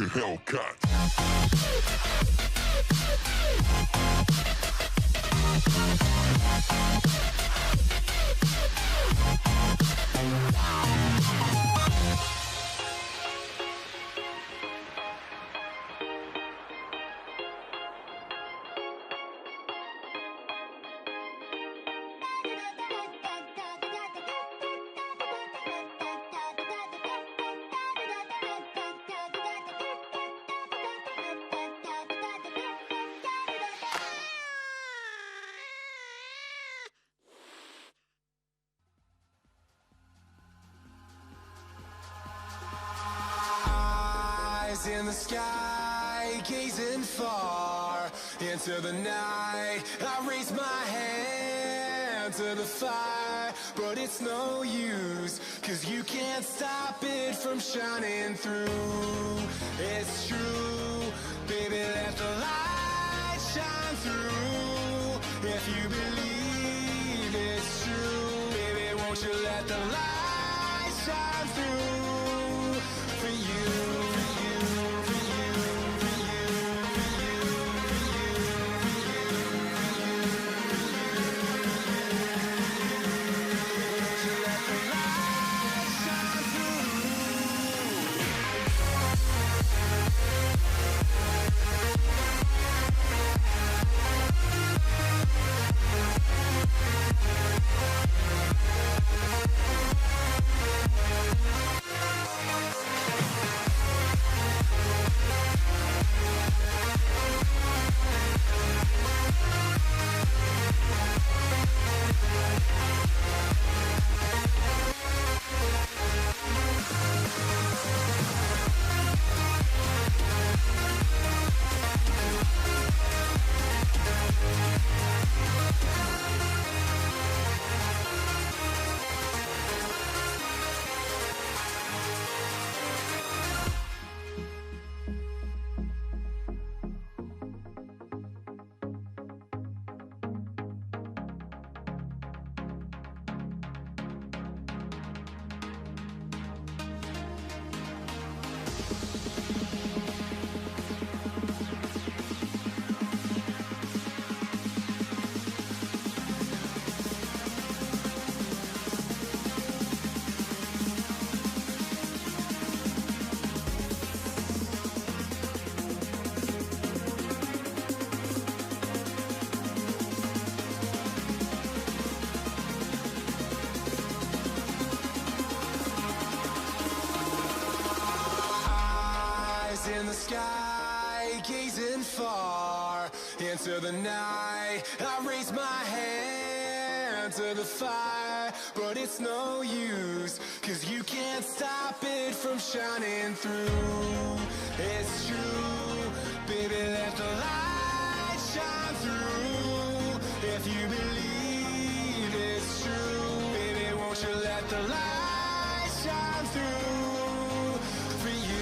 a Hellcat. In the sky, gazing far into the night, I raise my hand to the fire, but it's no use, 'cause you can't stop it from shining through. It's true, baby, let the light shine through. If you believe it's true, baby, won't you let the light shine through for you. In the sky, gazing far into the night, I raise my hand to the fire, but it's no use, 'cause you can't stop it from shining through. It's true, baby, let the light shine through. If you believe it's true, baby, won't you let the light shine through for you.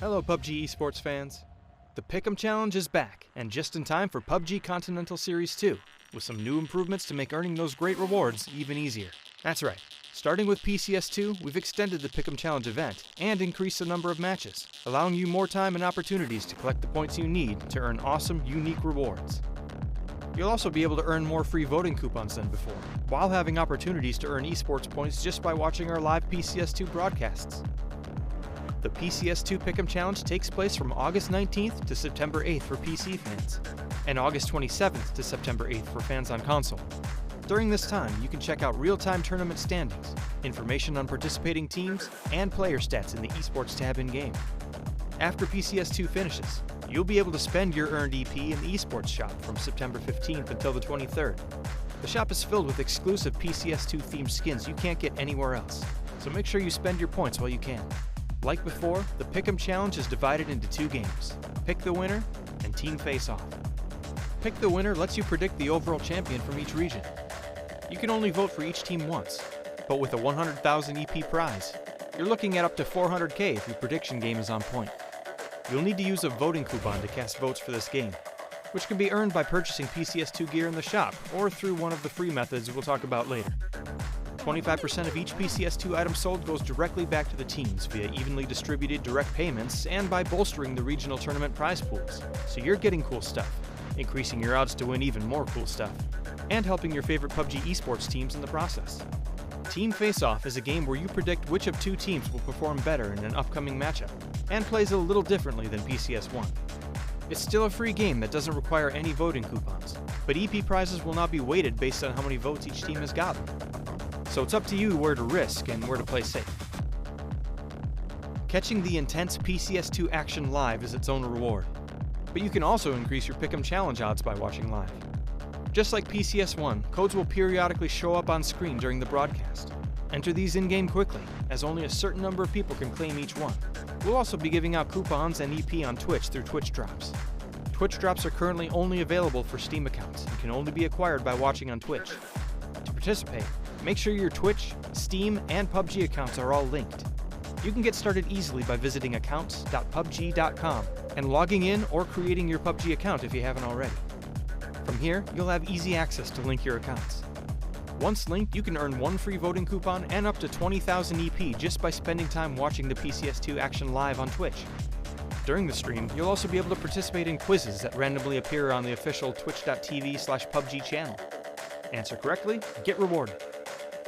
Hello PUBG Esports fans. The Pick'em Challenge is back, and just in time for PUBG Continental Series 2, with some new improvements to make earning those great rewards even easier. That's right, starting with PCS2, we've extended the Pick'em Challenge event and increased the number of matches, allowing you more time and opportunities to collect the points you need to earn awesome, unique rewards. You'll also be able to earn more free voting coupons than before, while having opportunities to earn esports points just by watching our live PCS2 broadcasts. The PCS2 Pick'em Challenge takes place from August 19th to September 8th for PC fans, and August 27th to September 8th for fans on console. During this time, you can check out real-time tournament standings, information on participating teams, and player stats in the Esports tab in-game. After PCS2 finishes, you'll be able to spend your earned EP in the Esports shop from September 15th until the 23rd. The shop is filled with exclusive PCS2 themed skins you can't get anywhere else, so make sure you spend your points while you can. Like before, the Pick'em Challenge is divided into 2 games, Pick the Winner and Team Face-Off. Pick the Winner lets you predict the overall champion from each region. You can only vote for each team once, but with a 100,000 EP prize, you're looking at up to 400k if your prediction game is on point. You'll need to use a voting coupon to cast votes for this game, which can be earned by purchasing PCS2 gear in the shop or through one of the free methods we'll talk about later. 25% of each PCS2 item sold goes directly back to the teams via evenly distributed direct payments and by bolstering the regional tournament prize pools, so you're getting cool stuff, increasing your odds to win even more cool stuff, and helping your favorite PUBG esports teams in the process. Team Face-Off is a game where you predict which of 2 teams will perform better in an upcoming matchup, and plays a little differently than PCS1. It's still a free game that doesn't require any voting coupons, but EP prizes will not be weighted based on how many votes each team has gotten. So it's up to you where to risk and where to play safe. Catching the intense PCS2 action live is its own reward, but you can also increase your Pick'em Challenge odds by watching live. Just like PCS1, codes will periodically show up on screen during the broadcast. Enter these in-game quickly, as only a certain number of people can claim each one. We'll also be giving out coupons and EP on Twitch through Twitch Drops. Twitch Drops are currently only available for Steam accounts and can only be acquired by watching on Twitch. To participate, make sure your Twitch, Steam, and PUBG accounts are all linked. You can get started easily by visiting accounts.pubg.com and logging in or creating your PUBG account if you haven't already. From here, you'll have easy access to link your accounts. Once linked, you can earn 1 free voting coupon and up to 20,000 EP just by spending time watching the PCS2 action live on Twitch. During the stream, you'll also be able to participate in quizzes that randomly appear on the official twitch.tv/PUBG channel. Answer correctly, get rewarded.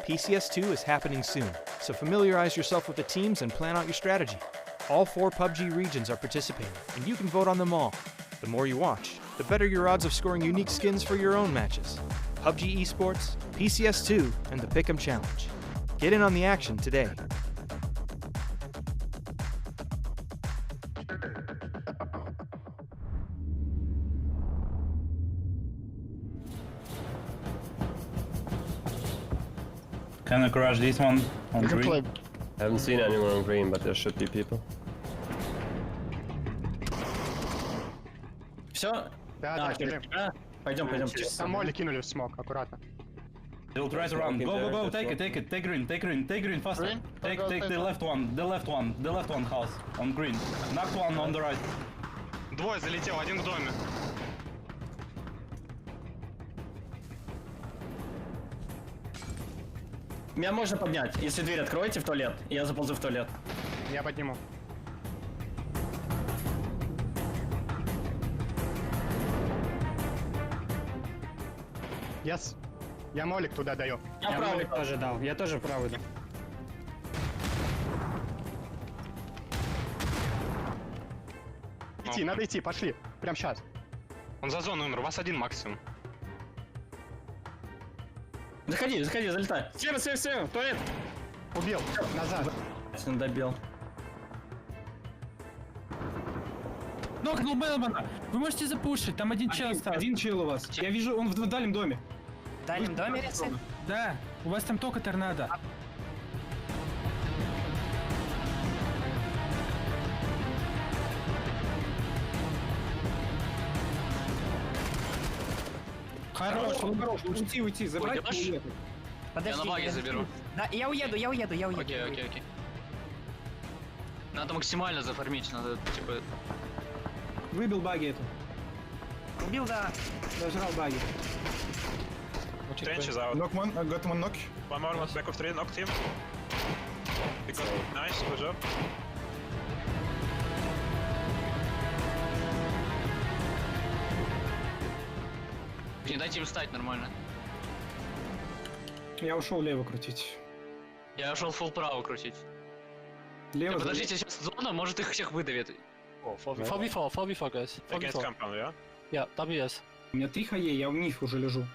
PCS2 is happening soon, so familiarize yourself with the teams and plan out your strategy. All 4 PUBG regions are participating, and you can vote on them all. The more you watch, the better your odds of scoring unique skins for your own matches. PUBG Esports, PCS2, and the Pick'em Challenge. Get in on the action today. Can I crash this one on green? I haven't seen anyone on green, but there should be people. Все? Да, бежим. Пойдем. Там моли кинули в смок, аккуратно. They'll try to run. Go, take it, take green, faster. Green? Take Go, the left one house, on green. Knocked one on the right. Двое залетел, один в доме. Меня можно поднять, если дверь откроете в туалет, и я заползу в туалет. Я подниму. Yes. Я молик туда даю. Я правый тоже дал, я тоже правый дал. Надо идти, пошли. Прям сейчас. Он за зону умер, у вас один максимум. Заходи, залетай. Все, туалет. Убил. Назад. Он добил. Нокнул Белмана. Вы можете запушить, там один чел остался. Один чел у вас. Я вижу, он в дальнем доме. В дальнем доме, Ресы? Да, у вас там только торнадо. Хорош, уйти, забрать и уехать. Подожди, Я на баги заберу. Да, я уеду. Окей. Надо максимально зафармить, надо, типа... Выбил баги эту. Убил, да. Дожрал баги. Trench is out. Knock one, I got one knock. One more on back of 3, knocked him. Nice, good job. Не дайте им встать нормально. Я ушел лево крутить. Я ушел full право крутить. Лево. Подождите, сейчас зона, может их всех выдавит. Oh, 4v4, guys. Against compound, yeah? Yeah, WS. У меня 3 хае, я у них уже лежу.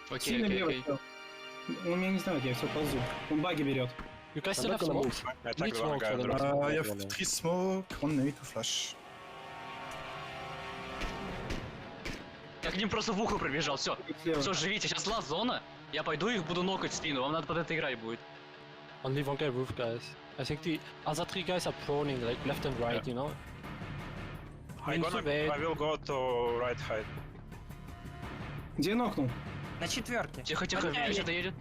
Окей, Сильно окей, лево. окей. Он меня не знает, я все ползу. Он баги берет. You guys still have smokes? I Need attacked one smoke guy for on the the rest. right. I have 3 smoke, 1 nade, 2 flash. Я к ним просто в ухо пробежал, все. Слева. Все, живите, сейчас ласт зона. Я пойду их буду нокать в спину, вам надо под это играть будет. Only one guy roof, guys. I think the other 3 guys are proning, like left and right, you know? I will go to right height. Где нокнул? На четверке. Тихо, тихо, меня что-то едет.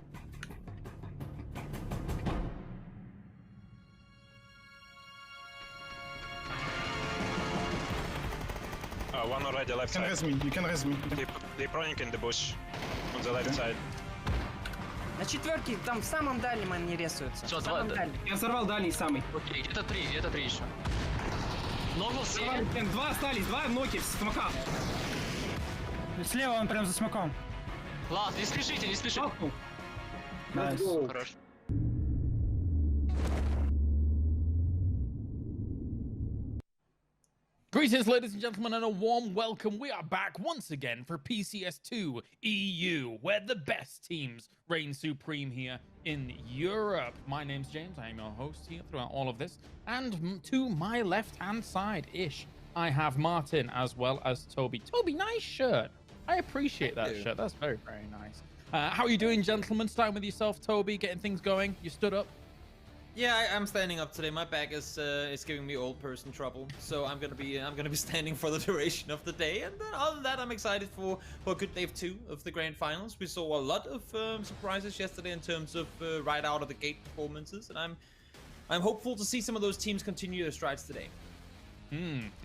One already left You can side. res me, you can res me. They proning in the bush. On the left side. На четверке, там в самом дальнем они рисуются. Всё, В самом два, да. дальнем. Я взорвал дальний самый. Окей, где-то три еще. Ногу все. Два остались, 2 в ноке, в смоках. Слева он прям за смоком. Ладно, не спешите, не спешите. Нокнул. Найс. Хорошо. Greetings, ladies and gentlemen, and a warm welcome. We are back once again for PCS2 EU, where the best teams reign supreme here in Europe. My name's James. I am your host here throughout all of this. And to my left-hand side-ish, I have Martin as well as Toby. Toby, nice shirt. I appreciate that shirt. That's very, very nice. How are you doing, gentlemen? Starting with yourself, Toby, getting things going. You stood up? Yeah, I'm standing up today. My back is giving me old person trouble, so I'm gonna be standing for the duration of the day. And then other than that, I'm excited for good day 2 of the grand finals. We saw a lot of surprises yesterday in terms of right out of the gate performances, and I'm hopeful to see some of those teams continue their strides today.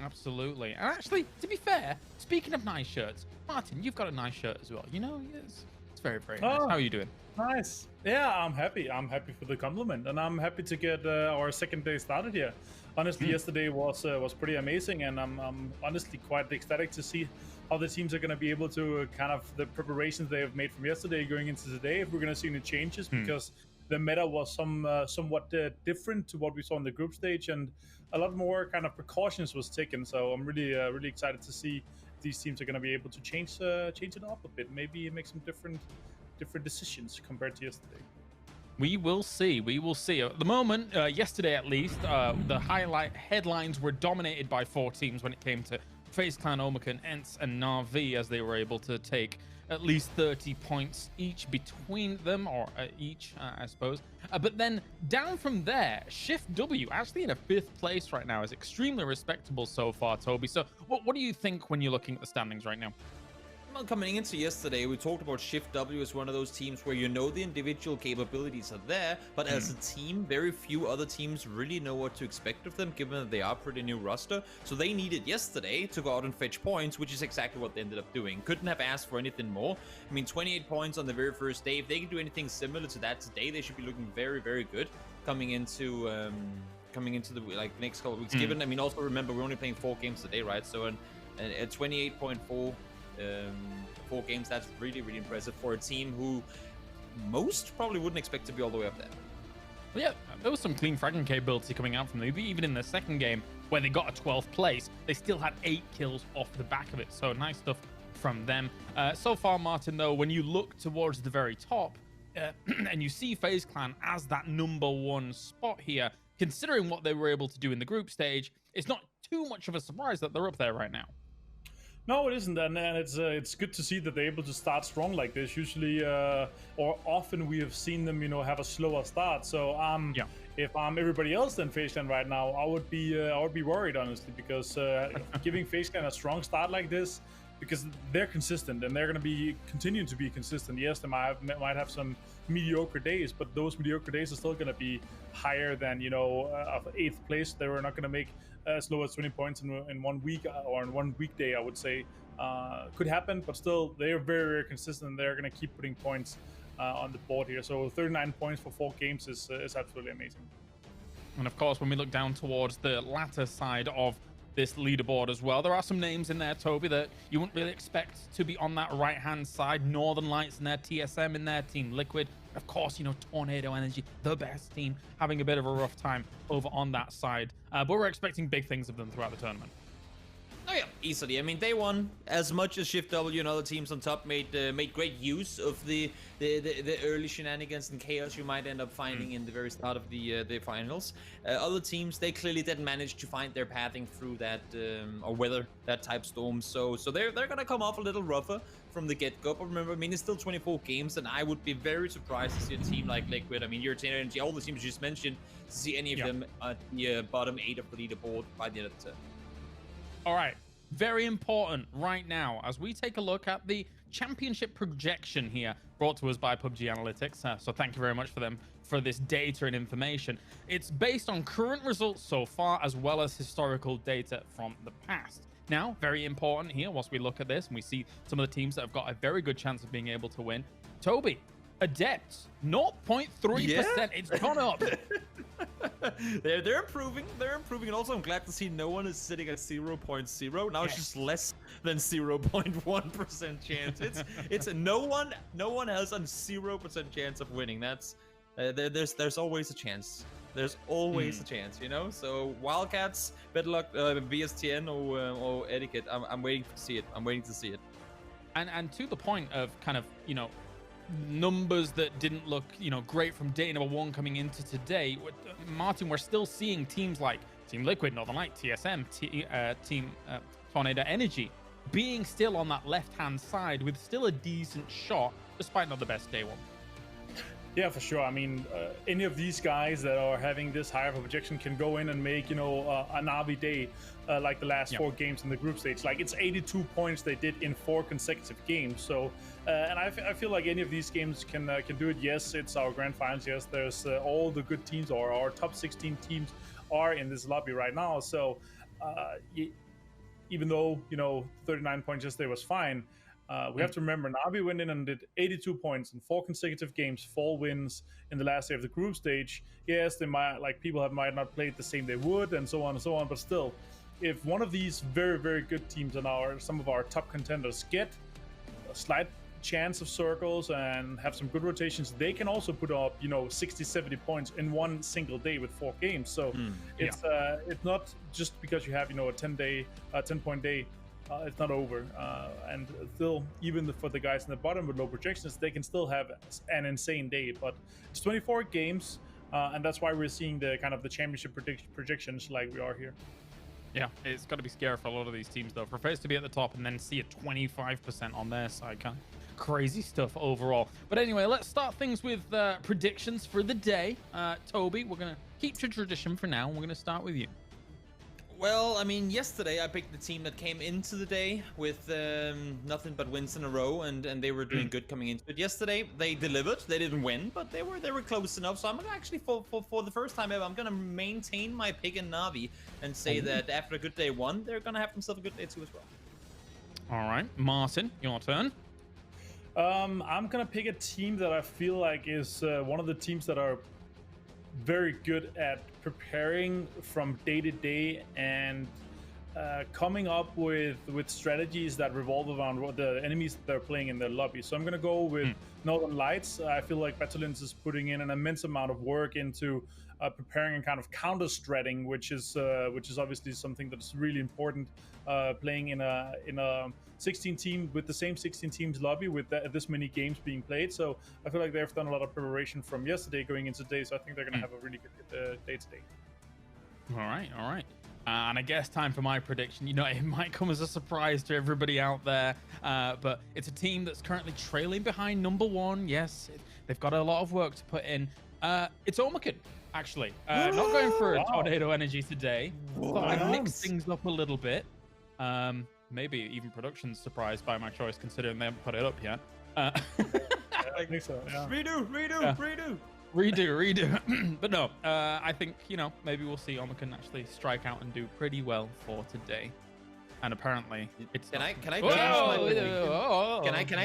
Absolutely. And actually, to be fair, speaking of nice shirts, Martin, you've got a nice shirt as well. You know, it's very, very nice. How are you doing? Nice. Yeah, I'm happy. I'm happy for the compliment, and I'm happy to get our second day started here. Honestly, yesterday was pretty amazing, and I'm honestly quite ecstatic to see how the teams are going to be able to kind of the preparations they have made from yesterday going into today. If we're going to see any changes, because the meta was somewhat different to what we saw in the group stage, and a lot more kind of precautions was taken. So I'm really excited to see if these teams are going to be able to change it up a bit, maybe make some different decisions compared to yesterday. We will see. We will see. At the moment, yesterday at least, the headlines were dominated by 4 teams when it came to FaZe Clan, Omicron, ENCE, and Na'Vi, as they were able to take at least 30 points each between them, or each, I suppose. But then down from there, Shift W, actually in a 5th place right now, is extremely respectable so far, Toby. So what do you think when you're looking at the standings right now? Well, coming into yesterday, we talked about Shift W as one of those teams where you know the individual capabilities are there, but as a team, very few other teams really know what to expect of them, given that they are pretty new roster. So they needed yesterday to go out and fetch points, which is exactly what they ended up doing. Couldn't have asked for anything more. I mean, 28 points on the very first day. If they can do anything similar to that today, they should be looking very, very good coming into the next couple of weeks. Given, I mean, also remember we're only playing 4 games today, right? So at 28.4. 4 games, that's really impressive for a team who most probably wouldn't expect to be all the way up there. Well, yeah, there was some clean fragging capability coming out from them. Even in the second game, where they got a 12th place, they still had 8 kills off the back of it. So nice stuff from them. So far, Martin, though, when you look towards the very top and you see FaZe Clan as that #1 spot here, considering what they were able to do in the group stage, it's not too much of a surprise that they're up there right now. No, it isn't, and it's good to see that they're able to start strong like this. Usually, or often we have seen them, have a slower start. So if I'm everybody else than FaZe Clan right now, I would be worried, honestly, because giving FaZe Clan a strong start like this because they're consistent and they're going to be continuing to be consistent. Yes, they might have some mediocre days, but those mediocre days are still going to be higher than, you know, of 8th place. They were not going to make as low as 20 points in 1 week or in 1 weekday, I would say. Could happen, but still they are very, very consistent. They're going to keep putting points on the board here. So 39 points for 4 games is absolutely amazing. And of course, when we look down towards the latter side of this leaderboard as well, there are some names in there, Toby, that you wouldn't really expect to be on that right-hand side. Northern Lights in there, TSM in there, Team Liquid. Of course, you know, Tornado Energy, the best team, having a bit of a rough time over on that side. But we're expecting big things of them throughout the tournament. Oh yeah, easily. I mean, they won as much as Shift W and other teams on top made great use of the early shenanigans and chaos you might end up finding in the very start of the finals. Other teams, they clearly didn't manage to find their pathing through that or weather that type storm. So they're gonna come off a little rougher from the get-go. But remember, I mean, it's still 24 games, and I would be very surprised to see a team like Liquid. I mean, European Energy, all the teams you just mentioned, to see any of them at the bottom 8 of the leaderboard by the end of the turn. All right, very important right now as we take a look at the championship projection here, brought to us by PUBG Analytics. So thank you very much for them for this data and information. It's based on current results so far, as well as historical data from the past. Now, very important here, whilst we look at this and we see some of the teams that have got a very good chance of being able to win. Toby, Adept, 0.3%. Yeah? It's gone up. They're improving. They're improving, and also I'm glad to see no one is sitting at 0.0. Now it's just less than 0.1% chance. It's no one has a 0% chance of winning. That's there's always a chance. There's always a chance, you know. So Wildcats, better luck, BSTN or Etiquette. I'm waiting to see it. I'm waiting to see it. And to the point of kind of, you know, numbers that didn't look, you know, great from day number 1 coming into today, Martin, we're still seeing teams like Team Liquid, Northern Light, TSM, Team Tornado Energy being still on that left-hand side with still a decent shot, despite not the best day 1. Yeah, for sure. I mean, any of these guys that are having this high of a projection can go in and make, you know, a Navi day like the last 4 games in the group stage. Like, it's 82 points they did in 4 consecutive games. So, and I feel like any of these games can do it. Yes, it's our grand finals. Yes, there's all the good teams, or our top 16 teams are in this lobby right now. So, even though, you know, 39 points yesterday was fine, we have to remember Navi went in and did 82 points in 4 consecutive games, 4 wins in the last day of the group stage. Yes, they might, like, people might not played the same they would, and so on and so on. But still, if one of these very, very good teams and some of our top contenders get a slight chance of circles and have some good rotations, they can also put up, you know, 60, 70 points in one single day with 4 games. So it's not just because you have, you know, a 10-point day. It's not over, and still, even for the guys in the bottom with low projections, they can still have an insane day. But it's 24 games, and that's why we're seeing the kind of the championship projections like we are here. Yeah, it's got to be scary for a lot of these teams, though. For FaZe to be at the top and then see a 25% on their side, kind of crazy stuff overall. But anyway, let's start things with predictions for the day. Toby, we're going to keep to tradition for now, and we're going to start with you. Well, I mean, yesterday I picked the team that came into the day with nothing but wins in a row, and they were doing good coming into it. Yesterday they delivered. They didn't win, but they were close enough. So I'm gonna actually, for the first time ever, I'm gonna maintain my pick in Navi and say that after a good day 1, they're gonna have themselves a good day 2 as well. All right, Martin, your turn. I'm gonna pick a team that I feel like is one of the teams that are very good at preparing from day to day and coming up with strategies that revolve around what the enemies that they're playing in their lobby. So I'm going to go with Northern Lights. I feel like Battalions is putting in an immense amount of work into preparing and kind of counter-stratting, which is obviously something that's really important. Playing in a 16 team with the same 16 teams lobby with this many games being played. So I feel like they've done a lot of preparation from yesterday going into today. So I think they're going to have a really good day today. All right. And I guess time for my prediction. You know, it might come as a surprise to everybody out there, but it's a team that's currently trailing behind number 1. Yes, they've got a lot of work to put in. It's Omaken, actually. Not going for a Tornado Energy today. Thought I'd mix things up a little bit. maybe even production's surprised by my choice, considering they haven't put it up yet. I think so. Yeah. Redo. But no, I think, you know, maybe we'll see Oma can actually strike out and do pretty well for today. And apparently, it's. Can I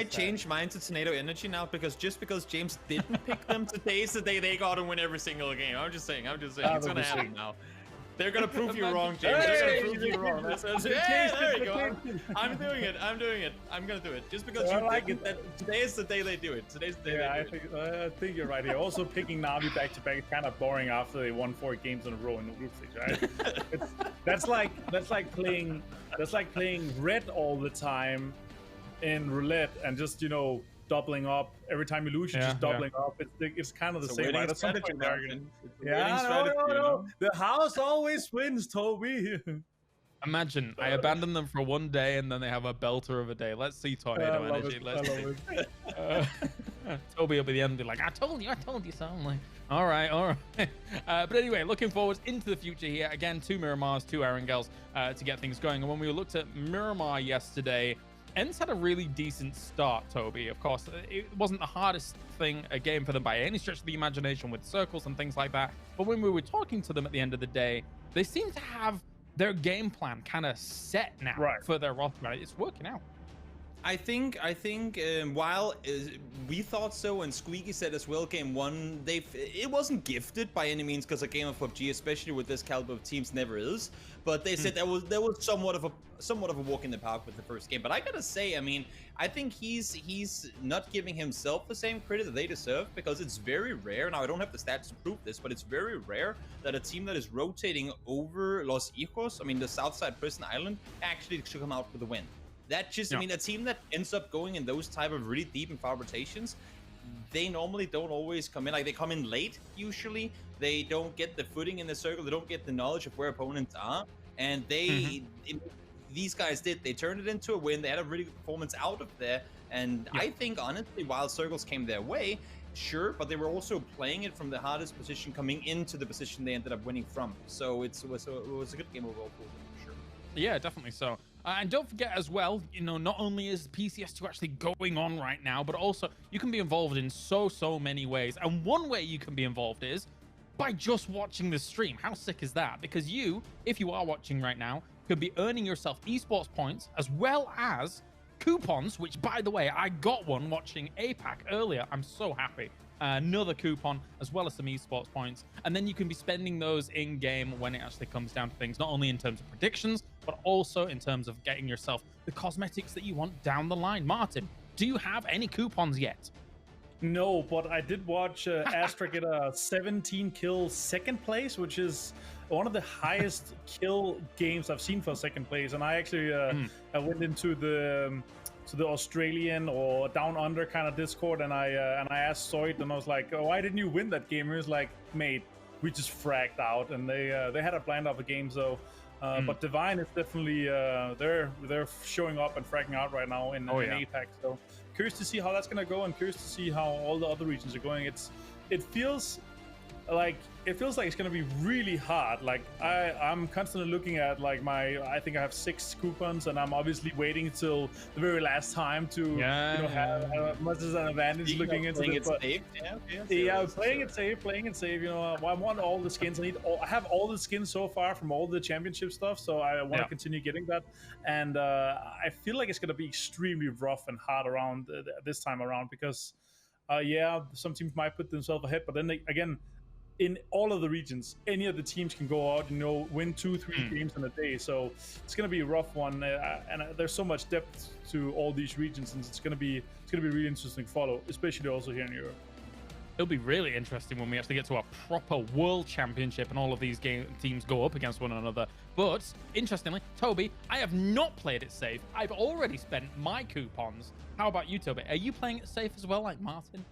change mine to Tornado Energy now? Because just because James didn't pick them, today's the day they gotta win every single game. I'm just saying. It's gonna happen now. They're gonna prove you wrong, James. They're gonna prove you wrong. Yeah, there you go. I'm doing it. I'm gonna do it. Just because you think that today is the day they do it. Today's the day they do it. I think you're right here. Also, picking Navi back to back is kind of boring after they won 4 games in a row in the group stage, right? That's like playing red all the time in roulette and just, you know, doubling up every time you lose. You're just doubling up. It's kind of the same. Right? No. The house always wins, Toby. Imagine I abandon them for one day and then they have a belter of a day. Let's see Tornado Energy. Let's see. Toby will be the end. Be like, I told you so. I'm like, all right. But anyway, looking forward into the future here. Again, 2 Miramars, 2 Erangels to get things going. And when we looked at Miramar yesterday, ENCE had a really decent start, Toby. Of course, it wasn't the hardest game for them by any stretch of the imagination with circles and things like that. But when we were talking to them at the end of the day, they seem to have their game plan kind of set now for their roster. It's working out. I think while we thought so, and Squeaky said as well, game 1, it wasn't gifted by any means, because a game of PUBG, especially with this caliber of teams, never is. But they said there was somewhat of a walk in the park with the first game. But I gotta say, I mean, I think he's not giving himself the same credit that they deserve, because it's very rare. Now I don't have the stats to prove this, but it's very rare that a team that is rotating over Los Hijos, I mean the Southside Prison Island, actually should come out with a win. That just, I mean, a team that ends up going in those type of really deep and far rotations, they normally don't always come in. Like, they come in late, usually. They don't get the footing in the circle. They don't get the knowledge of where opponents are. And these guys did. They turned it into a win. They had a really good performance out of there. And I think, honestly, while circles came their way, sure, but they were also playing it from the hardest position coming into the position they ended up winning from. So it was a good game overall for them, for sure. Yeah, definitely so. And don't forget as well, you know, not only is PCS2 actually going on right now, but also you can be involved in so many ways. And one way you can be involved is by just watching the stream. How sick is that? Because you, if you are watching right now, could be earning yourself esports points as well as coupons, which, by the way, I got one watching APAC earlier. I'm so happy. Another coupon as well as some esports points, and then you can be spending those in game when it actually comes down to things, not only in terms of predictions but also in terms of getting yourself the cosmetics that you want down the line. Martin, do you have any coupons yet? No, but I did watch Astra get a 17 kill second place, which is one of the highest kill games I've seen for second place. And I actually I went into the Australian or down under kind of Discord, and I asked Zoid, and I was like, oh, why didn't you win that game? He was like, mate, we just fragged out, and they had a blind of a game. So but Divine is definitely they're showing up and fragging out right now in APAC. So curious to see how that's gonna go, and curious to see how all the other regions are going. It feels like it's gonna be really hard. Like I'm constantly looking at like I think I have 6 coupons, and I'm obviously waiting till the very last time to have much as an advantage looking into it. Playing it safe. You know, I want all the skins. I have all the skins so far from all the championship stuff, so I want to continue getting that. And I feel like it's gonna be extremely rough and hard around this time around, because some teams might put themselves ahead, but then again, in all of the regions, any of the teams can go out, win 2-3 games in a day. So it's going to be a rough one, and there's so much depth to all these regions, and it's going to be really interesting to follow, especially also here in Europe. It'll be really interesting when we actually get to a proper world championship and all of these teams go up against one another. But interestingly, Toby, I have not played it safe. I've already spent my coupons. How about you, Toby? Are you playing it safe as well, like Martin?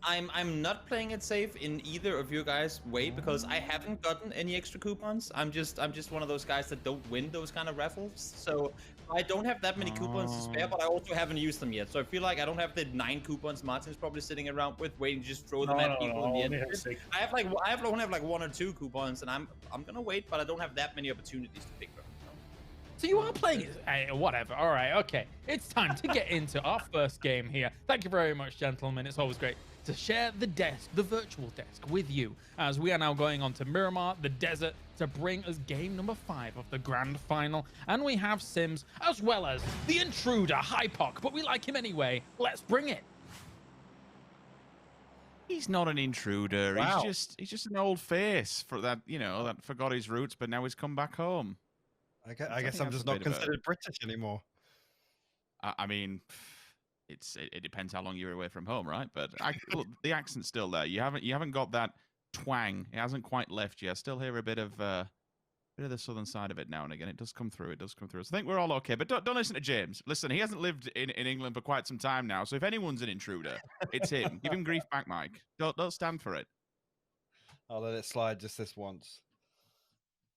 I'm not playing it safe in either of your guys' way, because I haven't gotten any extra coupons. I'm just one of those guys that don't win those kind of raffles. So I don't have that many coupons to spare, but I also haven't used them yet. So I feel like I don't have the 9 coupons Martin's probably sitting around with, waiting to just throw them at people in the end. I only have like 1 or 2 coupons, and I'm gonna wait, but I don't have that many opportunities to pick them. So you are playing it. Whatever. All right. Okay. It's time to get into our first game here. Thank you very much, gentlemen. It's always great to share the desk, the virtual desk, with you, as we are now going on to Miramar, the desert, to bring us game number 5 of the grand final. And we have Sims, as well as the intruder, Hypoc, but we like him anyway. Let's bring it. He's not an intruder. Wow. He's just an old face for that, you know, that forgot his roots, but now he's come back home. I guess I'm just not considered British anymore. I mean, it depends how long you're away from home, right? But look, the accent's still there. You haven't got that twang. It hasn't quite left you. I still hear a bit of the southern side of it now and again. It does come through. So I think we're all okay. But don't listen to James. Listen, he hasn't lived in England for quite some time now. So if anyone's an intruder, it's him. Give him grief back, Mike. Don't stand for it. I'll let it slide just this once.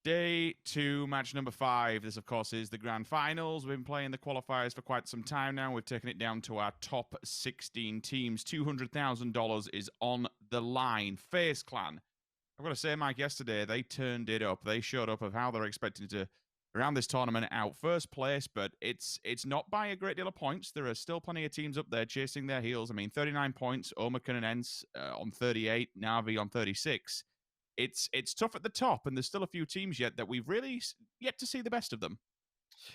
Day 2, match number 5. This, of course, is the grand finals. We've been playing the qualifiers for quite some time now. We've taken it down to our top 16 teams. $200,000 is on the line. FaZe Clan. I've got to say, Mike, yesterday, they turned it up. They showed up of how they're expecting to round this tournament out first place, but it's not by a great deal of points. There are still plenty of teams up there chasing their heels. I mean, 39 points, Omicron and Ents on 38, Navi on 36. It's tough at the top, and there's still a few teams yet that we've really yet to see the best of them.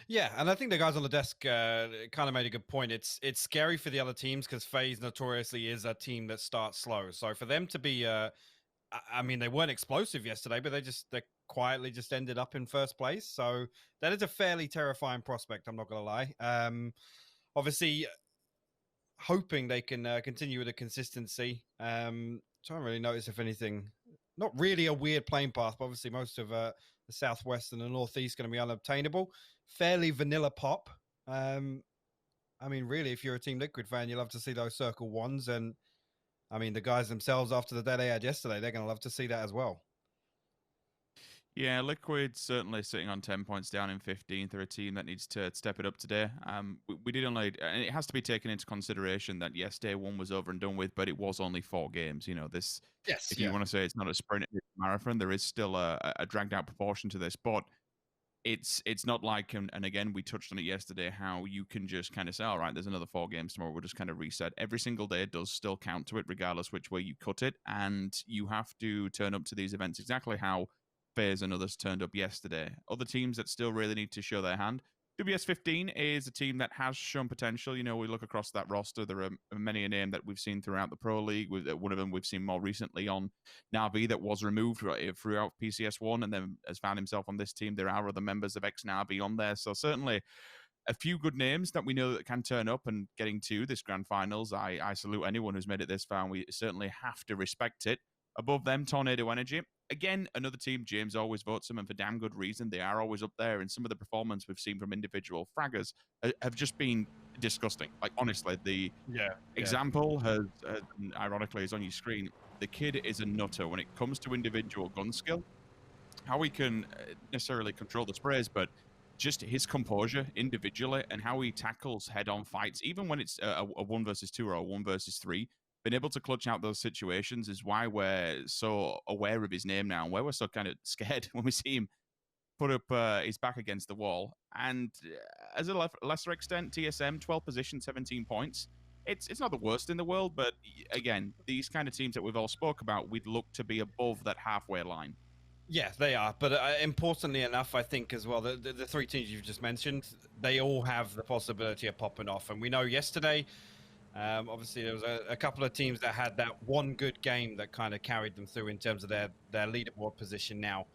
Yeah, and I think the guys on the desk kind of made a good point. It's scary for the other teams because FaZe notoriously is a team that starts slow. So for them to be, I mean, they weren't explosive yesterday, but they quietly just ended up in first place. So that is a fairly terrifying prospect, I'm not going to lie. Obviously, hoping they can continue with the consistency. Trying to really notice if anything... Not really a weird playing path, but obviously most of the southwest and the northeast going to be unobtainable. Fairly vanilla pop. I mean, really, if you're a Team Liquid fan, you love to see those circle ones. And I mean, the guys themselves, after the day they had yesterday, they're going to love to see that as well. Yeah, Liquid certainly sitting on 10 points down in 15th. They're a team that needs to step it up today. We did only, and it has to be taken into consideration that yes, day 1 was over and done with, but it was only 4 games. You know, this. Yes. If you want to say it's not a sprint, it's a marathon, there is still a dragged out proportion to this, but it's not like, and again, we touched on it yesterday, how you can just kind of say, all right, there's another 4 games tomorrow. We'll just kind of reset. Every single day does still count to it, regardless which way you cut it, and you have to turn up to these events exactly how FaZe and others turned up yesterday. Other teams that still really need to show their hand. WS15 is a team that has shown potential. You know, we look across that roster, there are many a name that we've seen throughout the Pro League. One of them we've seen more recently on Navi that was removed throughout PCS1 and then has found himself on this team. There are other members of ex-Navi on there. So certainly a few good names that we know that can turn up, and getting to this grand finals, I salute anyone who's made it this far, and we certainly have to respect it. Above them, Tornado Energy. Again, another team, James always votes them, and for damn good reason. They are always up there, and some of the performance we've seen from individual fraggers have just been disgusting. Like, honestly, the example has, ironically, is on your screen. The kid is a nutter when it comes to individual gun skill. How he can necessarily control the sprays, but just his composure individually and how he tackles head-on fights, even when it's a 1 versus 2 or a 1 versus 3. Been able to clutch out those situations is why we're so aware of his name now, and where we're so kind of scared when we see him put up his back against the wall. And as a lesser extent, TSM, 12 position, 17 points. It's not the worst in the world, but again, these kind of teams that we've all spoke about, we'd look to be above that halfway line. Yeah, they are. But importantly enough, I think as well, the 3 teams you've just mentioned, they all have the possibility of popping off. And we know yesterday... obviously, there was a couple of teams that had that one good game that kind of carried them through in terms of their leaderboard position now.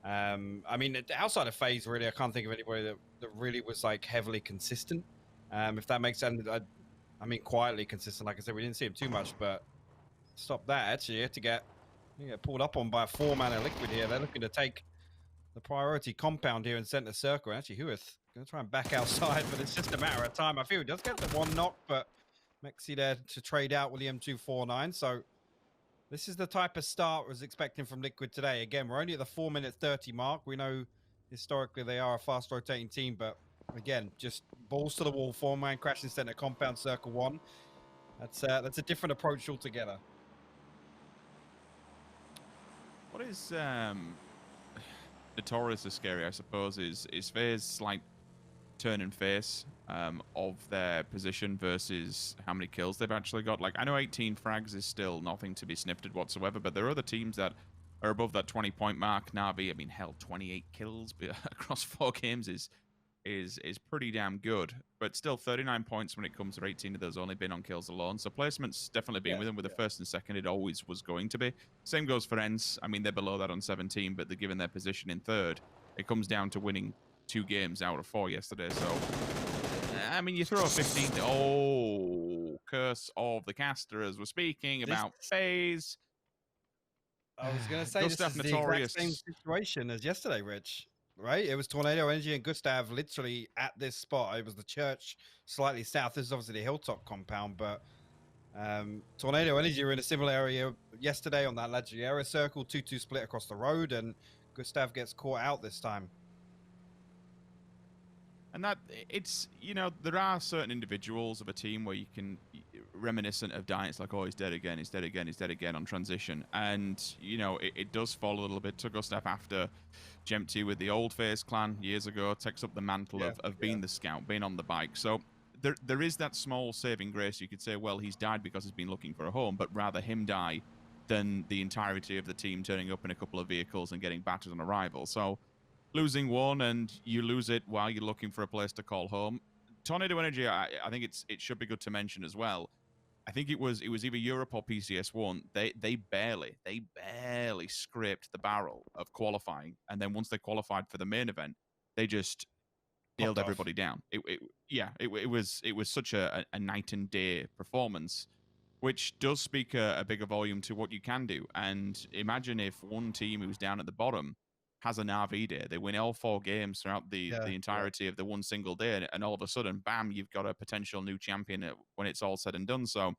I mean, outside of FaZe, really, I can't think of anybody that really was like heavily consistent. If that makes sense, I mean, quietly consistent. Like I said, we didn't see him too much, but stop that. Actually, you had to get pulled up on by a 4-man Liquid here. They're looking to take the priority compound here in center circle. Actually, Huith going to try and back outside, but it's just a matter of time. I feel he does get the 1 knock, but Mexi there to trade out with the M249. So this is the type of start I was expecting from Liquid today. Again, we're only at the 4-minute 30 mark. We know historically they are a fast rotating team, but again, just balls to the wall, 4-man crashing center compound circle 1. That's a different approach altogether. What is notoriously scary, I suppose, is FaZe's slight turn and face of their position versus how many kills they've actually got. Like, I know 18 frags is still nothing to be sniffed at whatsoever, but there are other teams that are above that 20-point mark. Na'Vi, I mean, hell, 28 kills across 4 games is pretty damn good. But still, 39 points when it comes to 18 of those only been on kills alone. So placement's definitely been with them. With the first and second, it always was going to be. Same goes for ENCE. I mean, they're below that on 17, but they're given their position in third. It comes down to winning 2 games out of 4 yesterday. So, I mean, you throw a 15. Oh, curse of the caster as we're speaking about FaZe. I was going to say, this is the exact same situation as yesterday, Rich. Right? It was Tornado Energy and Gustav literally at this spot. It was the church slightly south. This is obviously the Hilltop compound, but Tornado Energy were in a similar area yesterday on that Legendary circle, 2-2 split across the road, and Gustav gets caught out this time. And that, it's, you know, there are certain individuals of a team where you can, reminiscent of dying, it's like, oh, he's dead again, he's dead again, he's dead again on transition. And, you know, it does fall a little bit to Gustav after Jempty with the old FaZe clan years ago, takes up the mantle of being the scout, being on the bike. So there is that small saving grace. You could say, well, he's died because he's been looking for a home, but rather him die than the entirety of the team turning up in a couple of vehicles and getting battered on arrival. So losing one and you lose it while you're looking for a place to call home. Tornado Energy, I think it should be good to mention as well. I think it was either Europe or PCS1. They barely scraped the barrel of qualifying, and then once they qualified for the main event, they just nailed everybody down. It was such a night and day performance, which does speak a bigger volume to what you can do. And imagine if one team who's down at the bottom has an RV day. They win all 4 games throughout the entirety of the one single day, and all of a sudden, bam, you've got a potential new champion when it's all said and done. So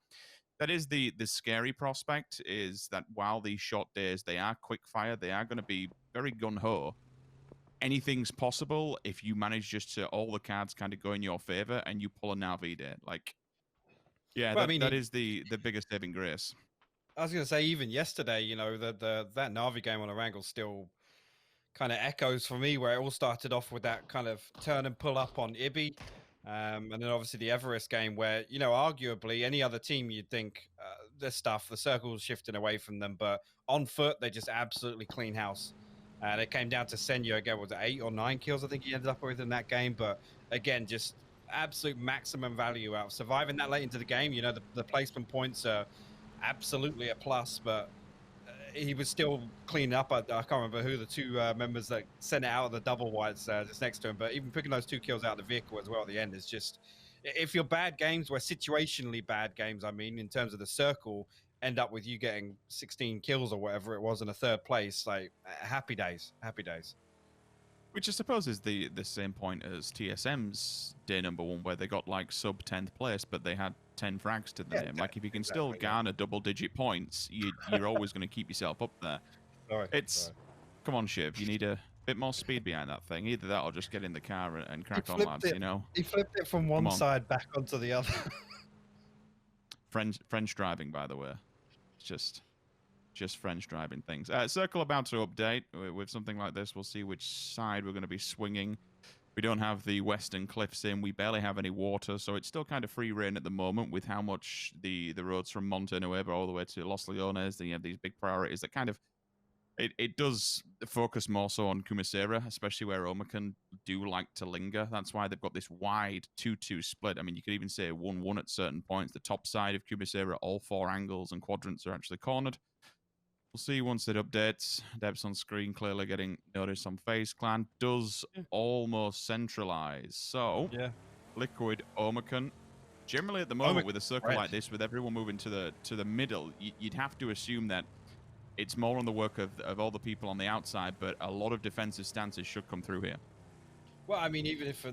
that is the scary prospect, is that while these short days, they are quick fire, they are going to be very gun-ho. Anything's possible if you manage just to all the cards kind of go in your favor and you pull a Na'Vi day. Like, yeah, well, that is the biggest saving grace. I was going to say, even yesterday, you know, that Na'Vi game on Erangel still kind of echoes for me, where it all started off with that kind of turn and pull up on Ibby. And then obviously the Everest game where, you know, arguably any other team you'd think the circle's shifting away from them, but on foot, they just absolutely clean house. And it came down to Senyo again, was it 8 or 9 kills I think he ended up with in that game. But again, just absolute maximum value out. Surviving that late into the game, you know, the placement points are absolutely a plus, but he was still cleaning up. I can't remember who the 2 members that sent it out of the double whites just next to him, but even picking those 2 kills out of the vehicle as well at the end is just, if your bad games were situationally bad games, I mean, in terms of the circle, end up with you getting 16 kills or whatever it was in a 3rd place, like, happy days. Which I suppose is the same point as TSM's day number 1, where they got like sub 10th place, but they had 10 frags to the name. Like, if you can still garner double-digit points, you're always going to keep yourself up there. Come on, Shiv, you need a bit more speed behind that thing. Either that or just get in the car and crack on, lads, you know? He flipped it from one side back onto the other. French driving, by the way. It's just French driving things. Circle about to update with something like this. We'll see which side we're going to be swinging. We don't have the western cliffs in. We barely have any water, so it's still kind of free reign at the moment with how much the roads from Monte Nueva all the way to Los Leones, you have these big priorities that kind of, it does focus more so on Kumisera, especially where Omakan do like to linger. That's why they've got this wide 2-2 split. I mean, you could even say 1-1 at certain points. The top side of Kumisera, all 4 angles and quadrants are actually cornered. We'll see once it updates. Debs on screen clearly getting notice on FaZe Clan. Does almost centralize. So, Liquid, Omakan. Generally at the moment with a circle like this, with everyone moving to the middle, you'd have to assume that it's more on the work of all the people on the outside, but a lot of defensive stances should come through here. Well, I mean, even if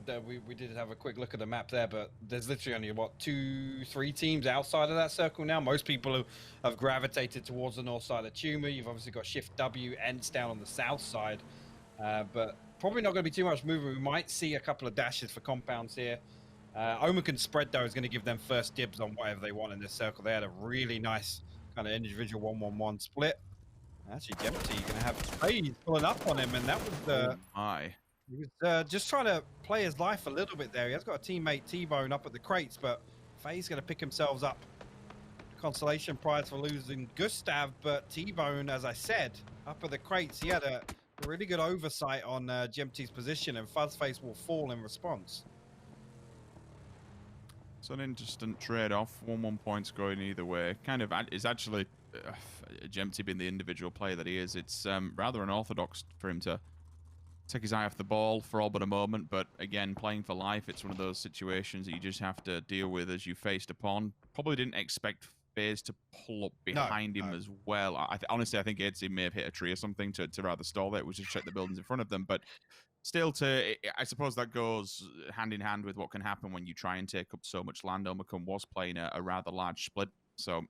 we did have a quick look at the map there, but there's literally only, what, 2-3 teams outside of that circle now. Most people have gravitated towards the north side of Tumor. You've obviously got Shift W, ENCE down on the south side, but probably not going to be too much movement. We might see a couple of dashes for compounds here. Omakan spread, though, is going to give them first dibs on whatever they want in this circle. They had a really nice kind of individual 1-1-1 split. Actually, Jempty going to have Spades pulling up on him, and that was the... He was just trying to play his life a little bit there. He has got a teammate T-Bone up at the crates, but FaZe going to pick themselves up consolation prize for losing Gustav, but T-Bone, as I said, up at the crates, he had a really good oversight on GMT's position, and Fuzzface will fall in response. It's an interesting trade-off. 1-1 points going either way. Kind of is actually GMT being the individual player that he is. It's rather unorthodox for him to take his eye off the ball for all but a moment. But again, playing for life, it's one of those situations that you just have to deal with as you faced upon. Probably didn't expect FaZe to pull up behind him as well. Honestly, I think he may have hit a tree or something to rather stall it. It was just check the buildings in front of them. But still, I suppose that goes hand in hand with what can happen when you try and take up so much land. Omicron was playing a rather large split. So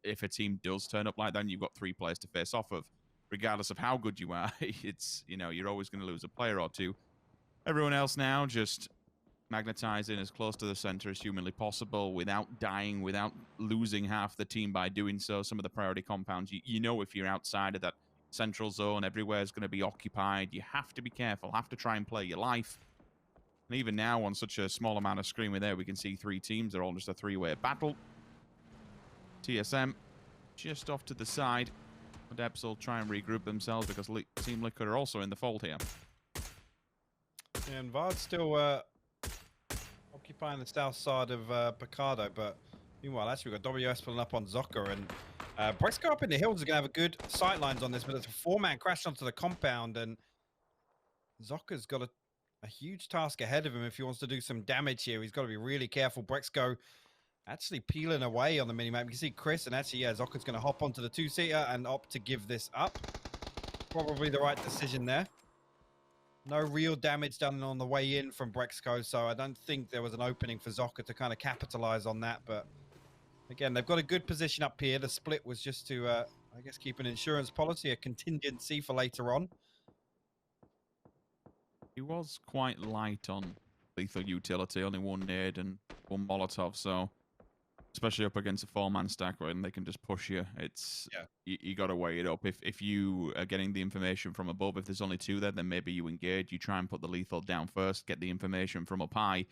if a team does turn up like that, and you've got 3 players to face off of, regardless of how good you are, it's, you know, you're always going to lose a player or two. Everyone else now just magnetizing as close to the center as humanly possible without dying, without losing half the team by doing so. Some of the priority compounds, you know, if you're outside of that central zone, everywhere is going to be occupied. You have to be careful, have to try and play your life. And even now, on such a small amount of screen with there, we can see 3 teams. They're all just a 3-way battle. TSM just off to the side. Adepts will try and regroup themselves because Team Liquid are also in the fold here. And Vard's still occupying the south side of Picardo, but meanwhile, actually, we've got WS pulling up on Zocker, and Brexco up in the hills is going to have a good sight lines on this, but it's a 4-man crash onto the compound, and Zocker's got a huge task ahead of him if he wants to do some damage here. He's got to be really careful. Brexco actually peeling away on the minimap. You can see Chris, and actually, yeah, Zocker's going to hop onto the 2-seater and opt to give this up. Probably the right decision there. No real damage done on the way in from Brexco, so I don't think there was an opening for Zocker to kind of capitalize on that. But again, they've got a good position up here. The split was just to, I guess, keep an insurance policy, a contingency for later on. He was quite light on lethal utility, only 1 nade and 1 Molotov, so especially up against a 4-man stack when they can just push you, it's you got to weigh it up. If you are getting the information from above, if there's only 2 there, then maybe you engage. You try and put the lethal down first, get the information from up high,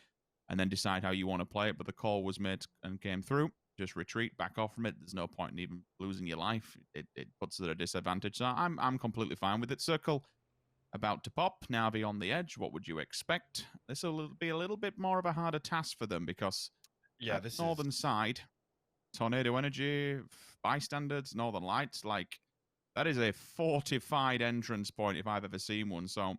and then decide how you want to play it. But the call was made and came through. Just retreat, back off from it. There's no point in even losing your life. It puts it at a disadvantage. So I'm completely fine with it. Circle about to pop. Navi on the edge. What would you expect? This will be a little bit more of a harder task for them because this northern side, Tornado Energy, Bystanders, Northern Lights, like, that is a fortified entrance point if I've ever seen one. So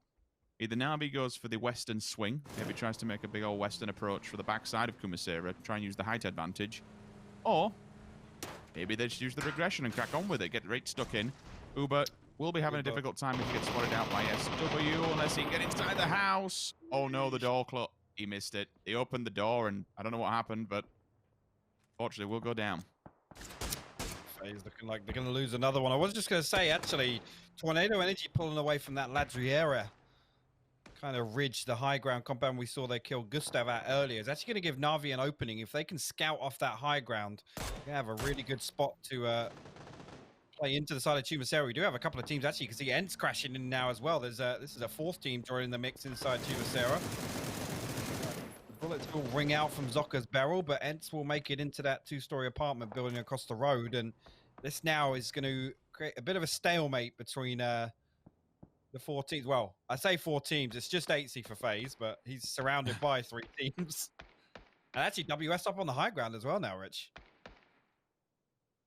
either Navi goes for the western swing, maybe tries to make a big old western approach for the backside of Kumasera, try and use the height advantage, or maybe they just use the regression and crack on with it, get right stuck in. Uber will be having a difficult time if he gets spotted out by SW, unless he can get inside the house. Oh no, the door closed. He missed it. He opened the door, and I don't know what happened, but fortunately, we'll go down. FaZe looking like they're going to lose another one. I was just going to say, actually, Tornado Energy pulling away from that Ladriera kind of ridge, the high ground compound we saw they killed Gustav at earlier. It's actually going to give Navi an opening. If they can scout off that high ground, they have a really good spot to play into the side of Tumasera. We do have a couple of teams, actually. You can see Ents crashing in now as well. This is a 4th team joining the mix inside Tumasera. Bullets will ring out from Zocker's barrel, but Ents will make it into that 2-story apartment building across the road. And this now is going to create a bit of a stalemate between the 4 teams. Well, I say 4 teams. It's just 8C for FaZe, but he's surrounded by 3 teams. And actually, WS up on the high ground as well now, Rich.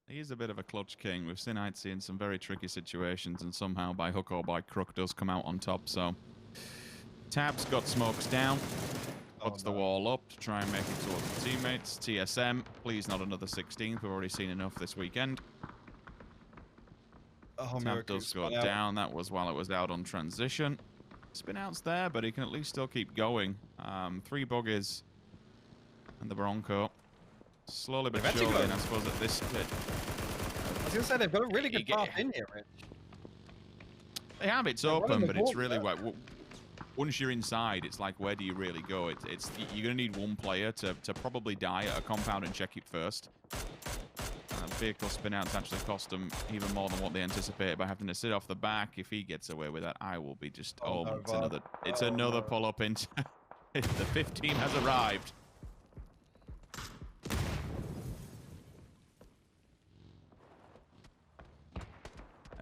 He's a bit of a clutch king. We've seen Itzy in some very tricky situations, and somehow by hook or by crook does come out on top. So Tab's got smokes down. Puts the wall up to try and make it towards the teammates. TSM, please not another 16th. We've already seen enough this weekend. Tab does go down. That was while it was out on transition. Spin out's there, but he can at least still keep going. 3 buggies and the Bronco. Slowly but surely, I suppose, at this split. I was going to say, they've got a really good path in here, Rich. They have, it's open, but it's really like, once you're inside, it's like, where do you really go? You're going to need 1 player to probably die at a compound and check it first. vehicle spin outs actually cost them even more than what they anticipated by having to sit off the back. If he gets away with that, I will be just no, it's another pull up into the 15 has arrived.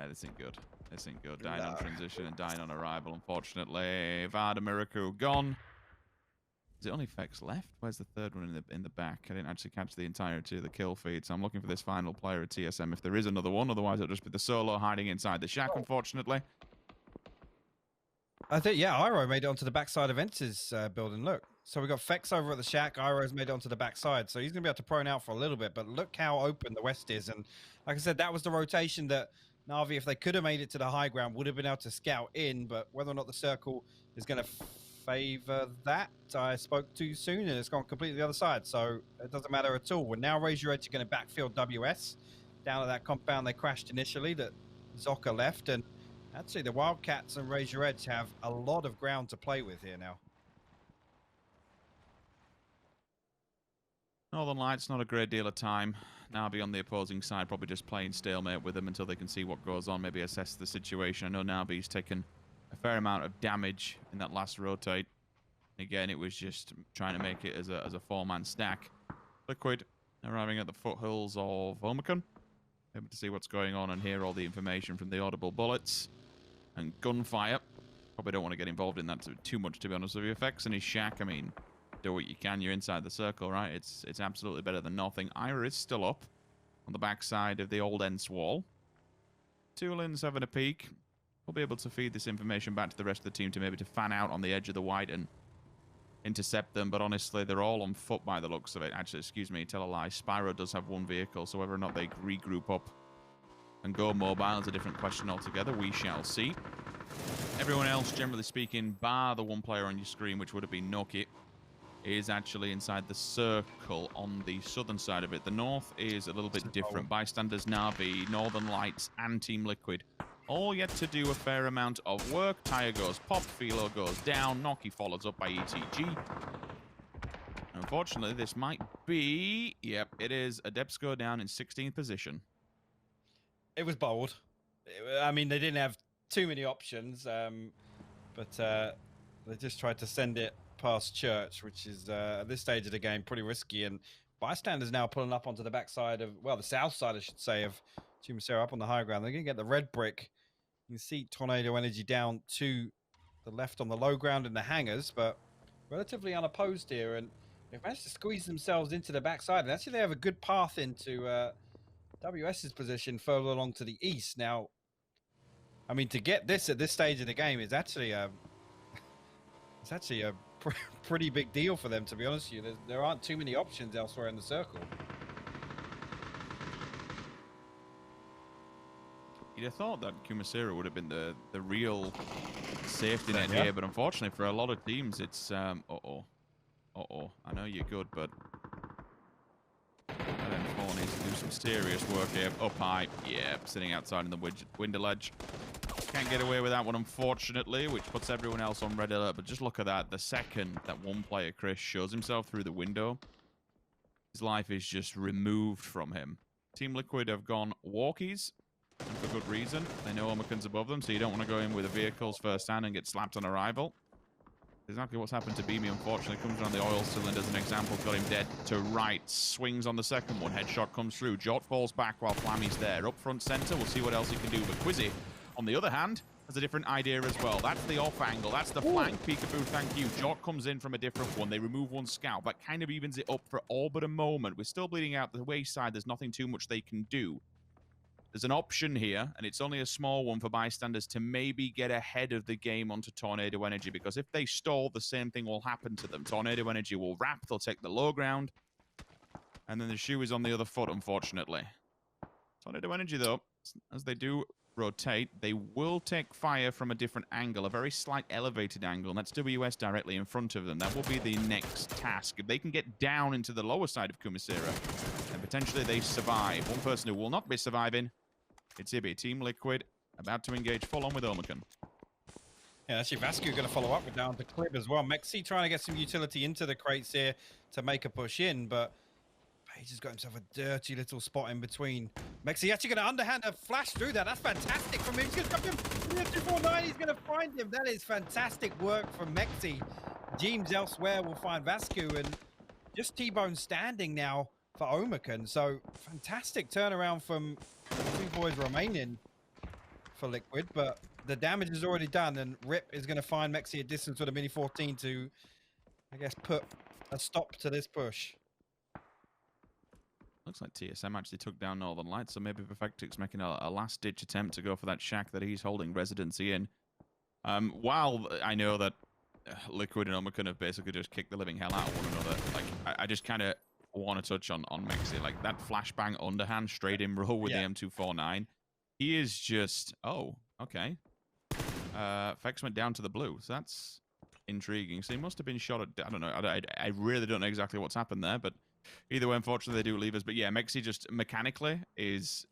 This ain't good. This ain't good. Dying on transition and dying on arrival, unfortunately. Vada Miracle gone. Is it only Fex left? Where's the third one in the back? I didn't actually catch the entirety of the kill feed, so I'm looking for this final player at TSM if there is another one. Otherwise, it'll just be the solo hiding inside the shack, unfortunately. I think, yeah, Iroh made it onto the backside of Ence's building. Look. So we got Fex over at the shack. Iroh's made it onto the backside. So he's going to be able to prone out for a little bit. But look how open the West is. And like I said, that was the rotation that Na'Vi, if they could have made it to the high ground, would have been able to scout in. But whether or not the circle is going to favor that, I spoke too soon, and it's gone completely the other side. So it doesn't matter at all. Well, now Raise Your Edge are going to backfield WS down at that compound they crashed initially that Zoka left. And actually, the Wildcats and Raise Your Edge have a lot of ground to play with here now. Northern Lights, not a great deal of time. Navi on the opposing side, probably just playing stalemate with them until they can see what goes on, maybe assess the situation. I know Navi's taken a fair amount of damage in that last rotate. Again, it was just trying to make it as a four-man stack. Liquid arriving at the foothills of Omicron, able to see what's going on and hear all the information from the audible bullets and gunfire. Probably don't want to get involved in that too much, to be honest with you. Effects in his shack, I mean, do what you can. You're inside the circle, right? It's absolutely better than nothing. Ira is still up on the backside of the old Ents wall. Tulin's having a peek. We'll be able to feed this information back to the rest of the team to maybe to fan out on the edge of the white and intercept them. But honestly, they're all on foot by the looks of it. Actually, excuse me, tell a lie. Spyro does have one vehicle, so whether or not they regroup up and go mobile is a different question altogether. We shall see. Everyone else, generally speaking, bar the one player on your screen, which would have been Noki, is actually inside the circle on the southern side of it. The north is a little bit different. Bystanders, Na'Vi, Northern Lights, and Team Liquid all yet to do a fair amount of work. Tire goes pop, Philo goes down, Noki follows up by ETG. Unfortunately, this might be... Yep, it is. Adepts go down in 16th position. It was bold. I mean, they didn't have too many options, but they just tried to send it past Church, which is at this stage of the game pretty risky. And Bystanders now pulling up onto the backside of, well, the south side, I should say, of Tumasera up on the high ground. They're going to get the red brick. You can see Tornado Energy down to the left on the low ground in the hangars, but relatively unopposed here. And they've managed to squeeze themselves into the backside. And actually, they have a good path into WS's position further along to the east. Now, I mean, to get this at this stage of the game is actually a pretty big deal for them, to be honest with you. There aren't too many options elsewhere in the circle. You'd have thought that Kumasera would have been the real safety net here, but unfortunately for a lot of teams, it's I know you're good, but LM4 needs to do some serious work here. Up high, yeah, sitting outside in the window ledge. Can't get away with that one, unfortunately, which puts everyone else on red alert. But just look at that. The second that one player, Chris, shows himself through the window, his life is just removed from him. Team Liquid have gone walkies, and for good reason. They know Omicon's above them, so you don't want to go in with the vehicles firsthand and get slapped on arrival. Exactly what's happened to Beamy, unfortunately. Comes around the oil cylinder as an example. Got him dead to right. Swings on the second one. Headshot comes through. Jot falls back while Flammy's there. Up front center. We'll see what else he can do. But Quizzy, on the other hand, has a different idea as well. That's the off angle. That's the flank peekaboo. Thank you. Jot comes in from a different one. They remove one scout. That kind of evens it up for all but a moment. We're still bleeding out the wayside. There's nothing too much they can do. There's an option here, and it's only a small one for Bystanders to maybe get ahead of the game onto Tornado Energy, because if they stall, the same thing will happen to them. Tornado Energy will wrap, they'll take the low ground, and then the shoe is on the other foot, unfortunately. Tornado Energy, though, as they do rotate, they will take fire from a different angle, a very slight elevated angle, and that's WS directly in front of them. That will be the next task. If they can get down into the lower side of Kumasera, then potentially they survive. One person who will not be surviving, it's Ibi. Team Liquid about to engage full on with Omicron. Yeah, actually, Vasco going to follow up with down to Clib as well. Mexi trying to get some utility into the crates here to make a push in, but He just got himself a dirty little spot in between. Mexi actually going to underhand a flash through that. That's fantastic from him. He's going to come him. 249. He's going to find him. That is fantastic work from Mexi. James elsewhere will find Vascu, and just T-Bone standing now for Omakan. So fantastic turnaround from the two boys remaining for Liquid, but the damage is already done, and Rip is going to find Mexi a distance with a Mini 14 to, I guess, put a stop to this push. Looks like TSM actually took down Northern Lights, so maybe Perfectix making a last-ditch attempt to go for that shack that he's holding residency in. While I know that Liquid and Omakan have basically just kicked the living hell out of one another, like I just kind of want to touch on Mexi. Like that flashbang underhand straight in row with the M249. He is just, oh, okay. Fex went down to the blue, so that's intriguing. So he must have been shot at, I don't know, I really don't know exactly what's happened there, but either way, unfortunately, they do leave us. But yeah, Mexi just mechanically is,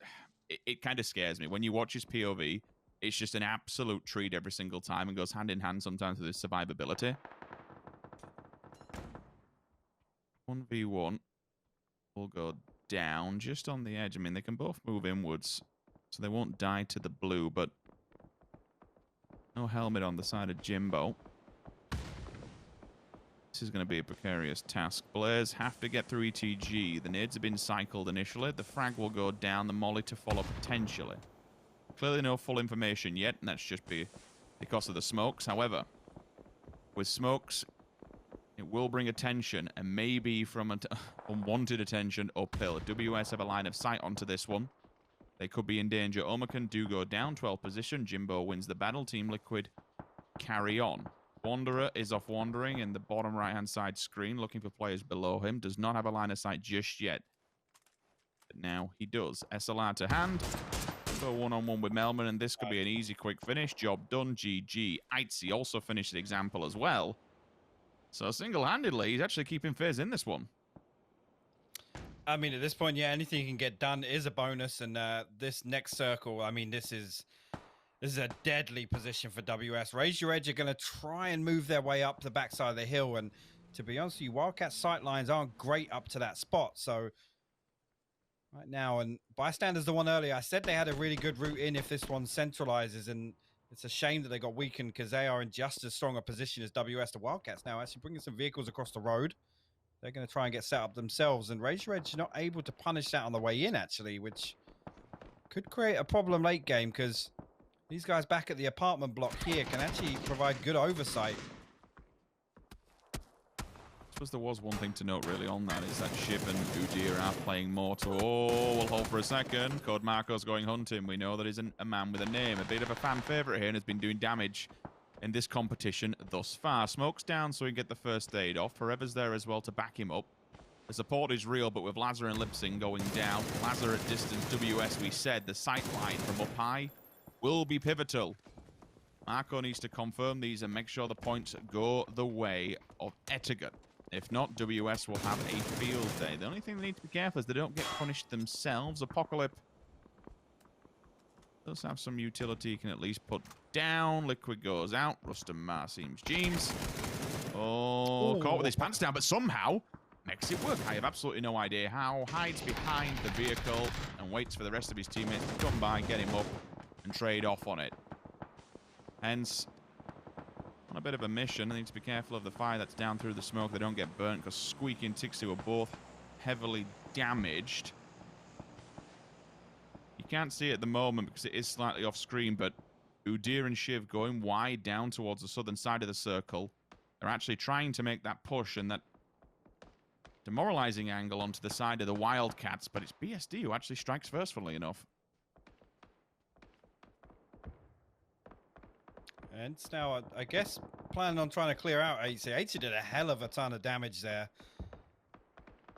it kind of scares me. When you watch his POV, it's just an absolute treat every single time and goes hand in hand sometimes with his survivability. 1v1 will go down just on the edge. I mean, they can both move inwards, so they won't die to the blue, but no helmet on the side of Jimbo. This is going to be a precarious task. Blaze have to get through ETG. The nades have been cycled initially. The frag will go down, the molly to follow potentially. Clearly no full information yet, and that's just because of the smokes. However, with smokes, it will bring attention, and maybe from unwanted attention uphill. If WS have a line of sight onto this one, they could be in danger. Omakan do go down 12 position. Jimbo wins the battle. Team Liquid carry on. Wanderer is off wandering in the bottom right-hand side screen, looking for players below him. Does not have a line of sight just yet. But now he does. SLR to hand. Go one-on-one with Melman, and this could be an easy, quick finish. Job done. GG. Aitzi also finished the example as well. So single-handedly, he's actually keeping FaZe in this one. I mean, at this point, yeah, anything can get done is a bonus, and this next circle, I mean, this is a deadly position for WS. Raise Your Edge are going to try and move their way up the backside of the hill, and to be honest with you, Wildcat sight lines aren't great up to that spot, so right now, and Bystander's the one earlier, I said they had a really good route in if this one centralizes, and it's a shame that they got weakened because they are in just as strong a position as WS. The Wildcats now actually bringing some vehicles across the road. They're going to try and get set up themselves, and Raise Your Edge not able to punish that on the way in, actually, which could create a problem late game because these guys back at the apartment block here can actually provide good oversight. I suppose there was one thing to note really on that, is that Shiv and Udyr are playing Mortal. Oh, we'll hold for a second. Code Marco's going hunting. We know that he's a man with a name. A bit of a fan favourite here and has been doing damage in this competition thus far. Smoke's down so he can get the first aid off. Forever's there as well to back him up. The support is real, but with Lazar and Lipsing going down, Lazar at distance, WS, we said, the sight line from up high will be pivotal. Marco needs to confirm these and make sure the points go the way of Etigot. If not, WS will have a field day. The only thing they need to be careful is they don't get punished themselves. Apocalypse does have some utility he can at least put down. Liquid goes out. Rustam Mar seems James. Oh, caught with his pants down, but somehow makes it work. I have absolutely no idea how. Hides behind the vehicle and waits for the rest of his teammates to come by, get him up, and trade off on it. Hence, on a bit of a mission, they need to be careful of the fire that's down through the smoke. They don't get burnt because Squeaky and Tixu are both heavily damaged. You can't see it at the moment because it is slightly off screen, but Udyr and Shiv going wide down towards the southern side of the circle. They're actually trying to make that push and that demoralizing angle onto the side of the Wildcats, but it's BSD who actually strikes first, funnily enough. And now, I guess, planning on trying to clear out 80. 80 did a hell of a ton of damage there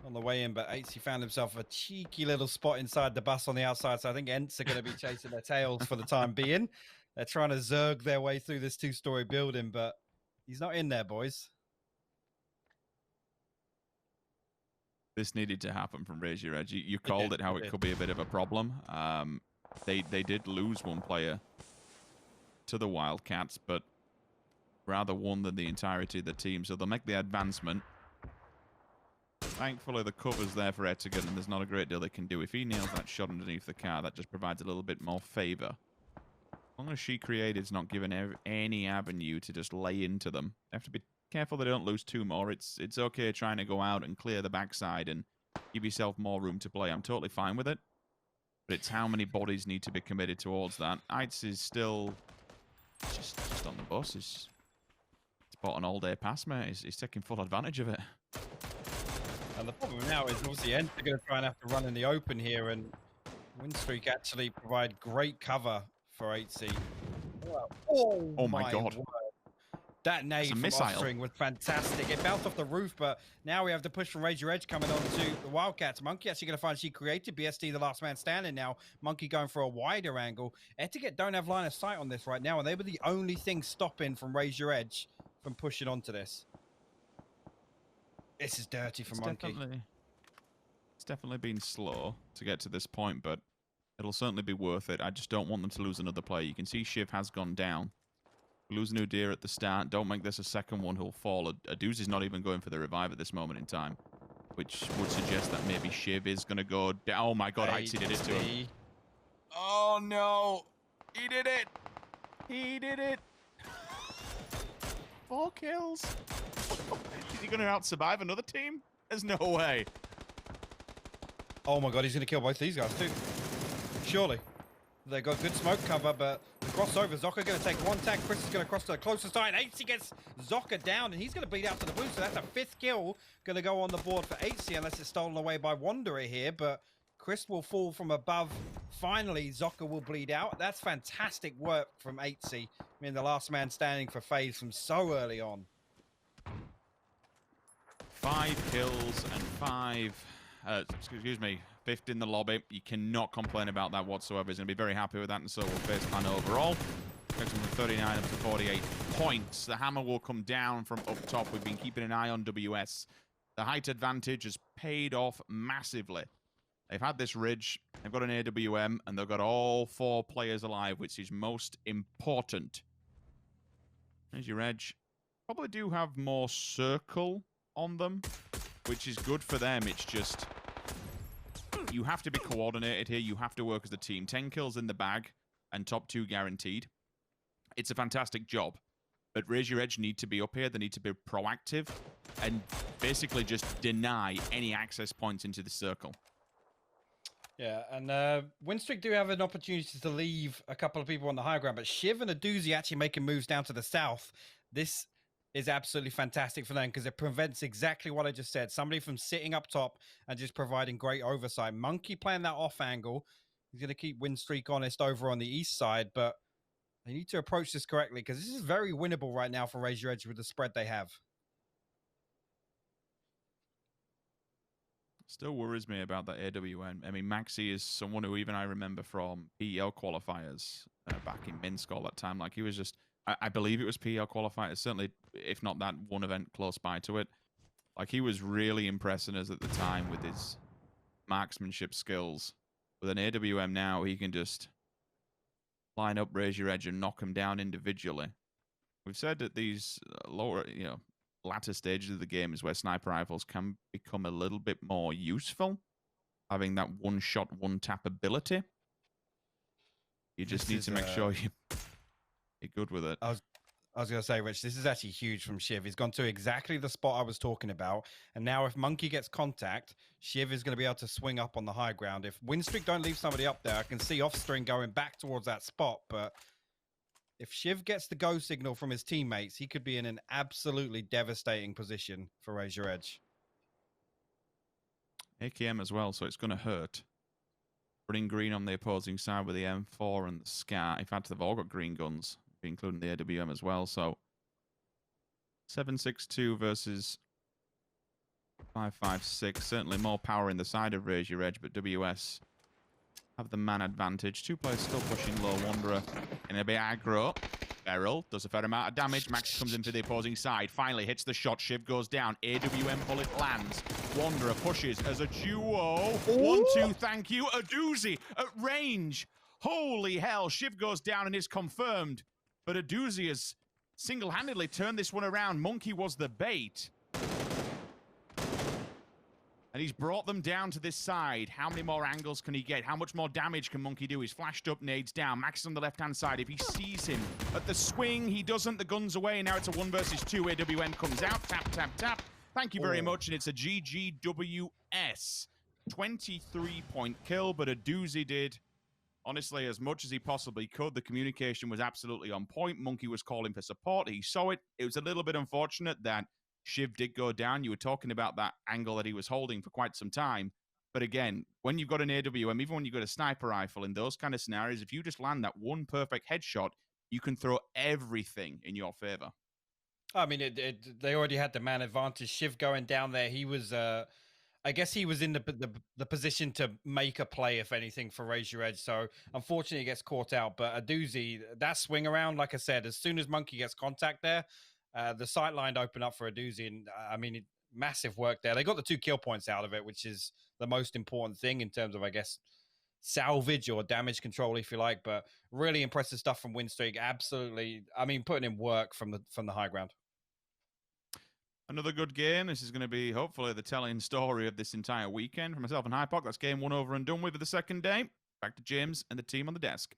on the way in, but 80 found himself a cheeky little spot inside the bus on the outside, so I think Ents are going to be chasing their tails for the time being. They're trying to zerg their way through this two-story building, but he's not in there, boys. This needed to happen from Raise Your Edge. You called it how it could be a bit of a problem. They did lose one player to the Wildcats, but rather won than the entirety of the team, so they'll make the advancement. Thankfully, the cover's there for Etigan, and there's not a great deal they can do. If he nails that shot underneath the car, that just provides a little bit more favor. As long as She Created's not given any avenue to just lay into them. They have to be careful they don't lose two more. It's okay trying to go out and clear the backside and give yourself more room to play. I'm totally fine with it. But it's how many bodies need to be committed towards that. Eitz is still just on the bus. He's bought an all-day pass, mate. He's taking full advantage of it. And the problem now is obviously Ents are going to try and have to run in the open here, and Winstreak actually provide great cover for 8C. Oh my God. Word. That nade from Offspring was fantastic. It bounced off the roof, but now we have the push from Raise Your Edge coming on to the Wildcats. Monkey actually going to find She Created. BSD the last man standing now. Monkey going for a wider angle. Etiquette don't have line of sight on this right now, and they were the only thing stopping from Raise Your Edge from pushing onto this. This is dirty for Monkey. It's definitely been slow to get to this point, but it'll certainly be worth it. I just don't want them to lose another player. You can see Shiv has gone down. Lose Nudir at the start. Don't make this a second one who'll fall. Aduzi's not even going for the revive at this moment in time, which would suggest that maybe Shiv is going to go down. Oh my God, Eitzy did it to him. Oh no, he did it. He did it. 4 kills. Is he going to out-survive another team? There's no way. Oh my God, he's going to kill both these guys too. Surely. They got good smoke cover, but the crossover, Zocker going to take one tag. Chris is going to cross to the closest side. 8C gets Zocker down, and he's going to bleed out to the blue, so that's a 5th kill going to go on the board for 8C, unless it's stolen away by Wanderer here, but Chris will fall from above. Finally, Zocker will bleed out. That's fantastic work from 8C. I mean, the last man standing for FaZe from so early on. 5 kills and 5... excuse me, 5th in the lobby. You cannot complain about that whatsoever. He's going to be very happy with that, and so will FaZe Clan overall. Takes him from 39 up to 48 points. The hammer will come down from up top. We've been keeping an eye on WS. The height advantage has paid off massively. They've had this ridge, they've got an AWM, and they've got all 4 players alive, which is most important. There's your edge. Probably do have more circle on them, which is good for them. It's just, you have to be coordinated here. You have to work as a team. 10 kills in the bag and top 2 guaranteed. It's a fantastic job. But Raise Your Edge need to be up here. They need to be proactive and basically just deny any access points into the circle. Yeah, and Winstreak do have an opportunity to leave a couple of people on the high ground, but Shiv and Aduzi actually making moves down to the south. This is absolutely fantastic for them because it prevents exactly what I just said. Somebody from sitting up top and just providing great oversight. Monkey playing that off angle. He's going to keep Winstreak honest over on the east side, but they need to approach this correctly because this is very winnable right now for Raise Your Edge with the spread they have. Still worries me about that AWM. I mean, Maxi is someone who even I remember from PEL qualifiers back in Minsk all that time. Like, he was just, I believe it was PEL qualifiers, certainly, if not that one event close by to it. Like, he was really impressing us at the time with his marksmanship skills. With an AWM now, he can just line up, Raise Your Edge, and knock them down individually. We've said that these lower, latter stages of the game is where sniper rifles can become a little bit more useful, having that one-shot, one-tap ability. You just need to make sure you're good with it. I was going to say, Rich, this is actually huge from Shiv. He's gone to exactly the spot I was talking about. And now if Monkey gets contact, Shiv is going to be able to swing up on the high ground. If Winstreak don't leave somebody up there, I can see Offstring going back towards that spot. But if Shiv gets the go signal from his teammates, he could be in an absolutely devastating position for Raise Your Edge. AKM as well, so it's going to hurt. Running green on the opposing side with the M4 and the SCAR. In fact, they've all got green guns, including the AWM as well. So 7.62 versus 5.56. Certainly more power in the side of Raise Your Edge, but WS have the man advantage. 2 players still pushing low. Wanderer in a bit aggro. Beryl does a fair amount of damage. Max comes in for the opposing side. Finally hits the shot. Shiv goes down. AWM bullet lands. Wanderer pushes as a duo. 1-2, thank you. Aduzi at range. Holy hell. Shiv goes down and is confirmed. But Aduzi has single-handedly turned this one around. Monkey was the bait. And he's brought them down to this side. How many more angles can he get? How much more damage can Monkey do? He's flashed up, nades down. Max is on the left-hand side. If he sees him at the swing, he doesn't. The gun's away. Now it's a 1 versus 2. AWM comes out. Tap, tap, tap. Thank you very much. And it's a GGWS. 23-point kill, but a doozy did. Honestly, as much as he possibly could, the communication was absolutely on point. Monkey was calling for support. He saw it. It was a little bit unfortunate that Shiv did go down. You were talking about that angle that he was holding for quite some time. But again, when you've got an AWM, even when you've got a sniper rifle, in those kind of scenarios, if you just land that one perfect headshot, you can throw everything in your favor. I mean, they already had the man advantage. Shiv going down there, he was... I guess he was in the position to make a play, if anything, for Raise Your Edge. So unfortunately, he gets caught out. But a doozy, that swing around, like I said, as soon as Monkey gets contact there, the sight line opened up for a doozy. And I mean, massive work there. They got the 2 kill points out of it, which is the most important thing in terms of, I guess, salvage or damage control, if you like. But really impressive stuff from Winstreak. Absolutely. I mean, putting in work from the high ground. Another good game. This is going to be, hopefully, the telling story of this entire weekend. For myself and Hypoc, that's game 1 over and done with for the second day. Back to James and the team on the desk.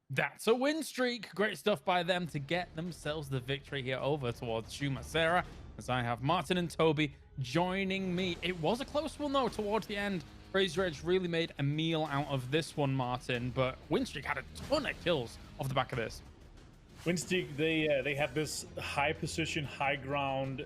That's a win streak. Great stuff by them to get themselves the victory here over towards Shumasera. As I have Martin and Toby joining me. It was a close one, though, towards the end. Raise Your Edge really made a meal out of this one, Martin. But Winstreak had a ton of kills off the back of this. Winstreak, they had this high position, high ground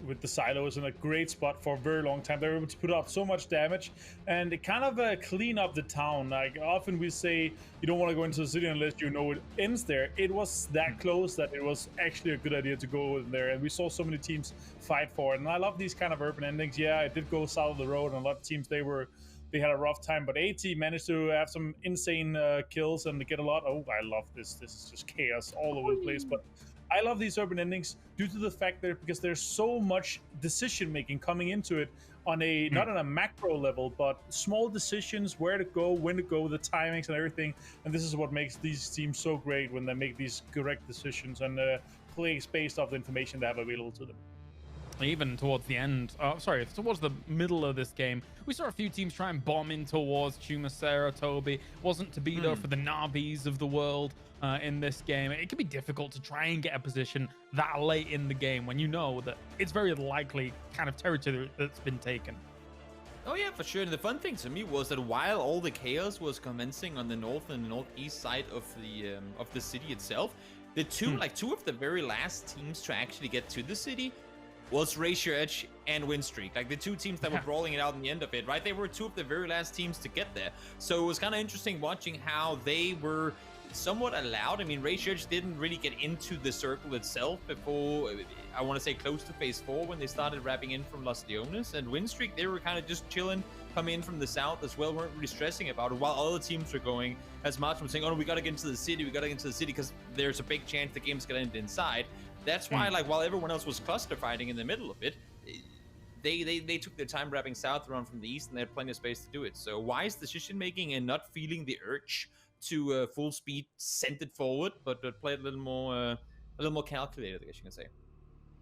with the silos in a great spot for a very long time. They were able to put out so much damage and it kind of clean up the town. Like often we say you don't want to go into the city unless you know it ends there. It was that close that it was actually a good idea to go in there, and we saw so many teams fight for it. And I love these kind of urban endings. Yeah, it did go south of the road, and a lot of teams they had a rough time, but AT managed to have some insane kills and get a lot. Oh, I love this. This is just chaos all over the place. But I love these urban endings due to the fact that because there's so much decision making coming into it on a not on a macro level, but small decisions, where to go, when to go, the timings and everything. And this is what makes these teams so great when they make these correct decisions and plays based off the information they have available to them. Even towards the end, towards the middle of this game, we saw a few teams try and bomb in towards Shumasera, Toby. Wasn't to be, though, for the Na'Vis of the world in this game. It can be difficult to try and get a position that late in the game when you know that it's very likely kind of territory that's been taken. Oh yeah, for sure. And the fun thing to me was that while all the chaos was commencing on the north and northeast side of the city itself, the two of the very last teams to actually get to the city was Raise Your Edge and Winstreak. Like the two teams that were brawling it out in the end of it, right? They were 2 of the very last teams to get there. So it was kind of interesting watching how they were somewhat allowed. I mean, Raise Your Edge didn't really get into the circle itself before, I want to say close to phase 4 when they started wrapping in from Los Leones. And Winstreak, they were kind of just chilling, coming in from the south as well, weren't really stressing about it, while other teams were going, as Martin was saying, oh, no, we got to get into the city, because there's a big chance the game's going to end inside. That's why, like, while everyone else was cluster fighting in the middle of it, they took their time wrapping south around from the east, and they had plenty of space to do it. So wise decision making and not feeling the urge to full speed send it forward, but play it a little more calculated, I guess you can say.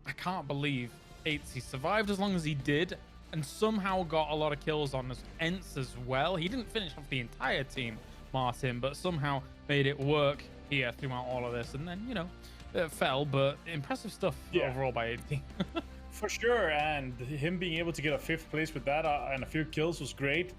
I can't believe Eitzy survived as long as he did, and somehow got a lot of kills on his Ents as well. He didn't finish off the entire team, Martin, but somehow made it work here throughout all of this, and then it fell, but impressive stuff overall by 18. For sure, and him being able to get a 5th place with that and a few kills was great.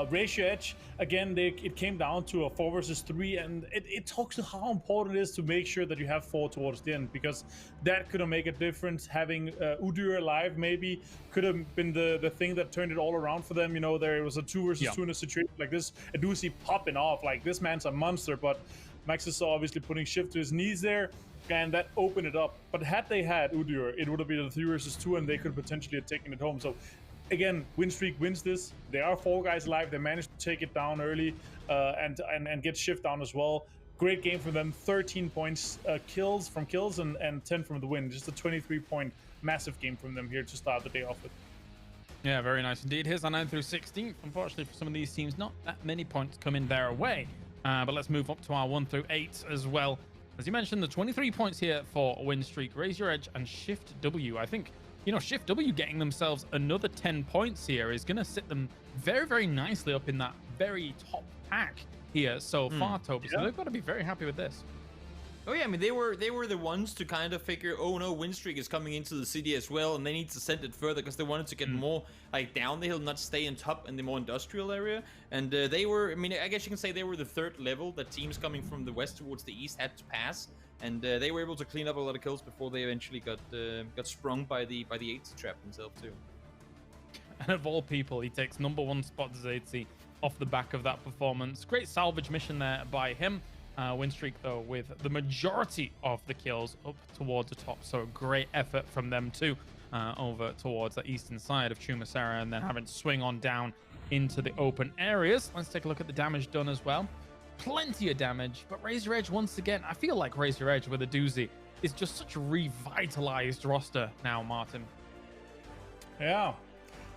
Raise Your Edge, again, it came down to a 4 versus 3, and it talks to how important it is to make sure that you have 4 towards the end, because that could have made a difference. Having Udyr alive maybe could have been the thing that turned it all around for them. There was a 2 versus 2 in a situation like this. Adusi popping off, like this man's a monster, but Max is obviously putting Shift to his knees there, and that opened it up. But had they had Udyr, it would have been a 3 versus 2, and they could potentially have taken it home. So again, Winstreak wins this. There are 4 guys alive. They managed to take it down early and get Shift down as well. Great game for them. 13 points kills and 10 from the win. Just a 23-point massive game from them here to start the day off with. Yeah, very nice indeed. Here's our 9 through 16th. Unfortunately for some of these teams, not that many points coming their way. But let's move up to our 1 through 8 as well. As you mentioned, the 23 points here for Winstreak, Raise Your Edge, and Shift W. I think you know, Shift W getting themselves another 10 points here is going to sit them very, very nicely up in that very top pack here so far, Toby. So they've got to be very happy with this. Oh yeah, I mean they were the ones to kind of figure, oh no, win streak is coming into the city as well, and they need to send it further because they wanted to get more like down the hill, not stay in top in the more industrial area. And they were, I mean, I guess you can say they were the third level that teams coming from the west towards the east had to pass, and they were able to clean up a lot of kills before they eventually got sprung by the 80 trap himself too. And of all people, he takes #1 spot as 80 off the back of that performance. Great salvage mission there by him. Win streak though with the majority of the kills up towards the top, so a great effort from them too over towards the eastern side of Chumasera, and then having to swing on down into the open areas. Let's take a look at the damage done as well. Plenty of damage, but Razor Edge once again, I feel like Razor Edge with a doozy is just such a revitalized roster now, Martin. Yeah,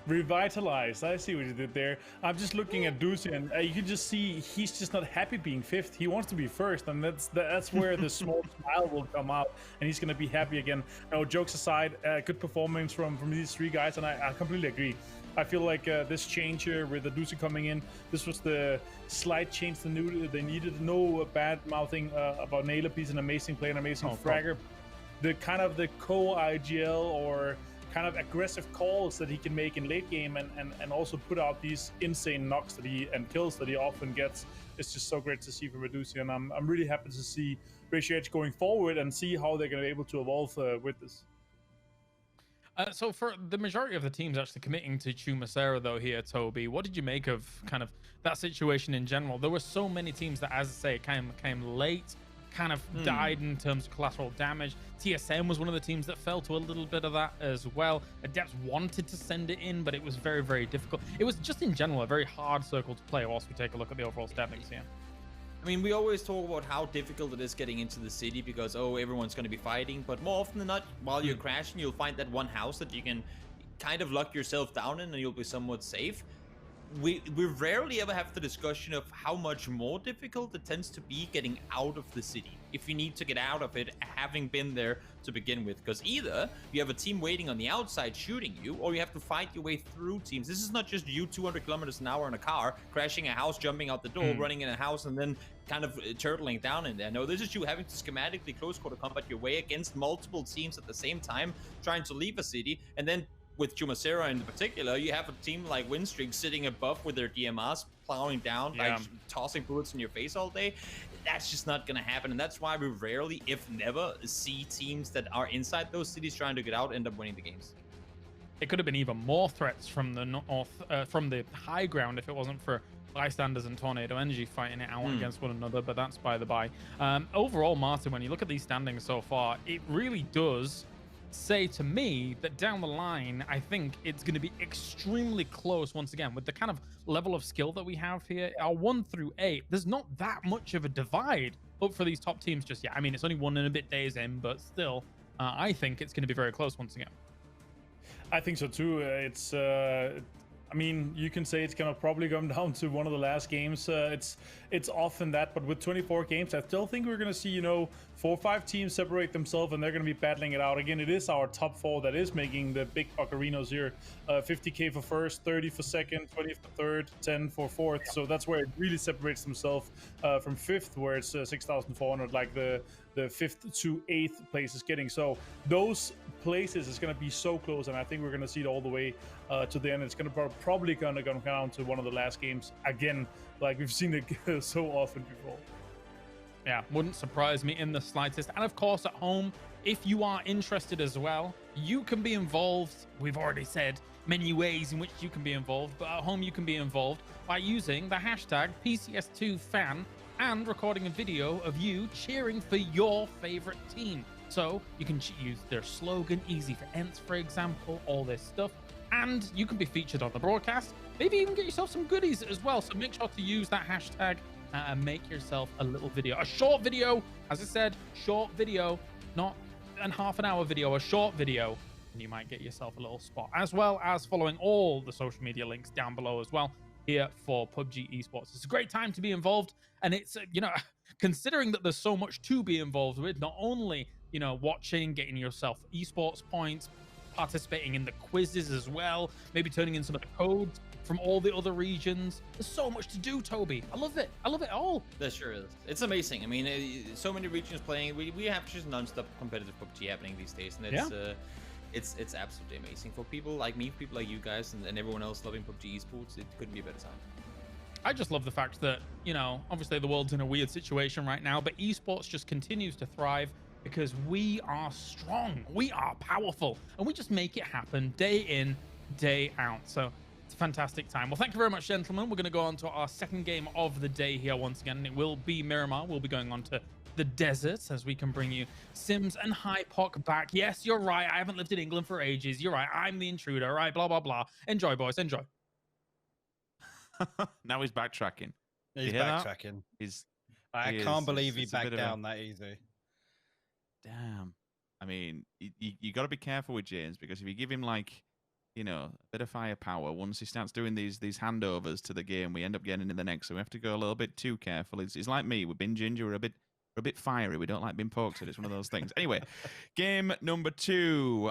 revitalized. I see what you did there. I'm just looking at Doozy, and you can just see he's just not happy being 5th. He wants to be 1st, and that's where the small smile will come out, and he's gonna be happy again. No, jokes aside, good performance from these 3 guys, and I completely agree. I feel like this change here with the Doozy coming in, this was the slight change they needed. No bad mouthing about Naylor. He's an amazing player, an amazing fragger. The kind of the co-IGL or kind of aggressive calls that he can make in late game and also put out these insane knocks that and kills that he often gets. It's just so great to see from Medusi, and I'm really happy to see Ratio Edge going forward and see how they're going to be able to evolve with this. So for the majority of the teams actually committing to Chumasera though here, Toby, what did you make of kind of that situation in general? There were so many teams that, as I say, came late, kind of died in terms of collateral damage. TSM was one of the teams that fell to a little bit of that as well. Adepts wanted to send it in, but it was very, very difficult. It was just in general a very hard circle to play whilst we take a look at the overall standings here. I mean, we always talk about how difficult it is getting into the city because, oh, everyone's going to be fighting. But more often than not, while you're crashing, you'll find that one house that you can kind of lock yourself down in and you'll be somewhat safe. We rarely ever have the discussion of how much more difficult it tends to be getting out of the city if you need to get out of it having been there to begin with, because either you have a team waiting on the outside shooting you, or you have to fight your way through teams. This is not just you 200 kilometers an hour in a car crashing a house, jumping out the door, running in a house, and then kind of turtling down in there. No, this is you having to schematically close quarter combat your way against multiple teams at the same time trying to leave a city. And then with Chumasera in particular, you have a team like Winstreak sitting above with their DMRs plowing down, like tossing bullets in your face all day. That's just not going to happen. And that's why we rarely, if never, see teams that are inside those cities trying to get out end up winning the games. It could have been even more threats from the north, from the high ground if it wasn't for Bystanders and Tornado Energy fighting it out against one another, but that's by the by. Overall, Martin, when you look at these standings so far, it really does say to me that down the line, I think it's going to be extremely close once again with the kind of level of skill that we have here. Our 1 through 8, there's not that much of a divide up for these top teams just yet. I mean, it's only 1 and a bit days in, but still, I think it's going to be very close once again. I think so too. It's I mean, you can say it's gonna probably come down to one of the last games. It's often that, but with 24 games, I still think we're gonna see, you know, 4 or 5 teams separate themselves, and they're gonna be battling it out. Again, it is our top 4 that is making the big buccarinos here. 50k for first, 30 for second, 20 for third, 10 for fourth. So that's where it really separates themselves from 5th, where it's 6,400, like the 5th to 8th place is getting. So those places is going to be so close, and I think we're going to see it all the way to the end. It's going to probably going to come down to one of the last games again, like we've seen it so often before. Yeah, wouldn't surprise me in the slightest. And of course, at home, if you are interested as well, you can be involved. We've already said many ways in which you can be involved, but at home you can be involved by using the hashtag PCS2fan and recording a video of you cheering for your favorite team. So you can use their slogan, easy for Ents, for example, all this stuff. And you can be featured on the broadcast, maybe even get yourself some goodies as well. So make sure to use that hashtag and make yourself a little video, a short video. As I said, short video, not a half an hour video, a short video. And you might get yourself a little spot, as well as following all the social media links down below as well here for PUBG Esports. It's a great time to be involved. And it's, you know, considering that there's so much to be involved with, not only, you know, watching, getting yourself esports points, participating in the quizzes as well, maybe turning in some of the codes from all the other regions. There's so much to do, Toby. I love it. I love it all. That sure is. It's amazing. I mean, so many regions playing. We have just non-stop competitive PUBG happening these days, and it's absolutely amazing for people like me, people like you guys, and everyone else loving PUBG esports. It couldn't be a better time. I just love the fact that, you know, obviously the world's in a weird situation right now, but esports just continues to thrive because we are strong, we are powerful, and we just make it happen day in, day out. So it's a fantastic time. Well, thank you very much, gentlemen. We're going to go on to our second game of the day here once again, and it will be Miramar. We'll be going on to the deserts as we can bring you Sims and Hypoc back. Yes, you're right. I haven't lived in England for ages. You're right. I'm the intruder, right? Blah, blah, blah. Enjoy, boys. Enjoy. Now he's backtracking. He's backtracking. I can't believe he backed down that easy. Damn. I mean, you got to be careful with James, because if you give him, like, you know, a bit of firepower, once he starts doing these handovers to the game, we end up getting in the next. So we have to go a little bit too careful. It's like me. We've been ginger. We're a bit fiery. We don't like being poked at. It's one of those things. Anyway, game number 2.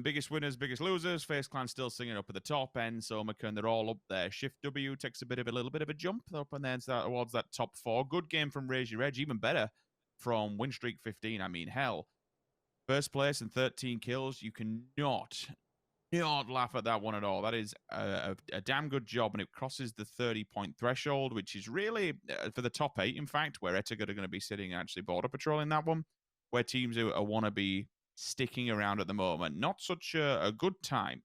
Biggest winners, biggest losers. Face Clan still singing up at the top end. So McKern, they're all up there. Shift W takes a little bit of a jump up and then towards that top 4. Good game from Raise Your Edge. Even better from Winstreak 15. I mean, hell. First place and 13 kills. You cannot laugh at that one at all. That is a damn good job, and it crosses the 30-point threshold, which is really for the top 8, in fact, where Etiquette are going to be sitting actually border patrolling that one, where teams who want to be sticking around at the moment. Not such a good time.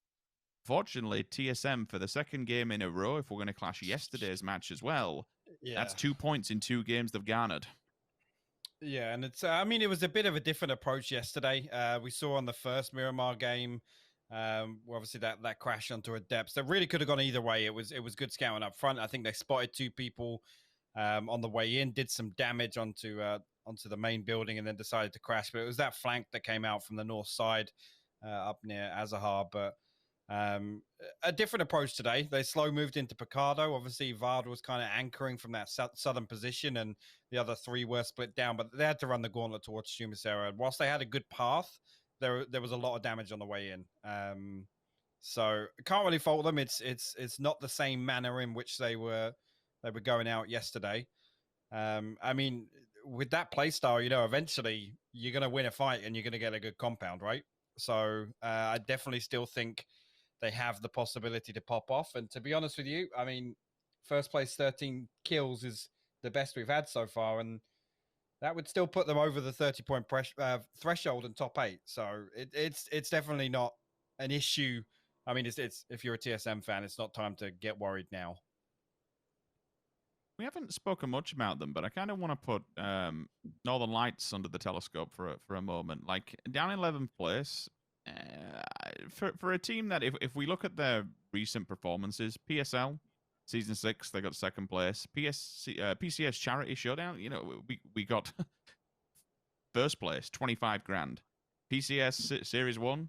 Fortunately, TSM for the second game in a row, if we're going to clash yesterday's match as well, that's 2 points in 2 games they've garnered. Yeah, and it's, I mean, it was a bit of a different approach yesterday. We saw on the first Miramar game, obviously that crash onto a depth that really could have gone either way. It was good scouting up front. I think they spotted 2 people on the way in, did some damage onto the main building, and then decided to crash. But it was that flank that came out from the north side up near Azahar. But a different approach today. They slow moved into Picardo. Obviously, Vard was kind of anchoring from that southern position, and the other 3 were split down. But they had to run the gauntlet towards Shumisera. Whilst they had a good path, there was a lot of damage on the way in. So can't really fault them. It's not the same manner in which they were going out yesterday. I mean, with that playstyle, you know, eventually you're going to win a fight and you're going to get a good compound, right? So I definitely still think they have the possibility to pop off. And to be honest with you, I mean, first place 13 kills is the best we've had so far, and that would still put them over the 30-point threshold and top 8. So it's definitely not an issue. I mean, it's if you're a TSM fan, it's not time to get worried now. We haven't spoken much about them, but I kind of want to put Northern Lights under the telescope for a moment. Like, down in 11th place, for a team that, if we look at their recent performances, PSL, Season 6, they got 2nd place. PCS Charity Showdown, you know, we got 1st place, 25 grand. PCS Series 1,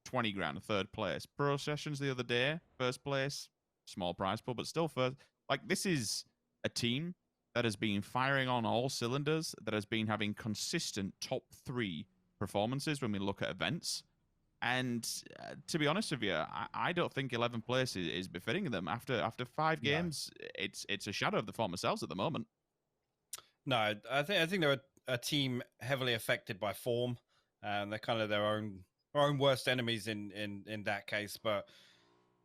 20 grand, 3rd place. Pro Sessions the other day, 1st place, small prize pool, but still 1st. Like, this is a team that has been firing on all cylinders, that has been having consistent top 3 performances when we look at events. And to be honest with you, I don't think 11th place is befitting them. After 5 games, it's a shadow of the former selves at the moment. No, I think they're a team heavily affected by form. They're kind of their own worst enemies in that case. But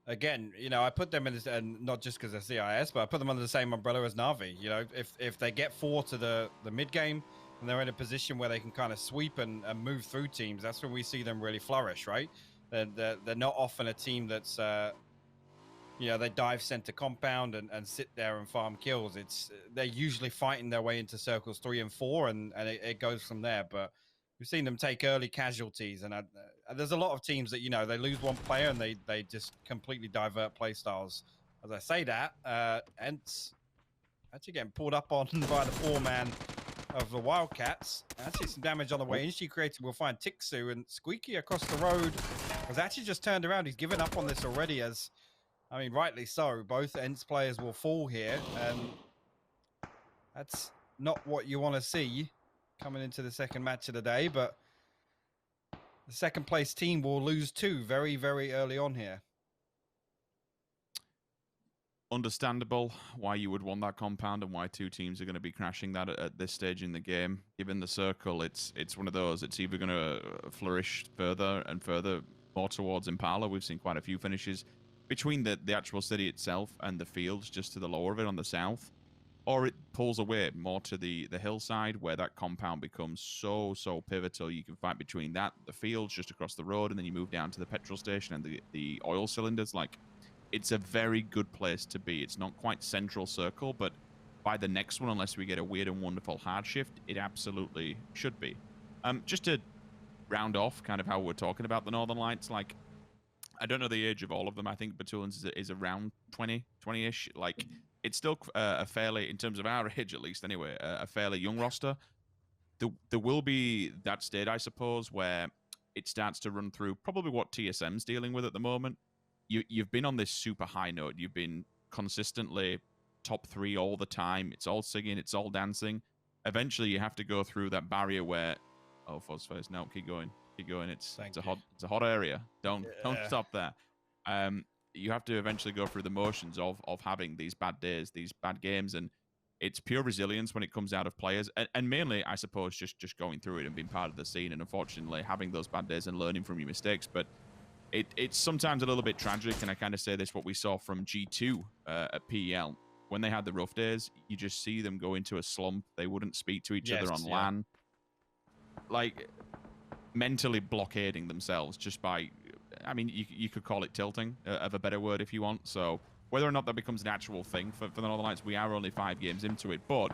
again, you know, I put them in this, and not just because they're CIS, but I put them under the same umbrella as Na'Vi. You know, if they get 4 to the mid game, and they're in a position where they can kind of sweep and move through teams, that's when we see them really flourish, right? They're not often a team that's, you know, they dive center compound and sit there and farm kills. They're usually fighting their way into circles 3 and 4, and it goes from there. But we've seen them take early casualties, and there's a lot of teams that, you know, they lose one player and they just completely divert play styles. As I say that, Ents actually getting pulled up on by the 4-man of the Wildcats. Actually some damage on the way in. She created, we'll find Tixu, and Squeaky across the road has actually just turned around. He's given up on this already, as, I mean, rightly so. Both Ents players will fall here, and that's not what you want to see coming into the second match of the day. But the second place team will lose 2 very, very early on here. Understandable why you would want that compound and why 2 teams are going to be crashing that at this stage in the game. Given the circle, it's one of those. It's either going to flourish further and further more towards Impala. We've seen quite a few finishes between the actual city itself and the fields just to the lower of it on the south, or it pulls away more to the hillside where that compound becomes so pivotal. You can fight between that, the fields just across the road, and then you move down to the petrol station and the oil cylinders. Like, it's a very good place to be. It's not quite central circle, but by the next one, unless we get a weird and wonderful hard shift, it absolutely should be. Just to round off kind of how we're talking about the Northern Lights, like, I don't know the age of all of them. I think Batulans is around 20-ish. Like, it's still a fairly, in terms of our age at least anyway, a fairly young roster. There will be that state, I suppose, where it starts to run through probably what TSM's dealing with at the moment. You've been on this super high note. You've been consistently top 3 all the time. It's all singing. It's all dancing. Eventually, you have to go through that barrier where, oh, Fuzzface, no, keep going. Keep going. It's a hot area. Don't stop there. You have to eventually go through the motions of having these bad days, these bad games, and it's pure resilience when it comes out of players, and mainly, I suppose, just going through it and being part of the scene, and unfortunately having those bad days and learning from your mistakes. But it's sometimes a little bit tragic, and I kind of say this, what we saw from G2 at PEL. When they had the rough days, you just see them go into a slump. They wouldn't speak to each other on LAN. Like, mentally blockading themselves just by, I mean, you could call it tilting, of a better word if you want. So whether or not that becomes an actual thing for the Northern Lights, we are only 5 games into it. But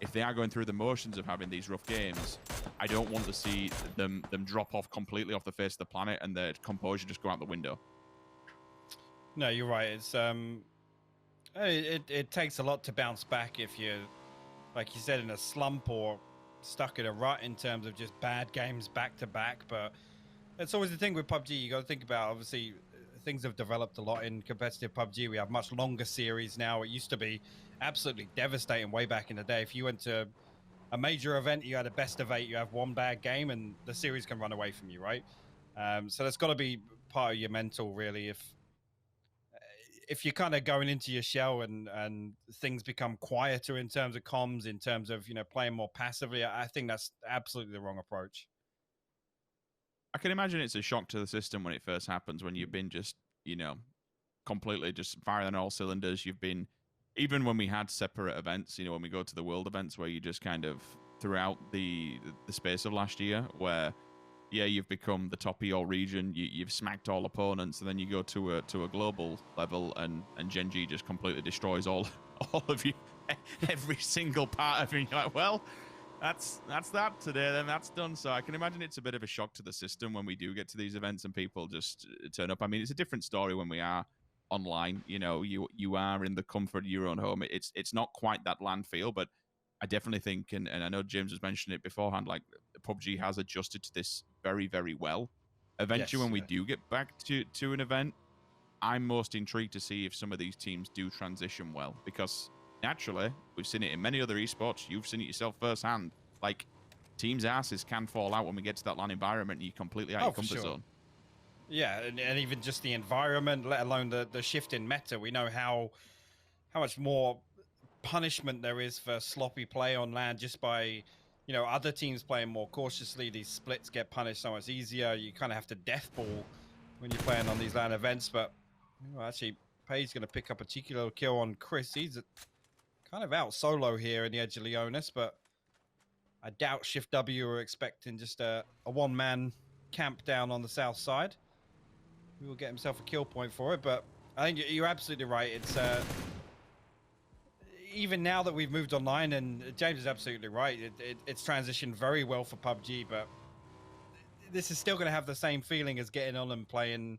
if they are going through the motions of having these rough games, I don't want to see them drop off completely off the face of the planet and their composure just go out the window. No, you're right. It's it takes a lot to bounce back if you're, like you said, in a slump or stuck in a rut in terms of just bad games back to back. But it's always the thing with PUBG. You got to think about, obviously, things have developed a lot in competitive PUBG. We have much longer series now. It used to be absolutely devastating way back in the day. If you went to a major event, you had a best of 8, you have 1 bad game, and the series can run away from you, right? So that's got to be part of your mental, really. If you're kind of going into your shell and things become quieter in terms of comms, in terms of, playing more passively, I think that's absolutely the wrong approach. I can imagine it's a shock to the system when it first happens, when you've been just, completely just firing on all cylinders. You've been, even when we had separate events, when we go to the world events where you just kind of, throughout the space of last year, where, yeah, you've become the top of your region, you've smacked all opponents, and then you go to a global level, and Gen G just completely destroys all of you, every single part of you. You're like, well, that's that today, then that's done. So I can imagine it's a bit of a shock to the system when we do get to these events and people just turn up. I mean, it's a different story when we are online. You are in the comfort of your own home. It's not quite that LAN feel, but I definitely think, and I know James was mentioning it beforehand, like PUBG has adjusted to this very, very well. Eventually, when we do get back to an event, I'm most intrigued to see if some of these teams do transition well, because naturally, we've seen it in many other esports. You've seen it yourself firsthand. Like, teams' asses can fall out when we get to that LAN environment and you're completely out of your comfort zone. Yeah, and even just the environment, let alone the shift in meta. We know how much more punishment there is for sloppy play on LAN just by, other teams playing more cautiously. These splits get punished so much easier. You kind of have to deathball when you're playing on these LAN events. But actually, Page's going to pick up a cheeky little kill on Chris. He's kind of out solo here in the edge of Leonis, but I doubt Shift W are expecting just a one-man camp down on the south side. He will get himself a kill point for it, but I think you're absolutely right. It's even now that we've moved online, and James is absolutely right, it's transitioned very well for PUBG, but this is still going to have the same feeling as getting on and playing.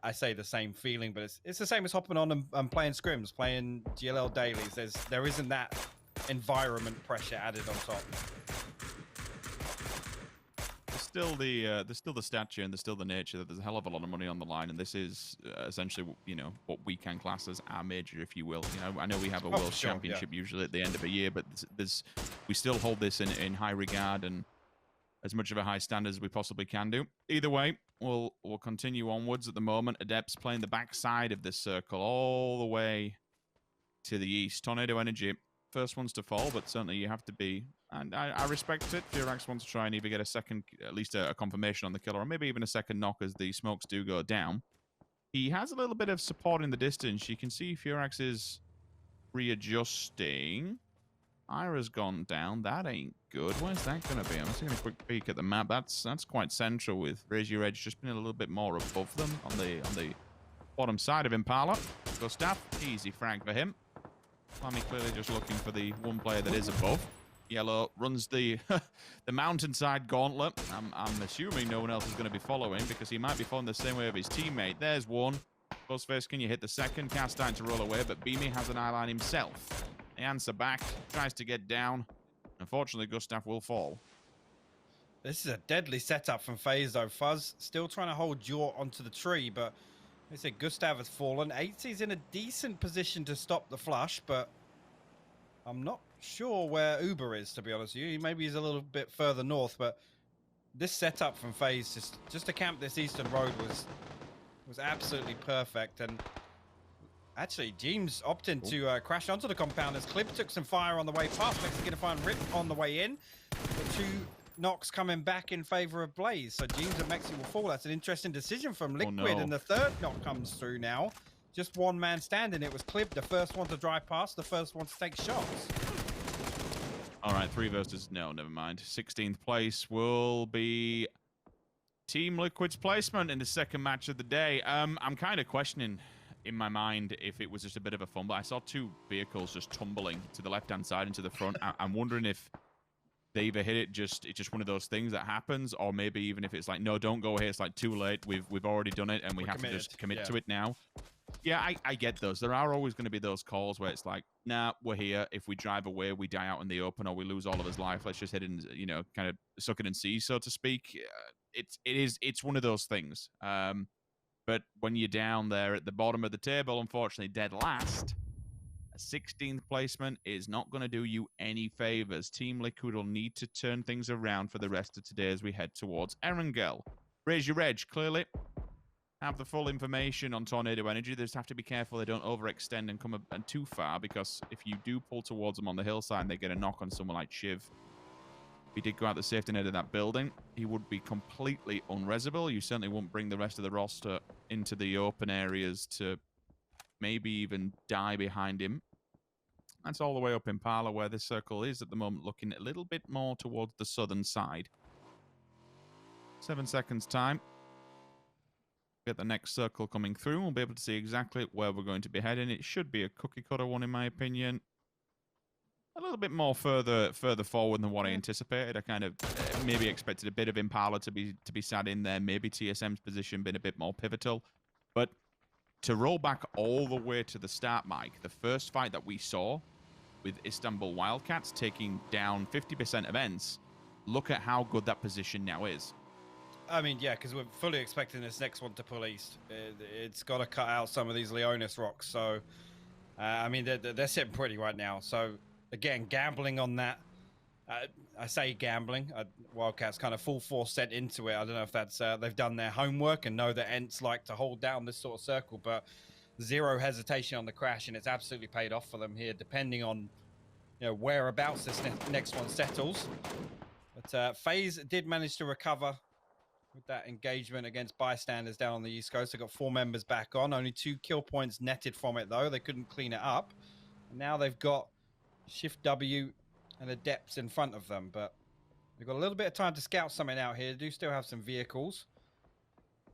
I say the same feeling, but it's the same as hopping on and playing scrims, playing GLL dailies. There isn't that environment pressure added on top. There's still the stature and there's still the nature that there's a hell of a lot of money on the line, and this is essentially what we can class as our major, if you will. I know we have a world championship usually at the end of a year, but we still hold this in high regard, and as much of a high standard as we possibly can do. Either way, we'll continue onwards at the moment. Adepts playing the backside of this circle all the way to the east. Tornado Energy, first ones to fall, but certainly you have to be, and I respect it. Furax wants to try and either get a second, at least a confirmation on the kill, or maybe even a second knock as the smokes do go down. He has a little bit of support in the distance. You can see Furax is readjusting. Ira's gone down. That ain't good. Where's that going to be? I'm just taking a quick peek at the map. That's quite central, with Raise Your Edge just been a little bit more above them on the bottom side of Impala. Gustav, easy frag for him. Flammy clearly just looking for the one player that is above. Yellow runs the the mountainside gauntlet. I'm assuming no one else is going to be following, because he might be following the same way of his teammate. There's one. Ghostface, can you hit the second? Cat's starting to roll away, but Beamy has an eyeline himself. The answer back, tries to get down. Unfortunately, Gustav will fall. This is a deadly setup from FaZe, though. Fuzz still trying to hold Jaw onto the tree, but they said Gustav has fallen. 80's in a decent position to stop the flush, but I'm not sure where Uber is, to be honest with you. Maybe he's a little bit further north, but this setup from FaZe, just to camp this eastern road was absolutely perfect. And actually, James opting to crash onto the compound as Clip took some fire on the way past. Makes going to find Rip on the way in. The 2 knocks coming back in favor of Blaze. So James and Mexi will fall. That's an interesting decision from Liquid. Oh, no. And the 3rd knock comes through now. Just one man standing. It was Clip, the first one to drive past, the first one to take shots. All right, 3 versus... No, never mind. 16th place will be Team Liquid's placement in the second match of the day. I'm kind of questioning in my mind if it was just a bit of a fumble. I saw 2 vehicles just tumbling to the left-hand side and to the front. I'm wondering if they either hit it, it's just one of those things that happens, or maybe even if it's like, no, don't go here, it's like too late, we've already done it, and we have to just commit to it now. Yeah, I get those. There are always going to be those calls where it's like, nah, we're here. If we drive away, we die out in the open, or we lose all of his life. Let's just hit it and, you know, kind of suck it and see, so to speak. It's one of those things. But when you're down there at the bottom of the table, unfortunately dead last, a 16th placement is not going to do you any favors. Team Liquid will need to turn things around for the rest of today as we head towards Erangel. Raise Your Edge, clearly have the full information on Tornado Energy. They just have to be careful they don't overextend and come too far, because if you do pull towards them on the hillside and they get a knock on someone like Shiv, if he did go out the safety net of that building, he would be completely unresable. You certainly won't bring the rest of the roster into the open areas to maybe even die behind him. That's all the way up in Impala, where this circle is at the moment, looking a little bit more towards the southern side. 7 seconds time. Get the next circle coming through. We'll be able to see exactly where we're going to be heading. It should be a cookie cutter one, in my opinion. A little bit more further forward than what I anticipated. I kind of maybe expected a bit of Impala to be sat in there. Maybe TSM's position been a bit more pivotal. But to roll back all the way to the start, Mike, the first fight that we saw with Istanbul Wildcats taking down 50% of Ents, look at how good that position now is. I mean, yeah, because we're fully expecting this next one to pull east. It's got to cut out some of these Leonis rocks. So, I mean, they're sitting pretty right now. So, again, gambling on that. I say gambling. Wildcats kind of full force set into it. I don't know if that's they've done their homework and know that Ents like to hold down this sort of circle, but zero hesitation on the crash, and it's absolutely paid off for them here, depending on whereabouts this next one settles. But FaZe did manage to recover with that engagement against bystanders down on the East Coast. They got 4 members back on. Only 2 kill points netted from it, though. They couldn't clean it up. And now they've got Shift W and Adepts in front of them, but they've got a little bit of time to scout something out here. They do still have some vehicles.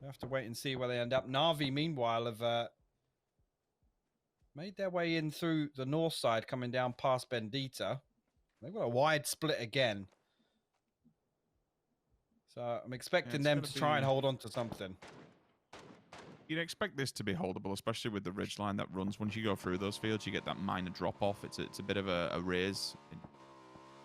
We'll have to wait and see where they end up. Na'Vi, meanwhile, have made their way in through the north side, coming down past Bendita. They've got a wide split again. So I'm expecting them to try and hold on to something. You'd expect this to be holdable, especially with the ridgeline that runs. Once you go through those fields, you get that minor drop-off. It's a bit of a raise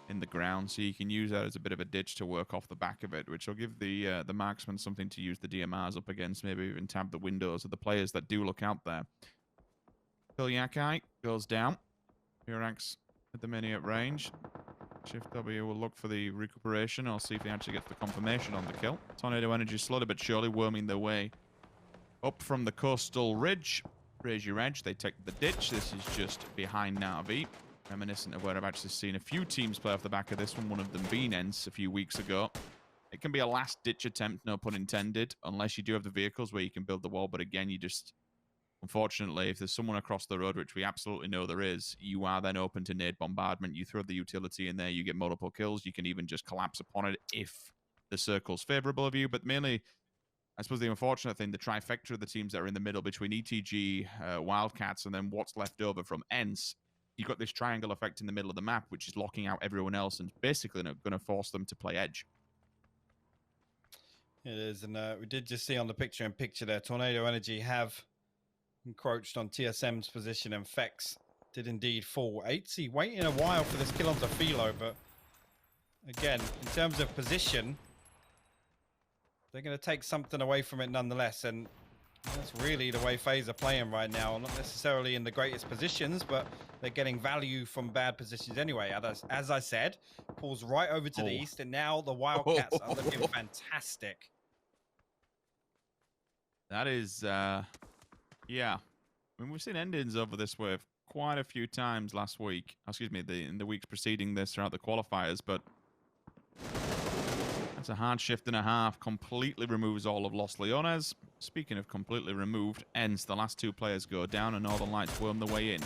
in the ground, so you can use that as a bit of a ditch to work off the back of it, which will give the marksman something to use the DMRs up against, maybe even tab the windows of the players that do look out there. Pilyakai goes down. Furax at the mini at range. Shift W will look for the recuperation. I'll see if he actually gets the confirmation on the kill. Tornado Energy slowly but surely worming their way up from the coastal ridge. Raise your edge. They take the ditch. This is just behind Na'Vi. Reminiscent of where I've actually seen a few teams play off the back of this one of them being Ents a few weeks ago. It can be a last-ditch attempt, no pun intended, unless you do have the vehicles where you can build the wall. But again, you just... Unfortunately, if there's someone across the road, which we absolutely know there is, you are then open to nade bombardment. You throw the utility in there, you get multiple kills. You can even just collapse upon it if the circle's favorable of you. But mainly, I suppose the unfortunate thing, the trifecta of the teams that are in the middle between ETG, Wildcats, and then what's left over from Ents, you've got this triangle effect in the middle of the map, which is locking out everyone else and basically going to force them to play edge. It is, and we did just see on the picture-in-picture there, Tornado Energy have encroached on TSM's position, and Fex did indeed fall. 8C waiting a while for this kill onto Philo, but again, in terms of position, they're going to take something away from it nonetheless, and that's really the way FaZe are playing right now. Not necessarily in the greatest positions, but they're getting value from bad positions anyway. As I said, pulls right over to the east, and now the Wildcats are looking fantastic. That is... yeah, I mean, we've seen endings over this wave quite a few times last week. Excuse me, in the weeks preceding this throughout the qualifiers, but that's a hard shift and a half. Completely removes all of Los Leones. Speaking of completely removed, Ents, the last two players go down and Northern Lights worm their way in.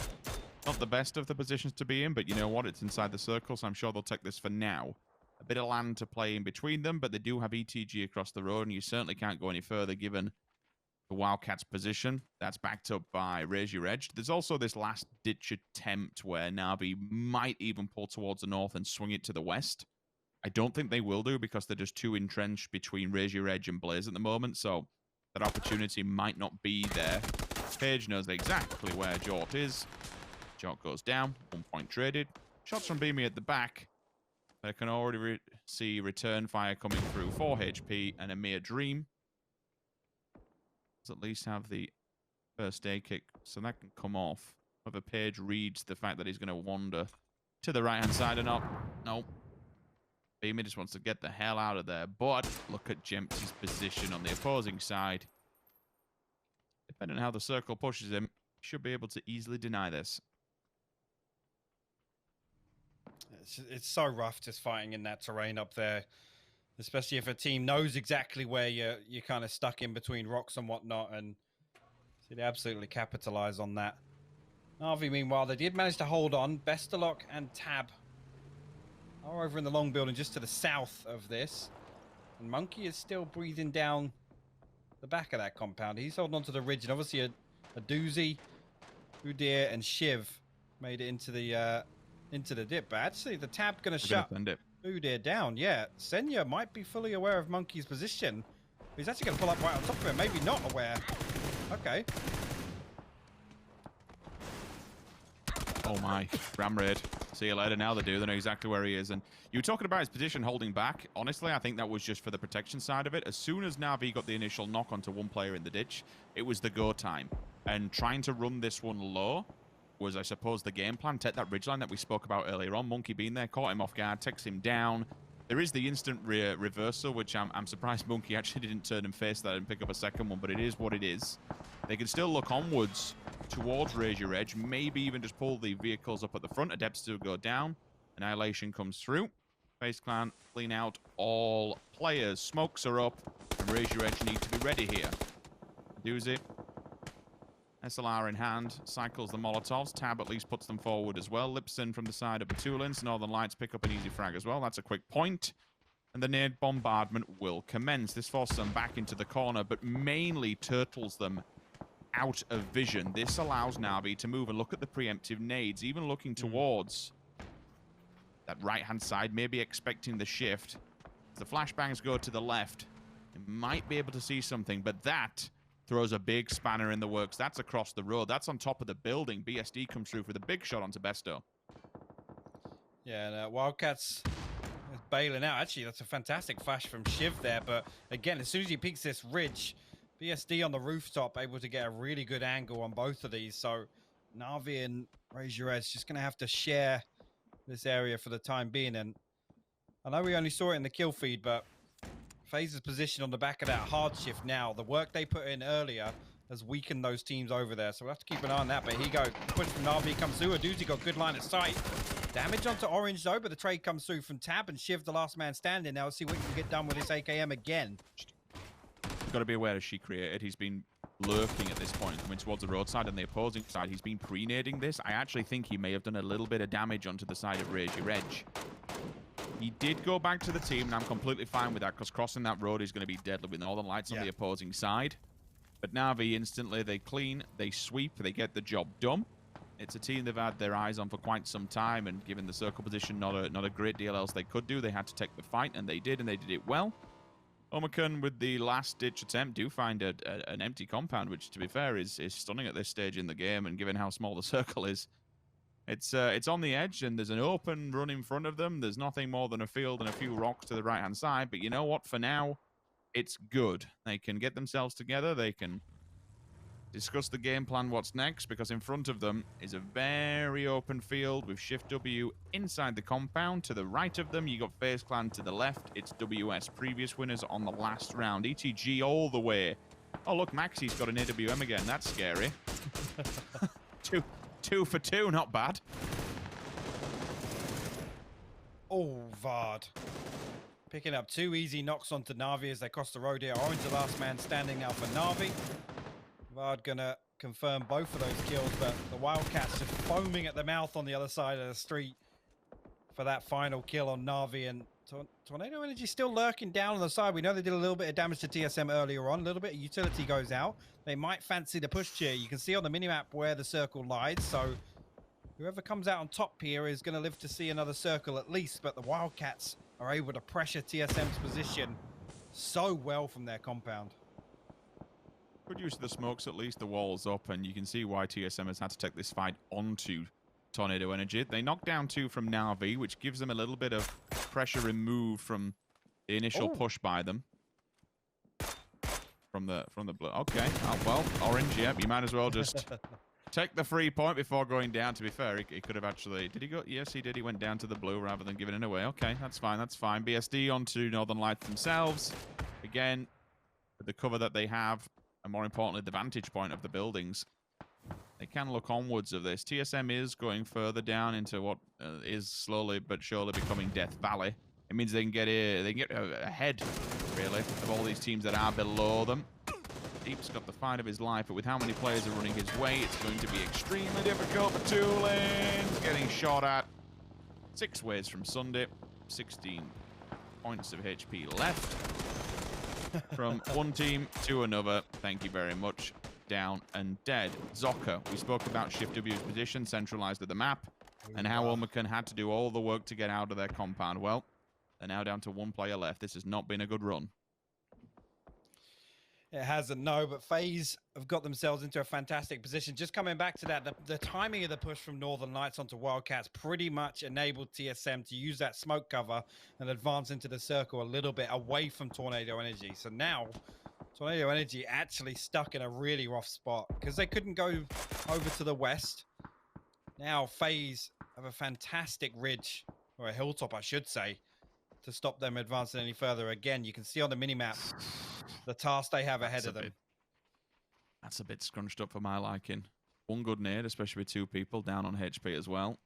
Not the best of the positions to be in, but you know what? It's inside the circle, so I'm sure they'll take this for now. A bit of land to play in between them, but they do have ETG across the road, and you certainly can't go any further given the Wildcats' position. That's backed up by Raise Your Edge. There's also this last-ditch attempt where Na'Vi might even pull towards the north and swing it to the west. I don't think they will do because they're just too entrenched between Raise Your Edge and Blaze at the moment, so that opportunity might not be there. Page knows exactly where Jort is. Jort goes down, 1 point traded. Shots from Beamy at the back. I can already see return fire coming through. 4 HP and a mere dream. At least have the first aid kick, so that can come off. Whether Page reads the fact that he's going to wander to the right-hand side or not. No. Beamy just wants to get the hell out of there. But look at Jempty's position on the opposing side. Depending on how the circle pushes him, he should be able to easily deny this. It's so rough just fighting in that terrain up there. Especially if a team knows exactly where you're kind of stuck in between rocks and whatnot, and so they absolutely capitalize on that. Na'Vi, meanwhile, they did manage to hold on. Bestalok and Tab are over in the long building just to the south of this. And Monkey is still breathing down the back of that compound. He's holding on to the ridge, and obviously a doozy, Udir, and Shiv made it into the dip. But actually, the Tab going to shut Udir down. Yeah, Senya might be fully aware of Monkey's position. He's actually going to pull up right on top of him. Maybe not aware. Okay. Oh my, Ram Raid. See you later. Now they do. They know exactly where he is. And you were talking about his position holding back. Honestly, I think that was just for the protection side of it. As soon as Na'Vi got the initial knock onto one player in the ditch, it was the go time. And trying to run this one low was, I suppose, the game plan. Take that ridgeline that we spoke about earlier on. Monkey being there, caught him off guard, takes him down. There is the instant reversal, which I'm surprised Monkey actually didn't turn and face that and pick up a second one, but it is what it is. They can still look onwards towards Raise Your Edge, maybe even just pull the vehicles up at the front. Adepts still go down. Annihilation comes through. FaZe Clan clean out all players. Smokes are up, and Raise Your Edge need to be ready here. Doozy. SLR in hand, cycles the Molotovs. Tab at least puts them forward as well. Lipson from the side of Batulins. Northern Lights pick up an easy frag as well. That's a quick point. And the nade bombardment will commence. This forces them back into the corner, but mainly turtles them out of vision. This allows Na'Vi to move and look at the preemptive nades, even looking towards that right-hand side, maybe expecting the shift. As the flashbangs go to the left, they might be able to see something, but that throws a big spanner in the works. That's across the road. That's on top of the building. BSD comes through for the big shot onto Besto. Yeah, and Wildcats is bailing out. Actually, that's a fantastic flash from Shiv there. But again, as soon as he peeks this ridge, BSD on the rooftop able to get a really good angle on both of these. So Na'Vi and Raise Your Edge just going to have to share this area for the time being. And I know we only saw it in the kill feed, but FaZe's position on the back of that hard shift now, the work they put in earlier has weakened those teams over there. So we'll have to keep an eye on that. But here you go. Push from Na'Vi comes through. Aduzi got good line of sight. Damage onto Orange though, but the trade comes through from Tab and Shiv, the last man standing. Now let's see what he can get done with this AKM again. You've got to be aware as She created. He's been lurking at this point, coming towards the roadside and the opposing side. He's been pre-nading this. I actually think he may have done a little bit of damage onto the side of Raise Your Edge. He did go back to the team, and I'm completely fine with that, because crossing that road is going to be deadly with Northern Lights on the opposing side. But Na'Vi instantly, they clean, they sweep, they get the job done. It's a team they've had their eyes on for quite some time, and given the circle position, not a great deal else they could do. They had to take the fight, and they did it well. Omicron, with the last-ditch attempt, do find an empty compound, which, to be fair, is stunning at this stage in the game, and given how small the circle is. It's on the edge, and there's an open run in front of them. There's nothing more than a field and a few rocks to the right-hand side, but you know what? For now, it's good. They can get themselves together. They can discuss the game plan, what's next, because in front of them is a very open field with Shift W inside the compound. To the right of them, you got FaZe Clan. To the left, it's WS, previous winners on the last round. ETG all the way. Oh, look, Maxi's got an AWM again. That's scary. Two for two, not bad. Oh, Vard. Picking up 2 easy knocks onto Na'Vi as they cross the road here. Orange, the last man standing now for Na'Vi. Vard gonna confirm both of those kills, but the Wildcats just foaming at the mouth on the other side of the street for that final kill on Na'Vi. And Tornado Energy still lurking down on the side. We know they did a little bit of damage to TSM earlier on. A little bit of utility goes out. They might fancy the push here. You can see on the minimap where the circle lies. So whoever comes out on top here is going to live to see another circle at least. But the Wildcats are able to pressure TSM's position so well from their compound. Good use of the smokes, at least. The wall's up, and you can see why TSM has had to take this fight onto Tornado Energy. They knocked down 2 from Na'Vi, which gives them a little bit of pressure removed from the initial push by them. From the blue. Okay. Oh, well, Orange, yep. You might as well just take the 3 point before going down. To be fair, he could have actually... Did he go? Yes, he did. He went down to the blue rather than giving it away. Okay, that's fine. That's fine. BSD onto Northern Lights themselves. Again, with the cover that they have, and more importantly, the vantage point of the buildings, they can look onwards of this. TSM is going further down into what is slowly but surely becoming Death Valley. It means they can get ahead, really, of all these teams that are below them. Deep's got the fight of his life, but with how many players are running his way, it's going to be extremely difficult for Tulane. Getting shot at 6 ways from Sunday. 16 points of HP left. From one team to another. Thank you very much. Down and dead. Zoka, we spoke about Shift W's position, centralized at the map, and how Omicron had to do all the work to get out of their compound. Well, they're now down to 1 player left. This has not been a good run. It hasn't, no, but FaZe have got themselves into a fantastic position. Just coming back to that, the timing of the push from Northern Lights onto Wildcats pretty much enabled TSM to use that smoke cover and advance into the circle a little bit away from Tornado Energy. So now, Tornado Energy actually stuck in a really rough spot because they couldn't go over to the west. Now FaZe have a fantastic ridge, or a hilltop, I should say, to stop them advancing any further. Again, you can see on the minimap the task they have ahead of them. That's a bit scrunched up for my liking. 1 good nade, especially with 2 people down on HP as well.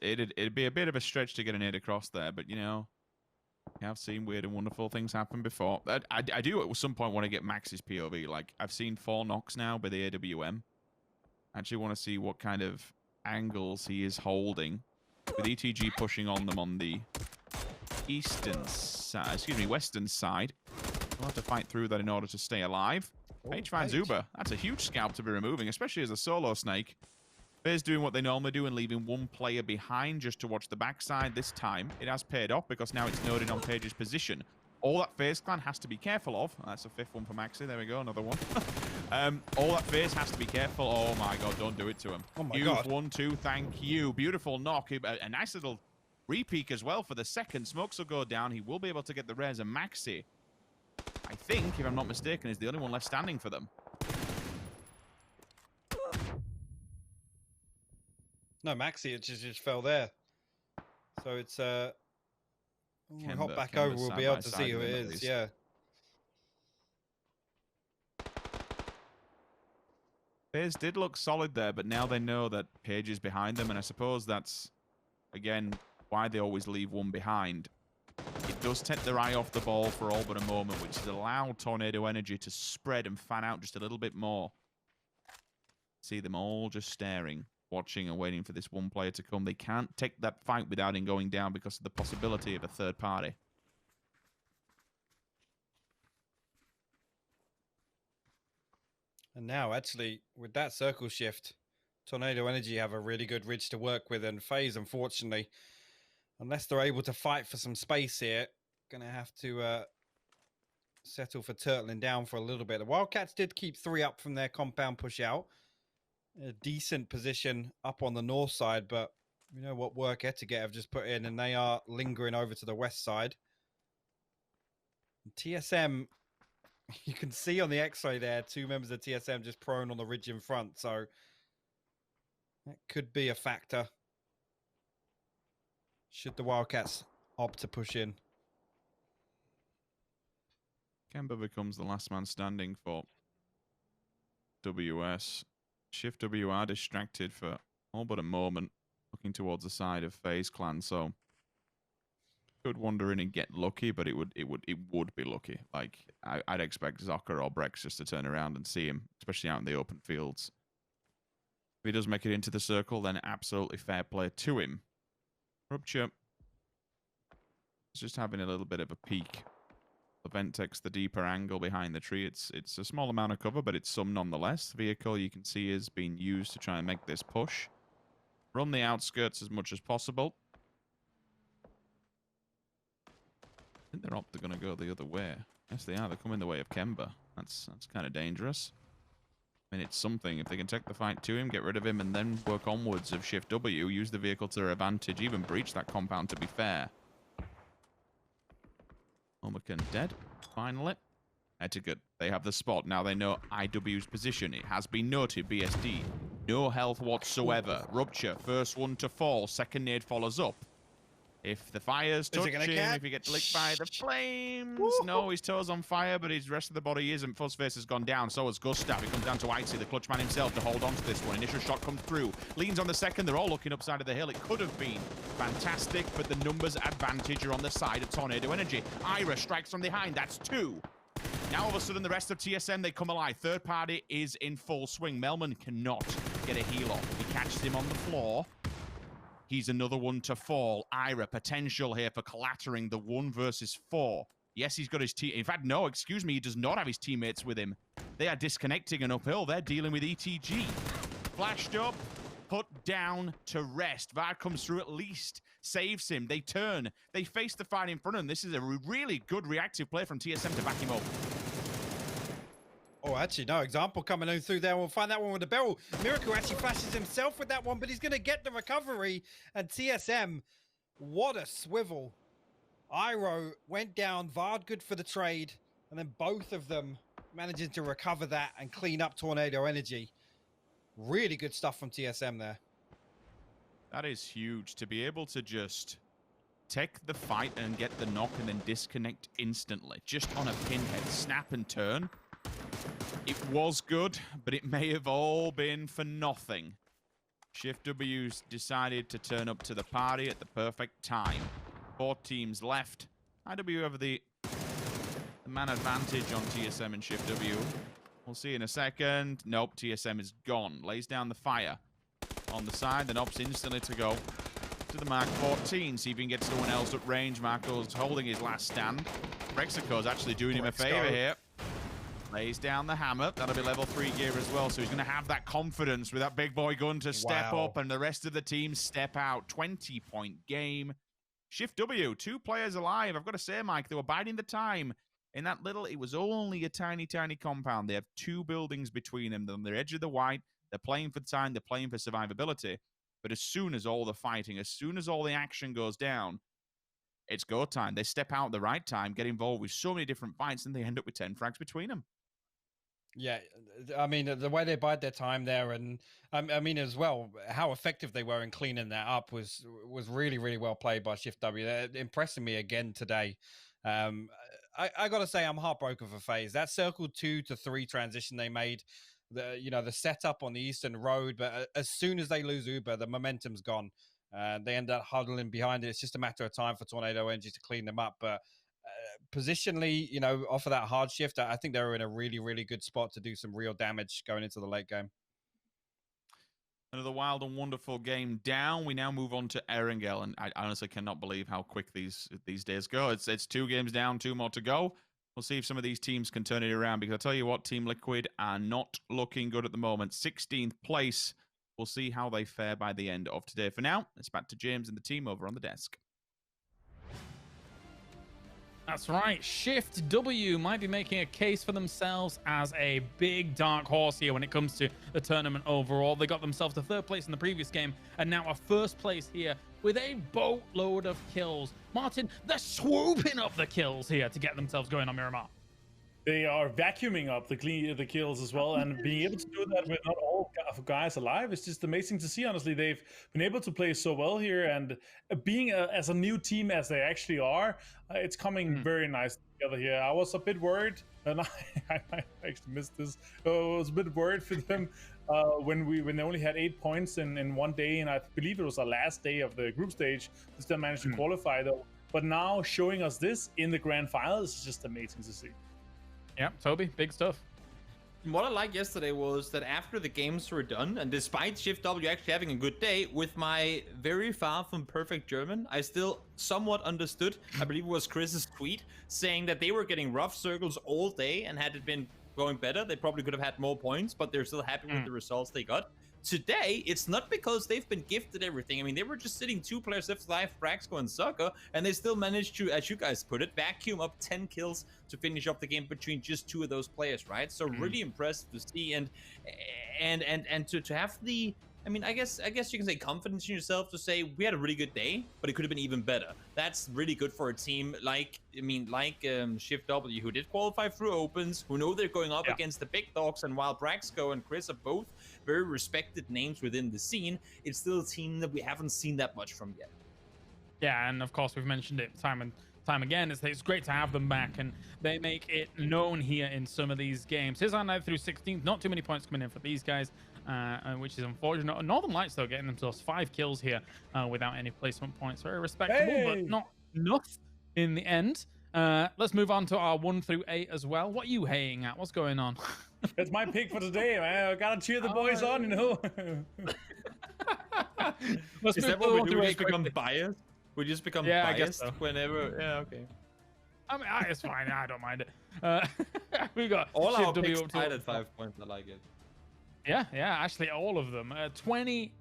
It'd be a bit of a stretch to get a nade across there, but you know, we have seen weird and wonderful things happen before. I do at some point want to get Max's POV. Like, I've seen 4 knocks now by the AWM. I actually want to see what kind of angles he is holding, with ETG pushing on them on the western side. We'll have to fight through that in order to stay alive. H finds Uber. That's a huge scalp to be removing, especially as a solo snake. FaZe doing what they normally do and leaving 1 player behind just to watch the backside. This time, it has paid off because now it's noted on Page's position. All that FaZe Clan has to be careful of. That's a 5th one for Maxi. There we go, another one. All that FaZe has to be careful. Oh my god, don't do it to him. Oh my god. 1-2, thank you. Beautiful knock. A nice little repeak as well for the second. Smokes will go down. He will be able to get the res, and Maxi, I think, if I'm not mistaken, is the only one left standing for them. No, Maxi, it just fell there. So it's when we hop back Kemba over, we'll side be by able to side see who with it him at is. least. Yeah. FaZe did look solid there, but now they know that Page is behind them, and I suppose that's, again, why they always leave one behind. It does take their eye off the ball for all but a moment, which has allowed Tornado Energy to spread and fan out just a little bit more. See them all just staring, watching and waiting for this one player to come. They can't take that fight without him going down because of the possibility of a third party. And now, actually, with that circle shift, Tornado Energy have a really good ridge to work with, and FaZe, unfortunately, unless they're able to fight for some space here, going to have to settle for turtling down for a little bit. The Wildcats did keep 3 up from their compound push out. A decent position up on the north side, but you know what work Etiquette have just put in, and they are lingering over to the west side. TSM, you can see on the X-ray there, 2 members of TSM just prone on the ridge in front, so that could be a factor. Should the Wildcats opt to push in. Kemba becomes the last man standing for WS. Shift W are distracted for all but a moment, looking towards the side of FaZe Clan, so could wander in and get lucky, but it would be lucky. Like I'd expect Zocker or Brex just to turn around and see him, especially out in the open fields. If he does make it into the circle, then absolutely fair play to him. Rupture is just having a little bit of a peek. The vent takes the deeper angle behind the tree. It's a small amount of cover, but it's some nonetheless. The vehicle you can see is being used to try and make this push. Run the outskirts as much as possible. I think they're going to go the other way. Yes, they are. They're coming the way of Kemba. That's kind of dangerous. I mean, it's something. If they can take the fight to him, get rid of him, and then work onwards of Shift W, use the vehicle to their advantage, even breach that compound to be fair. Omakan dead, finally. Etiquette, they have the spot. Now they know IW's position. It has been noted, BSD. No health whatsoever. Rupture, first one to fall. Second nade follows up. If the fires touch him, if he gets licked by the flames. No, his toes on fire, but his rest of the body isn't. Fuzzface has gone down, so has Gustav. It comes down to Whitesy, the clutch man himself, to hold on to this one. Initial shot comes through. Leans on the second. They're all looking upside of the hill. It could have been fantastic, but the numbers advantage are on the side of Tornado Energy. Ira strikes from behind. That's 2. Now all of a sudden, the rest of TSM, they come alive. Third party is in full swing. Melman cannot get a heal off. He catches him on the floor. He's another one to fall. Ira, potential here for clattering the 1 versus 4. Yes, he's got his team. In fact, no, excuse me, he does not have his teammates with him. They are disconnecting and uphill. They're dealing with ETG. Flashed up, put down to rest. VAR comes through at least, saves him. They turn. They face the fight in front of them. This is a really good reactive play from TSM to back him up. Oh, actually, no. Example coming in through there. We'll find that one with the barrel. Miracle actually flashes himself with that one, but he's going to get the recovery. And TSM, what a swivel. Iro went down. Vard good for the trade. And then both of them managing to recover that and clean up Tornado Energy. Really good stuff from TSM there. That is huge. To be able to just take the fight and get the knock and then disconnect instantly. Just on a pinhead. Snap and turn. It was good, but it may have all been for nothing. Shift W's decided to turn up to the party at the perfect time. 4 teams left. IW have the man advantage on TSM and Shift W. We'll see in a second. Nope, TSM is gone. Lays down the fire on the side, then opts instantly to go to the Mark 14. See if he can get someone else at range. Marco's holding his last stand. Rexico's actually doing him a favor here. Lays down the hammer. That'll be level 3 gear as well. So he's going to have that confidence with that big boy gun to step up, and the rest of the team step out. 20-point game. Shift W, 2 players alive. I've got to say, Mike, they were biding the time. In that little, it was only a tiny compound. They have 2 buildings between them. They're on the edge of the white. They're playing for time. They're playing for survivability. But as soon as all the fighting, as soon as all the action goes down, it's go time. They step out at the right time, get involved with so many different fights, and they end up with 10 frags between them. Yeah, I mean the way they bide their time there, and I mean as well how effective they were in cleaning that up was really well played by Shift W. They're impressing me again today. I got to say I'm heartbroken for FaZe. That circle 2 to 3 transition they made, the setup on the Eastern Road, but as soon as they lose Uber, the momentum's gone. They end up huddling behind it. It's just a matter of time for Tornado Energy to clean them up, but. Positionally, off of that hard shift, I think they're in a really good spot to do some real damage going into the late game. Another wild and wonderful game down. We now move on to Erangel, and I honestly cannot believe how quick these days go. It's 2 games down, 2 more to go. We'll see if some of these teams can turn it around, because I tell you what, Team Liquid are not looking good at the moment. 16th place. We'll see how they fare by the end of today. For now, it's back to James and the team over on the desk. That's right, Shift W might be making a case for themselves as a big dark horse here when it comes to the tournament overall. They got themselves to 3rd place in the previous game and now a 1st place here with a boatload of kills. Martin, they're swooping up the kills here to get themselves going on Miramar. They are vacuuming up the kills as well, and being able to do that with not all guys alive is just amazing to see. Honestly, they've been able to play so well here, and being as a new team as they actually are, it's coming very nice together here. I was a bit worried, and I actually missed this. I was a bit worried for them when they only had 8 points in one day, and I believe it was the last day of the group stage. They still managed to qualify though. But now showing us this in the grand final is just amazing to see. Yeah, Toby, big stuff. What I liked yesterday was that after the games were done, and despite Shift W actually having a good day, with my very far from perfect German, I still somewhat understood, I believe it was Chris's tweet, saying that they were getting rough circles all day, and had it been going better, they probably could have had more points, but they're still happy with the results they got. Today, it's not because they've been gifted everything. I mean, they were just sitting 2 players left alive, Braxco and Sucker, and they still managed to, as you guys put it, vacuum up 10 kills to finish off the game between just 2 of those players, right? So really impressive to see, and to have the, I mean, I guess you can say confidence in yourself to say we had a really good day, but it could have been even better. That's really good for a team like Shift W, who did qualify through opens, who know they're going up against the big dogs, and while Braxco and Chris are both very respected names within the scene, it's still a team that we haven't seen that much from yet. Yeah, and of course we've mentioned it time and time again. It's great to have them back, and they make it known here in some of these games. Here's our night through 16th. Not too many points coming in for these guys, which is unfortunate. Northern Lights, though, getting themselves 5 kills here without any placement points. Very respectable, but not enough in the end. Let's move on to our 1 through 8 as well. What are you haying at? What's going on? That's my pick for today, man. I gotta cheer the boys on, you know. Is that what we do? We just become biased? We just become biased I guess so. whenever. Yeah, okay. I mean, it's fine. I don't mind it. We got all our Shift picks W tied at 5 points. I like it. Yeah, actually all of them. 20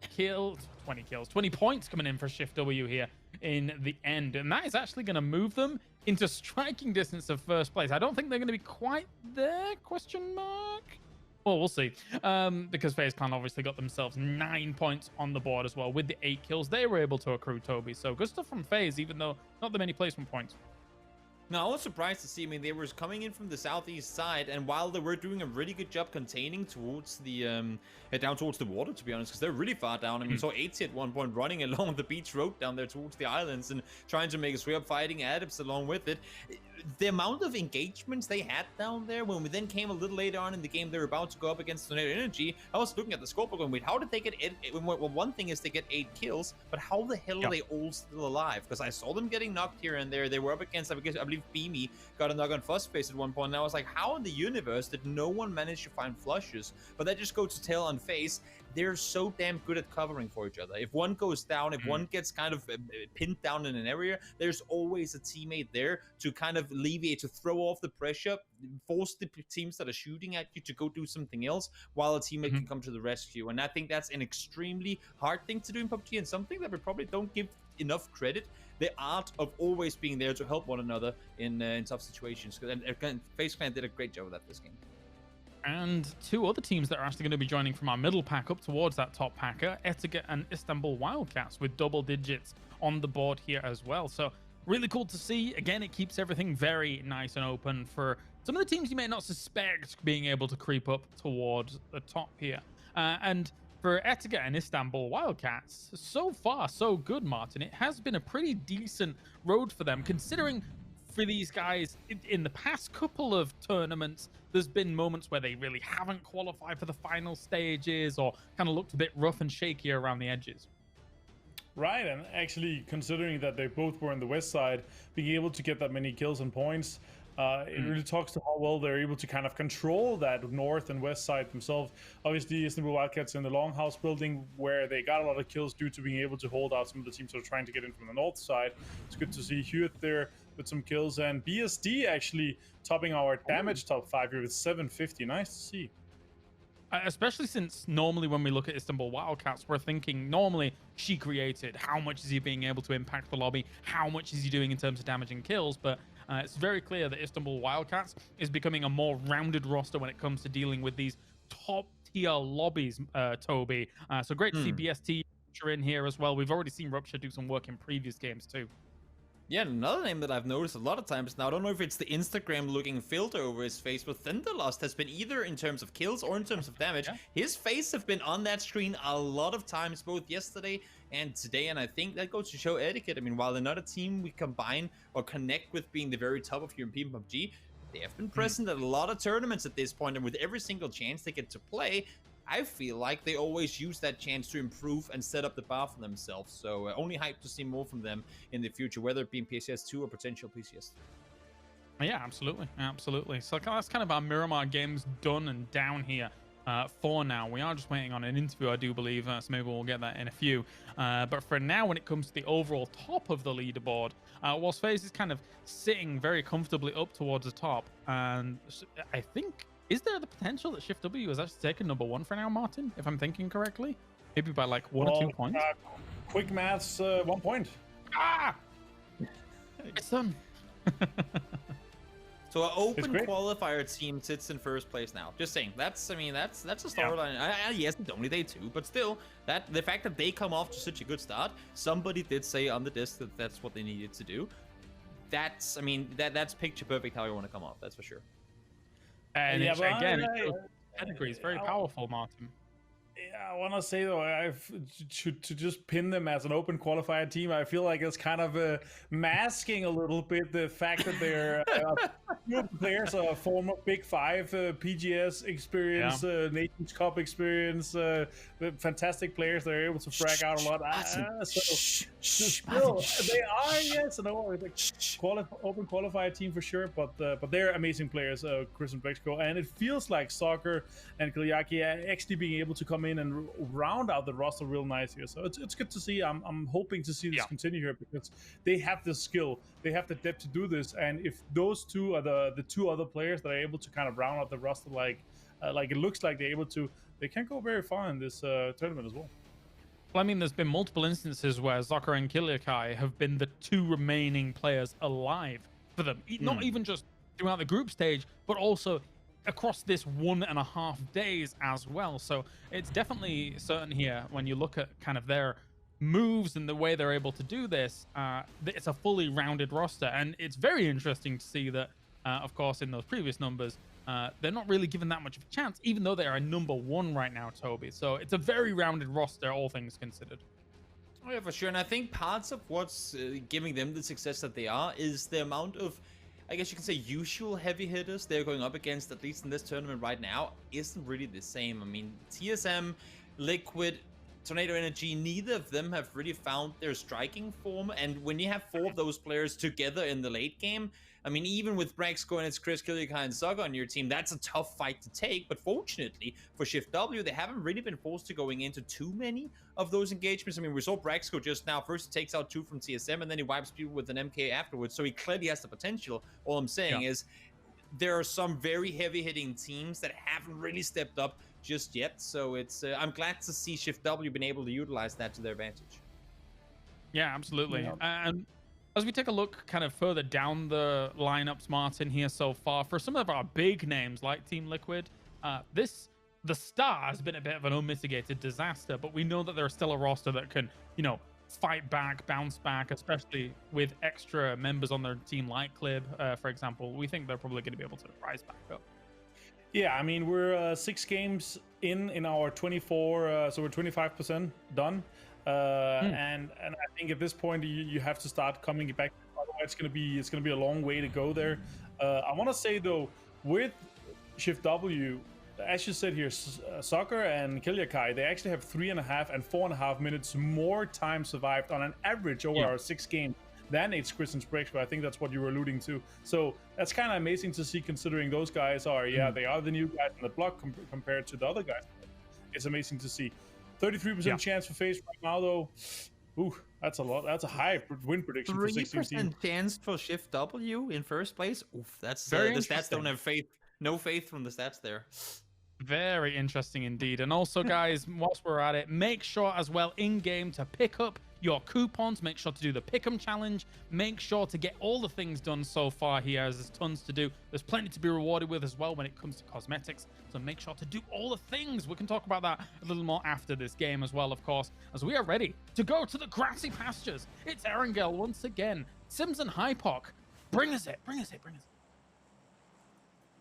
points coming in for Shift W here in the end, and that is actually going to move them into striking distance of 1st place. I don't think they're going to be quite there, question mark. Well, we'll see, because FaZe Clan obviously got themselves 9 points on the board as well. With the 8 kills they were able to accrue, Toby. So good stuff from FaZe, even though not that many placement points. No, I was surprised to see. I mean, they were coming in from the southeast side, and while they were doing a really good job containing towards the down towards the water, to be honest, because they're really far down. I mean, saw 80 at one point running along the beach road down there towards the islands and trying to make his way up, fighting adepts along with it. The amount of engagements they had down there, when we then came a little later on in the game, they were about to go up against Tornado Energy. I was looking at the scoreboard going, wait, how did they get it? Well, one thing is they get 8 kills, but how the hell are they all still alive? Because I saw them getting knocked here and there. They were up against, I believe Beamy got a knock on Fuzzface at one point, and I was like, how in the universe did no one manage to find flushes? But that just goes to tail on FaZe. They're so damn good at covering for each other. If one goes down, if one gets kind of pinned down in an area, there's always a teammate there to kind of alleviate, to throw off the pressure, force the teams that are shooting at you to go do something else while a teammate can come to the rescue. And I think that's an extremely hard thing to do in PUBG, and something that we probably don't give enough credit. The art of always being there to help one another in tough situations. And FaZe Clan did a great job of that this game. And 2 other teams that are actually going to be joining from our middle pack up towards that top packer, Etiga and Istanbul Wildcats, with double digits on the board here as well. So really cool to see. Again, it keeps everything very nice and open for some of the teams you may not suspect being able to creep up towards the top here. And for Etiga and Istanbul Wildcats, so far so good, Martin. It has been a pretty decent road for them, considering for these guys in the past couple of tournaments, there's been moments where they really haven't qualified for the final stages or kind of looked a bit rough and shaky around the edges. Right, and actually considering that they both were on the west side, being able to get that many kills and points, it really talks to how well they're able to kind of control that north and west side themselves. Obviously, Istanbul Wildcats in the Longhouse building, where they got a lot of kills due to being able to hold out some of the teams that are trying to get in from the north side. It's good to see Hewitt there with some kills, and BSD actually topping our damage top 5 here with 750. Nice to see. Especially since normally when we look at Istanbul Wildcats, we're thinking normally She Created, how much is he being able to impact the lobby? How much is he doing in terms of damage and kills? But it's very clear that Istanbul Wildcats is becoming a more rounded roster when it comes to dealing with these top tier lobbies, Toby. So great to see BST in here as well. We've already seen Rupture do some work in previous games too. Yeah, another name that I've noticed a lot of times now, I don't know if it's the Instagram-looking filter over his face, but Thunderlust has been either in terms of kills or in terms of damage. His face have been on that screen a lot of times, both yesterday and today, and I think that goes to show etiquette. I mean, while they're not a team we combine or connect with being the very top of European PUBG, they have been present at a lot of tournaments at this point, and with every single chance they get to play, I feel like they always use that chance to improve and set up the bar for themselves. So only hype to see more from them in the future, whether it be in PCS2 or potential PCS. Yeah, absolutely. Absolutely. So that's kind of our Miramar games done and down here for now. We are just waiting on an interview, I do believe, so maybe we'll get that in a few. But for now, when it comes to the overall top of the leaderboard, whilst FaZe is kind of sitting very comfortably up towards the top, and I think... Is there the potential that Shift W has actually taken #1 for now, Martin? If I'm thinking correctly, maybe by like 1 or 2 points. Quick maths, 1 point. Ah, it's done. So an open qualifier team sits in first place now. Just saying, that's a storyline. Yes, it's only day 2, but still, that the fact that they come off to such a good start, somebody did say on the disc that that's what they needed to do. That's picture perfect how you want to come off. That's for sure. And again, pedigree is very powerful, Martin. Yeah, I want to say though, to just pin them as an open qualifier team, I feel like it's kind of masking a little bit the fact that they're players of former Big Five, PGS experience, Nations Cup experience, fantastic players. They're able to frag out a lot. They are, yes, no, open qualifier team for sure, but they're amazing players, Chris and Bexco, and it feels like Soccer and Kiliaki actually being able to come in and round out the roster real nice here. So it's good to see. I'm hoping to see this continue here because they have the skill, they have the depth to do this, and if those two are the 2 other players that are able to kind of round out the roster like it looks like they're able to, they can go very far in this tournament as well. Well, I mean, there's been multiple instances where Zokar and Kiliakai have been the 2 remaining players alive for them. Not even just throughout the group stage, but also across this 1.5 days as well. So it's definitely certain here when you look at kind of their moves and the way they're able to do this, it's a fully rounded roster. And it's very interesting to see that, of course, in those previous numbers, they're not really given that much of a chance, even though they are #1 right now, Toby. So it's a very rounded roster, all things considered. Oh yeah, for sure. And I think parts of what's giving them the success that they are is the amount of, I guess you can say, usual heavy hitters they're going up against, at least in this tournament right now, isn't really the same. I mean, TSM, Liquid, Tornado Energy, neither of them have really found their striking form. And when you have 4 of those players together in the late game, I mean, even with Braxco and it's Chris, Kiliakai, and Saga on your team, that's a tough fight to take. But fortunately for Shift W, they haven't really been forced to going into too many of those engagements. I mean, we saw Braxco just now. First he takes out 2 from TSM, and then he wipes people with an MK afterwards. So he clearly has the potential. All I'm saying is there are some very heavy-hitting teams that haven't really stepped up just yet. So it's I'm glad to see Shift W been able to utilize that to their advantage. Yeah, absolutely. And as we take a look kind of further down the lineups, Martin, here so far, for some of our big names like Team Liquid, the star has been a bit of an unmitigated disaster, but we know that there's still a roster that can, fight back, bounce back, especially with extra members on their team like Clib, for example. We think they're probably going to be able to rise back up. Yeah, I mean, we're 6 games in our 24, so we're 25% done. And I think at this point you have to start coming back. Otherwise, it's gonna be a long way to go there. I want to say though, with Shift W, as you said here, Soccer and Kilyakai, they actually have 3.5 and 4.5 minutes more time survived on an average over our 6 games than it's Kristen's breaks, but I think that's what you were alluding to. So that's kind of amazing to see, considering those guys are, they are the new guys in the block compared to the other guys. It's amazing to see. 33% chance for FaZe right now, though. Ooh, that's a lot. That's a high win prediction for 16 teams. 3% chance for Shift W in first place. Oof, that's the stats don't have faith. No faith from the stats there. Very interesting indeed. And also, guys, whilst we're at it, make sure as well in game to pick up your coupons. Make sure to do the pick'em challenge. Make sure to get all the things done so far here, as there's tons to do. There's plenty to be rewarded with as well when it comes to cosmetics. So make sure to do all the things. We can talk about that a little more after this game as well, of course, as we are ready to go to the grassy pastures. It's Erangel once again. Sims and Hypoc. Bring us it. Bring us it. Bring us it.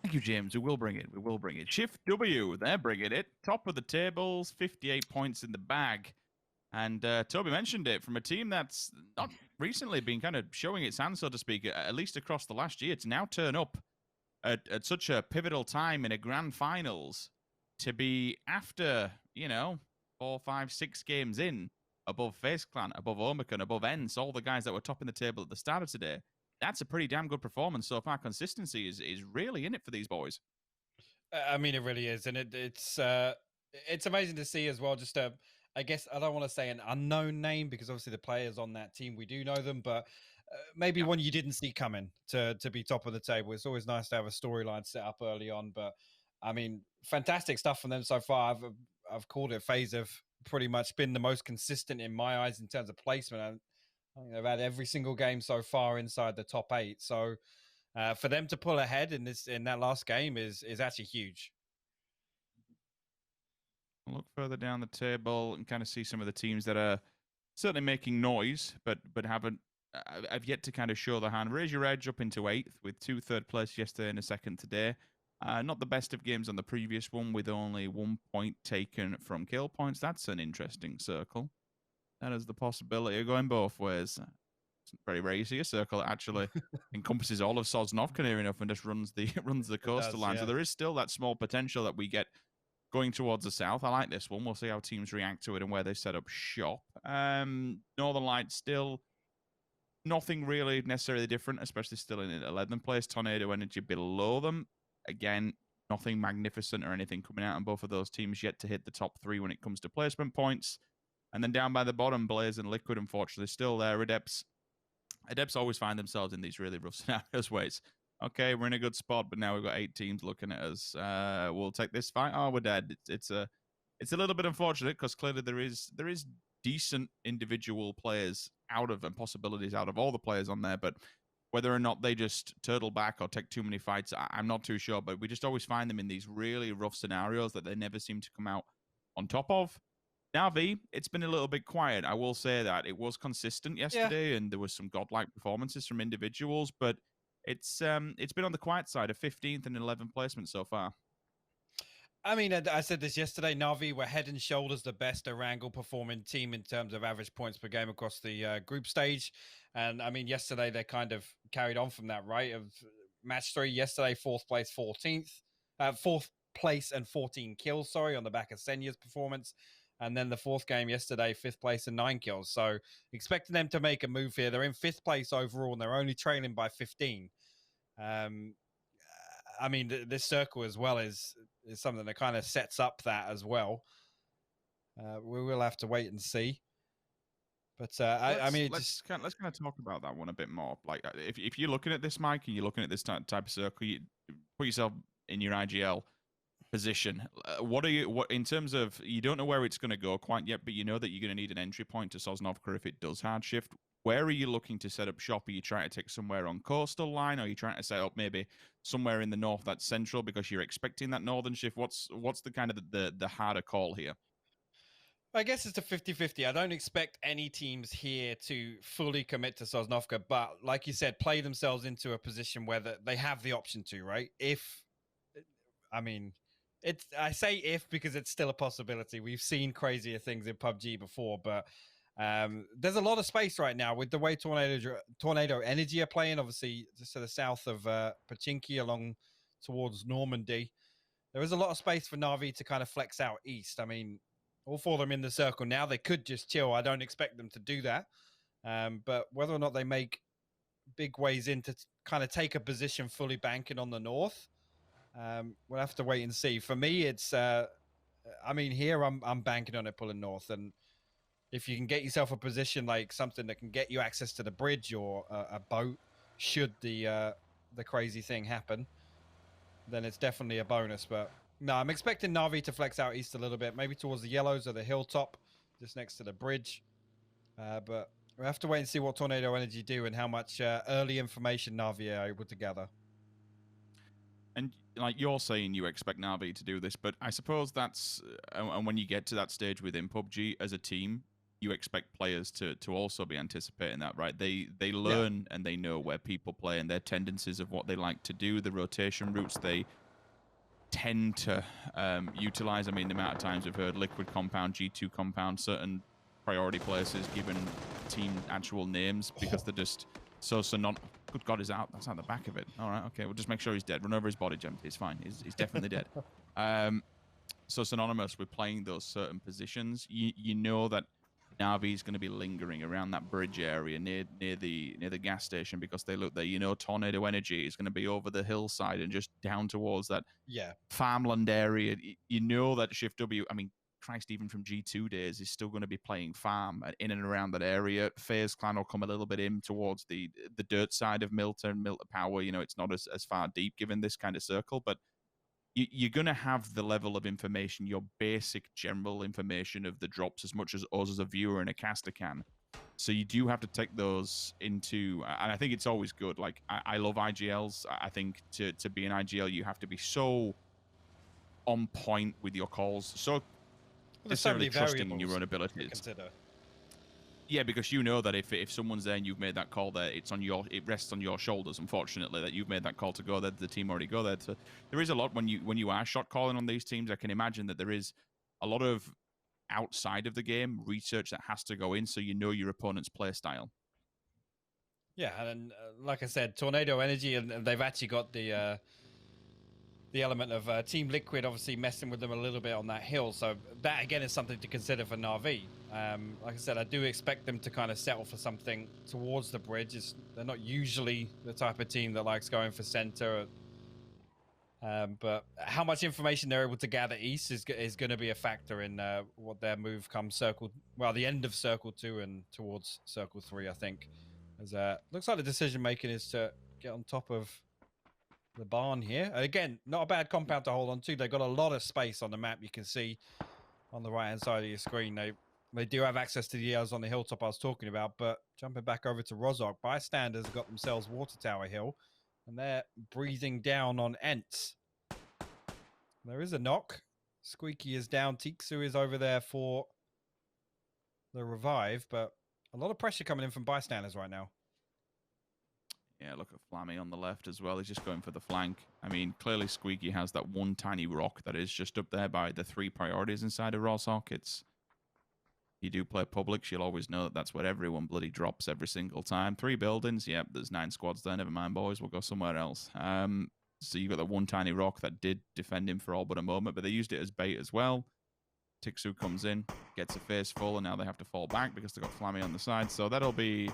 Thank you, James. We will bring it. We will bring it. Shift W, they're bringing it. Top of the tables, 58 points in the bag. And Toby mentioned it, from a team that's not recently been kind of showing its hand, so to speak, at least across the last year, to now turn up at such a pivotal time in a grand finals, to be after, 4, 5, 6 games in, above FaZe Clan, above Omicron, above ENCE, all the guys that were topping the table at the start of today. That's a pretty damn good performance so far. Consistency is really in it for these boys. I mean, it really is, and it's amazing to see as well. Just I guess I don't want to say an unknown name, because obviously the players on that team, we do know them, but maybe one you didn't see coming to be top of the table. It's always nice to have a storyline set up early on, but I mean, fantastic stuff from them so far. I've called it. FaZe have pretty much been the most consistent in my eyes in terms of placement. I think they've had every single game so far inside the top 8. So for them to pull ahead in that last game is actually huge. I'll look further down the table and kind of see some of the teams that are certainly making noise, but haven't have yet to kind of show the hand. Raise Your Edge up into 8th with 2 third place yesterday and a 2nd today. Not the best of games on the previous one, with only 1 point taken from kill points. That's an interesting circle. That is the possibility of going both ways. It's very rare you see a circle that actually encompasses all of Sosnovka near enough and just runs the coastal line. Yeah. So there is still that small potential that we get going towards the south. I like this one. We'll see how teams react to it and where they set up shop. Northern Lights still nothing really necessarily different, especially still in 11th place. Tornado Energy below them. Again, nothing magnificent or anything coming out on both of those teams yet to hit the top 3 when it comes to placement points. And then down by the bottom, Blaze and Liquid, unfortunately, still there. Adepts always find themselves in these really rough scenarios where it's, okay, we're in a good spot, but now we've got 8 teams looking at us. We'll take this fight. Oh, we're dead. It's a little bit unfortunate, because clearly there is decent individual players and possibilities out of all the players on there, but whether or not they just turtle back or take too many fights, I'm not too sure. But we just always find them in these really rough scenarios that they never seem to come out on top of. Navi, it's been a little bit quiet. I will say that. It was consistent yesterday, and there was some godlike performances from individuals, but it's been on the quiet side of 15th and 11th placement so far. I mean, I said this yesterday, Navi were head and shoulders the best Erangel performing team in terms of average points per game across the group stage. And I mean, yesterday they kind of carried on from that, right? Of match 3 yesterday, 4th place, 14th. 4th place and 14 kills, on the back of Senya's performance. And then the 4th game yesterday, 5th place and 9 kills. So expecting them to make a move here. They're in 5th place overall, and they're only trailing by 15. I mean, this circle as well is something that kind of sets up that as well. We will have to wait and see. But let's kind of talk about that one a bit more. Like, if you're looking at this, Mike, and you're looking at this type of circle, you put yourself in your IGL position. What in terms of, you don't know where it's going to go quite yet, but you know that you're going to need an entry point to Sosnovka if it does hard shift. Where are you looking to set up shop? Are you trying to take somewhere on coastal line? Or are you trying to set up maybe somewhere in the north that's central because you're expecting that northern shift? What's the kind of the harder call here? I guess it's a 50-50. I don't expect any teams here to fully commit to Sosnovka, but like you said, play themselves into a position where they have the option to, right? I mean, I say if because it's still a possibility. We've seen crazier things in PUBG before, but there's a lot of space right now with the way Tornado Energy are playing, obviously just to the south of Pachinki along towards Normandy. There is a lot of space for Na'Vi to kind of flex out east. I mean, all four of them in the circle now. They could just chill. I don't expect them to do that. But whether or not they make big ways in to kind of take a position fully banking on the north, we'll have to wait and see. For me, it's, I mean, here I'm banking on it pulling north. And if you can get yourself a position like something that can get you access to the bridge or a boat, should the crazy thing happen, then it's definitely a bonus. But no, I'm expecting Na'Vi to flex out east a little bit, maybe towards the yellows or the hilltop, just next to the bridge. But we have to wait and see what Tornado Energy do and how much early information Na'Vi are able to gather. And like you're saying, you expect Na'Vi to do this, but I suppose that's and when you get to that stage within PUBG as a team, you expect players to also be anticipating that, right? They learn and they know where people play and their tendencies of what they like to do, the rotation routes they tend to utilize. I mean, the amount of times we've heard Liquid Compound, G2 Compound, certain priority places given team actual names because they're just so not. Good God, is out. That's out the back of it. All right, okay. We'll just make sure he's dead. Run over his body, Jump. He's fine. He's definitely dead. So synonymous with playing those certain positions. You know that Na'Vi is going to be lingering around that bridge area near the gas station because they look there. You know, Tornado Energy is going to be over the hillside and just down towards that farmland area. You know that Shift W. I mean, Christ, even from G2 days, is still going to be playing farm in and around that area. FaZe Clan will come a little bit in towards the dirt side of Milta and Milta Power. You know, it's not as far deep given this kind of circle, but you're going to have the level of information, your basic general information of the drops as much as us as a viewer and a caster can. So you do have to take those into, and I think it's always good. Like, I love IGLs. I think to be an IGL, you have to be so on point with your calls, so necessarily trusting in your own abilities. Yeah, because you know that if someone's there and you've made that call there, it rests on your shoulders. Unfortunately, that you've made that call to go there, the team already go there. So there is a lot when you are shot calling on these teams. I can imagine that there is a lot of outside of the game research that has to go in, so you know your opponent's play style. Yeah, and like I said, Tornado Energy, and they've actually got the element of Team Liquid obviously messing with them a little bit on that hill. So that, again, is something to consider for Na'Vi. Like I said, I do expect them to kind of settle for something towards the bridge. They're not usually the type of team that likes going for center. But how much information they're able to gather east is going to be a factor in what their move comes the end of Circle 2 and towards Circle 3, I think. As looks like the decision-making is to get on top of the barn here. Again, not a bad compound to hold on to. They've got a lot of space on the map. You can see on the right-hand side of your screen. They do have access to the areas on the hilltop I was talking about, but jumping back over to Rozhok, bystanders have got themselves Water Tower Hill, and they're breathing down on Ents. There is a knock. Squeaky is down. Tiksu is over there for the revive, but a lot of pressure coming in from bystanders right now. Yeah, look at Flammy on the left as well. He's just going for the flank. I mean, clearly Squeaky has that one tiny rock that is just up there by the 3 priorities inside of Rozhok. You do play Publix, you'll always know that that's where everyone bloody drops every single time. 3 buildings, yep, there's 9 squads there. Never mind, boys, we'll go somewhere else. So you got that one tiny rock that did defend him for all but a moment, but they used it as bait as well. Tiksu comes in, gets a face full, and now they have to fall back because they've got Flammy on the side. So that'll be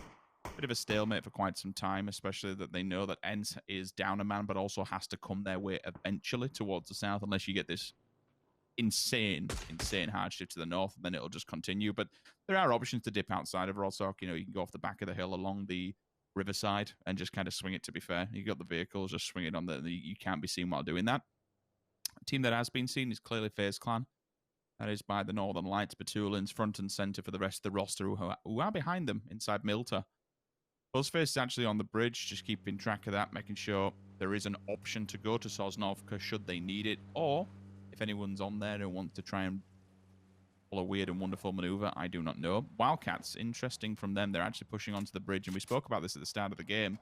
a bit of a stalemate for quite some time, especially that they know that Ents is down a man, but also has to come their way eventually towards the south, unless you get this insane hardship to the north, and then it'll just continue. But there are options to dip outside of Rozhok. You know, you can go off the back of the hill along the riverside and just kind of swing it, to be fair. You got the vehicles, just swing it on you can't be seen while doing that. A team that has been seen is clearly FaZe Clan. That is by the Northern Lights, Batulins, front and center for the rest of the roster who are behind them inside Milta. Buzzface is actually on the bridge, just keeping track of that, making sure there is an option to go to Sosnovka should they need it, or if anyone's on there who wants to try and pull a weird and wonderful maneuver? I do not know. Wildcats, interesting from them. They're actually pushing onto the bridge, and we spoke about this at the start of the game.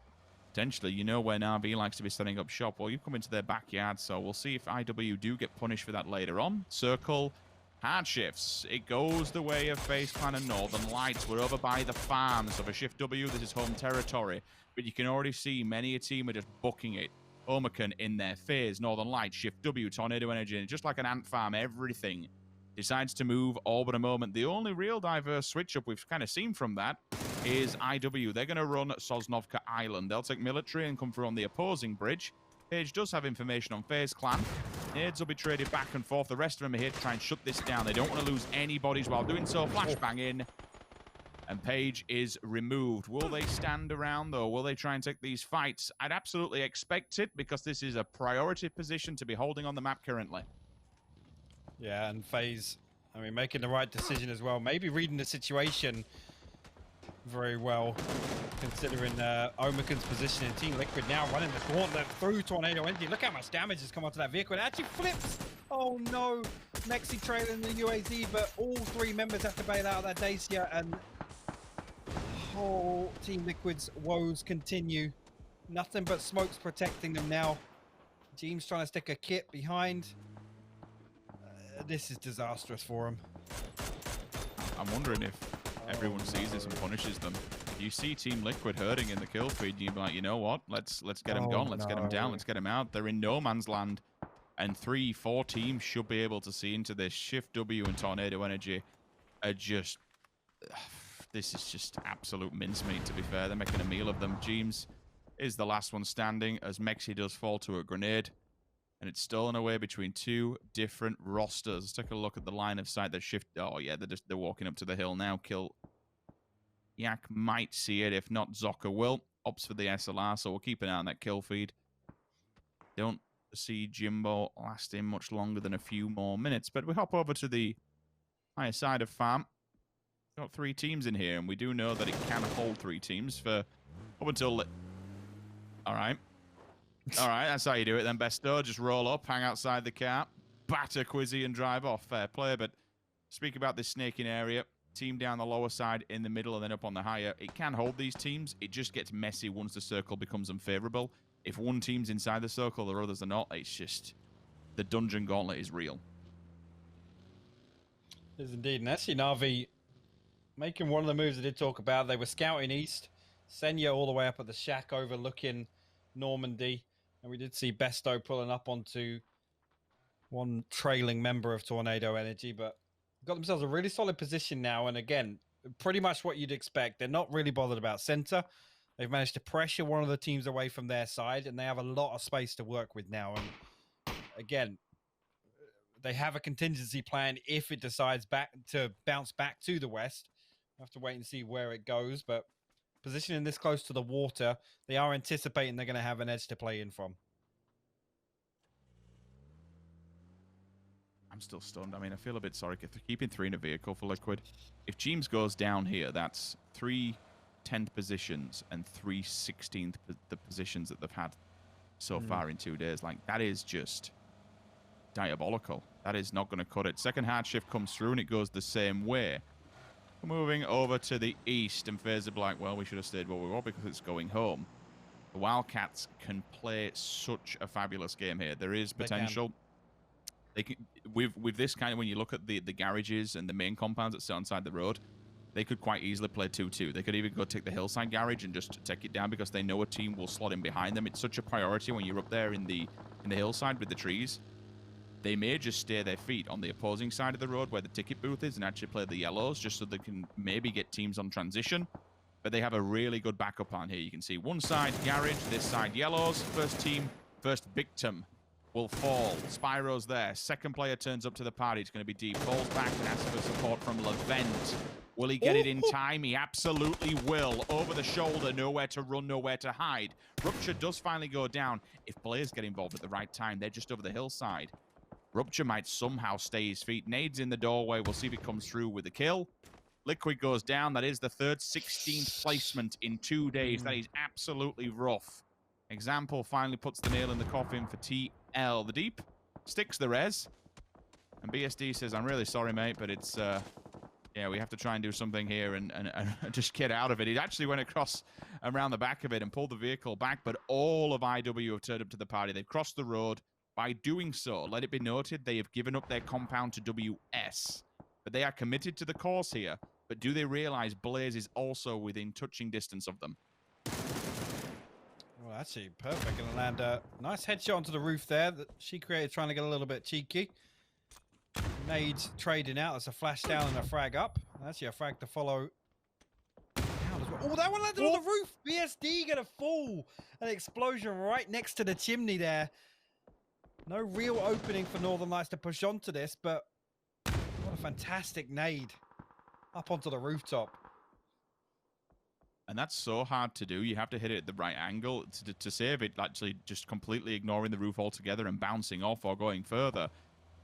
Potentially, you know where Na'Vi likes to be setting up shop. Well, you've come into their backyard, so we'll see if IW do get punished for that later on. Circle, hard shifts. It goes the way of FaZe Clan and Northern Lights. We're over by the farms of a Shift W. This is home territory, but you can already see many a team are just booking it. Omicron in their FaZe, Northern Lights, Shift W, Tornado Energy, and just like an ant farm, everything decides to move all but a moment. The only real diverse switch-up we've kind of seen from that is IW. They're going to run Sosnovka Island. They'll take military and come through on the opposing bridge. Page does have information on FaZe Clan. Nades will be traded back and forth. The rest of them are here to try and shut this down. They don't want to lose any bodies while doing so. Flashbang in. And Page is removed. Will they stand around, though? Will they try and take these fights? I'd absolutely expect it, because this is a priority position to be holding on the map currently. Yeah, and FaZe, I mean, making the right decision as well. Maybe reading the situation very well, considering Omicron's position in Team Liquid now running the gauntlet through Tornado Energy. Look how much damage has come onto that vehicle. It actually flips. Oh no, Mexi trailing the UAZ, but all three members have to bail out of that Dacia, and whole Team Liquid's woes continue. Nothing but smokes protecting them now. Team's trying to stick a kit behind. This is disastrous for him. I'm wondering if everyone sees this and punishes them. You see Team Liquid hurting in the kill feed, and you'd be like, you know what? Let's get him gone. Let's get him down. Let's get him out. They're in no man's land, and 3-4 teams should be able to see into this. Shift W and Tornado Energy are just... This is just absolute mincemeat, to be fair. They're making a meal of them. James is the last one standing as Mexi does fall to a grenade. And it's stolen away between two different rosters. Let's take a look at the line of sight. They're shift. Oh yeah, they're walking up to the hill now. Kill Yak might see it. If not, Zoka will. Opts for the SLR, so we'll keep an eye on that kill feed. Don't see Jimbo lasting much longer than a few more minutes. But we hop over to the higher side of farm. Got 3 teams in here, and we do know that it can hold 3 teams for up until... All right. All right, that's how you do it then, Besto. Just roll up, hang outside the car, batter Quizzy, and drive off. Fair play, but speak about this snaking area. Team down the lower side, in the middle, and then up on the higher. It can hold these teams. It just gets messy once the circle becomes unfavorable. If one team's inside the circle, the others are not. It's just... The dungeon gauntlet is real. It is indeed. And actually, Na'Vi making one of the moves I did talk about. They were scouting east. Senya all the way up at the shack overlooking Normandy. And we did see Besto pulling up onto one trailing member of Tornado Energy, but got themselves a really solid position now. And again, pretty much what you'd expect. They're not really bothered about center. They've managed to pressure one of the teams away from their side, and they have a lot of space to work with now. And again, they have a contingency plan if it decides to bounce back to the west. We'll have to wait and see where it goes, but positioning this close to the water, they are anticipating they're going to have an edge to play in from. I'm still stunned. I mean, I feel a bit sorry for keeping 3 in a vehicle for Liquid. If James goes down here, that's 3 10th positions and 3 16th the positions that they've had so far in 2 days. Like, that is just diabolical. That is not going to cut it. Second hard shift comes through, and it goes the same way. Moving over to the east, and FaZe are like, well, we should have stayed where we were because it's going home. The Wildcats can play such a fabulous game here. There is potential. They can, with this kind of, when you look at the garages and the main compounds that sit on side the road, they could quite easily play 2-2. They could even go take the hillside garage and just take it down because they know a team will slot in behind them. It's such a priority when you're up there in the hillside with the trees. They may just stay their feet on the opposing side of the road where the ticket booth is and actually play the yellows just so they can maybe get teams on transition. But they have a really good backup on here. You can see one side garage, this side yellows. First team, first victim will fall. Spyro's there. Second player turns up to the party. It's going to be deep. Falls back and asks for support from Levent. Will he get it in time? He absolutely will. Over the shoulder, nowhere to run, nowhere to hide. Rupture does finally go down. If players get involved at the right time, they're just over the hillside. Rupture might somehow stay his feet. Nades in the doorway. We'll see if he comes through with the kill. Liquid goes down. That is the third 16th placement in 2 days. That is absolutely rough. Example finally puts the nail in the coffin for TL. The deep sticks the res. And BSD says, I'm really sorry, mate, but it's, yeah, we have to try and do something here and just get out of it. He actually went across around the back of it and pulled the vehicle back, but all of IW have turned up to the party. They've crossed the road. By doing so, let it be noted, they have given up their compound to WS. But they are committed to the cause here. But do they realize Blaze is also within touching distance of them? Well, actually, perfect. Gonna land a nice headshot onto the roof there that she created, trying to get a little bit cheeky. Nades trading out. That's a flash down and a frag up. Actually, a frag to follow. Down as well. Oh, that one landed on the roof. BSD gonna fall. An explosion right next to the chimney there. No real opening for Northern Lights to push onto this, but what a fantastic nade up onto the rooftop. And that's so hard to do. You have to hit it at the right angle to save it, actually just completely ignoring the roof altogether and bouncing off or going further.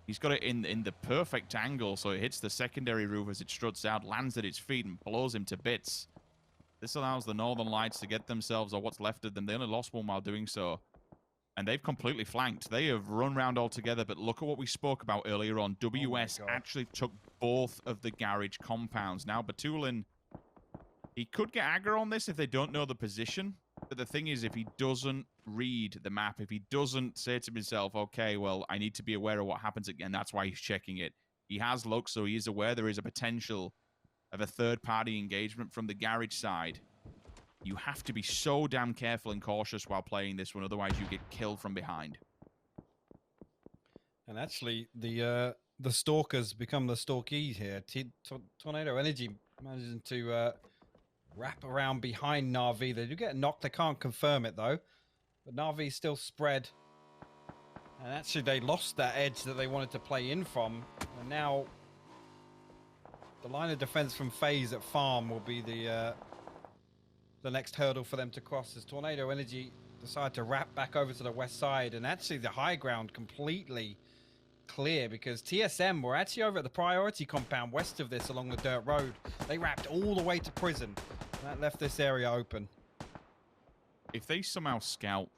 He's got it in the perfect angle, so it hits the secondary roof as it struts out, lands at its feet, and blows him to bits. This allows the Northern Lights to get themselves, or what's left of them. They only lost one while doing so. And they've completely flanked. They have run round altogether, but look at what we spoke about earlier on. WS actually took both of the garage compounds. Now, Batulin, he could get aggro on this if they don't know the position. But the thing is, if he doesn't read the map, if he doesn't say to himself, okay, well, I need to be aware of what happens again, that's why he's checking it. He has looked, so he is aware there is a potential of a third-party engagement from the garage side. You have to be so damn careful and cautious while playing this one, otherwise you get killed from behind. And actually, the stalkers become the stalkees here. Tornado Energy managing to wrap around behind Na'Vi. They do get knocked. They can't confirm it, though. But Na'Vi still spread. And actually, they lost that edge that they wanted to play in from. And now, the line of defense from FaZe at Farm will be the next hurdle for them to cross, as Tornado Energy decide to wrap back over to the west side. And actually, the high ground completely clear, because TSM were actually over at the priority compound west of this along the dirt road. They wrapped all the way to prison. That left this area open. If they somehow scout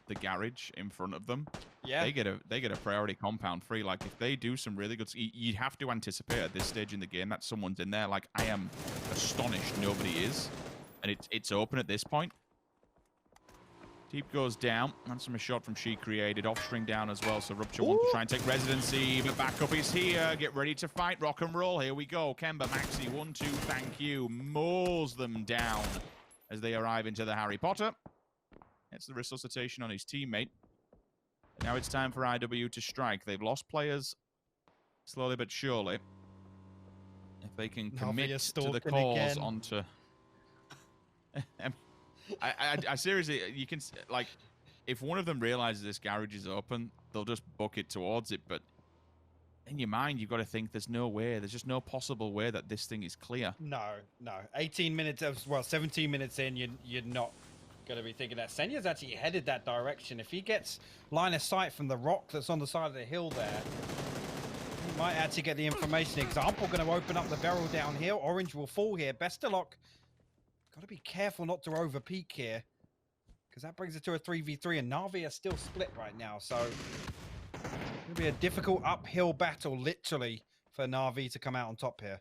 the garage in front of them, yeah, they get a priority compound free. Like, if they do some really good, you'd have to anticipate at this stage in the game that someone's in there. Like, I am astonished nobody is, and it's open at this point. Deep goes down. That's from a shot from She Created. Off-string down as well, so Rupture wants to try and take residency, but backup is here. Get ready to fight. Rock and roll. Here we go. Kemba, Maxi, 1-2, thank you. Mows them down as they arrive into the Harry Potter. It's the resuscitation on his teammate. Now it's time for IW to strike. They've lost players slowly but surely. If they can commit to the cause onto... I seriously, you can, like, if one of them realizes this garage is open, they'll just book it towards it. But in your mind, you've got to think there's no way, there's just no possible way that this thing is clear. No. 18 minutes, well, 17 minutes in, you're not going to be thinking that. Senya's actually headed that direction. If he gets line of sight from the rock that's on the side of the hill there, he might actually get the information. Example going to open up the barrel down here. Orange will fall here. Bestelok, got to be careful not to overpeak here, because that brings it to a 3v3, and Na'Vi are still split right now. So it'll be a difficult uphill battle, literally, for Na'Vi to come out on top here.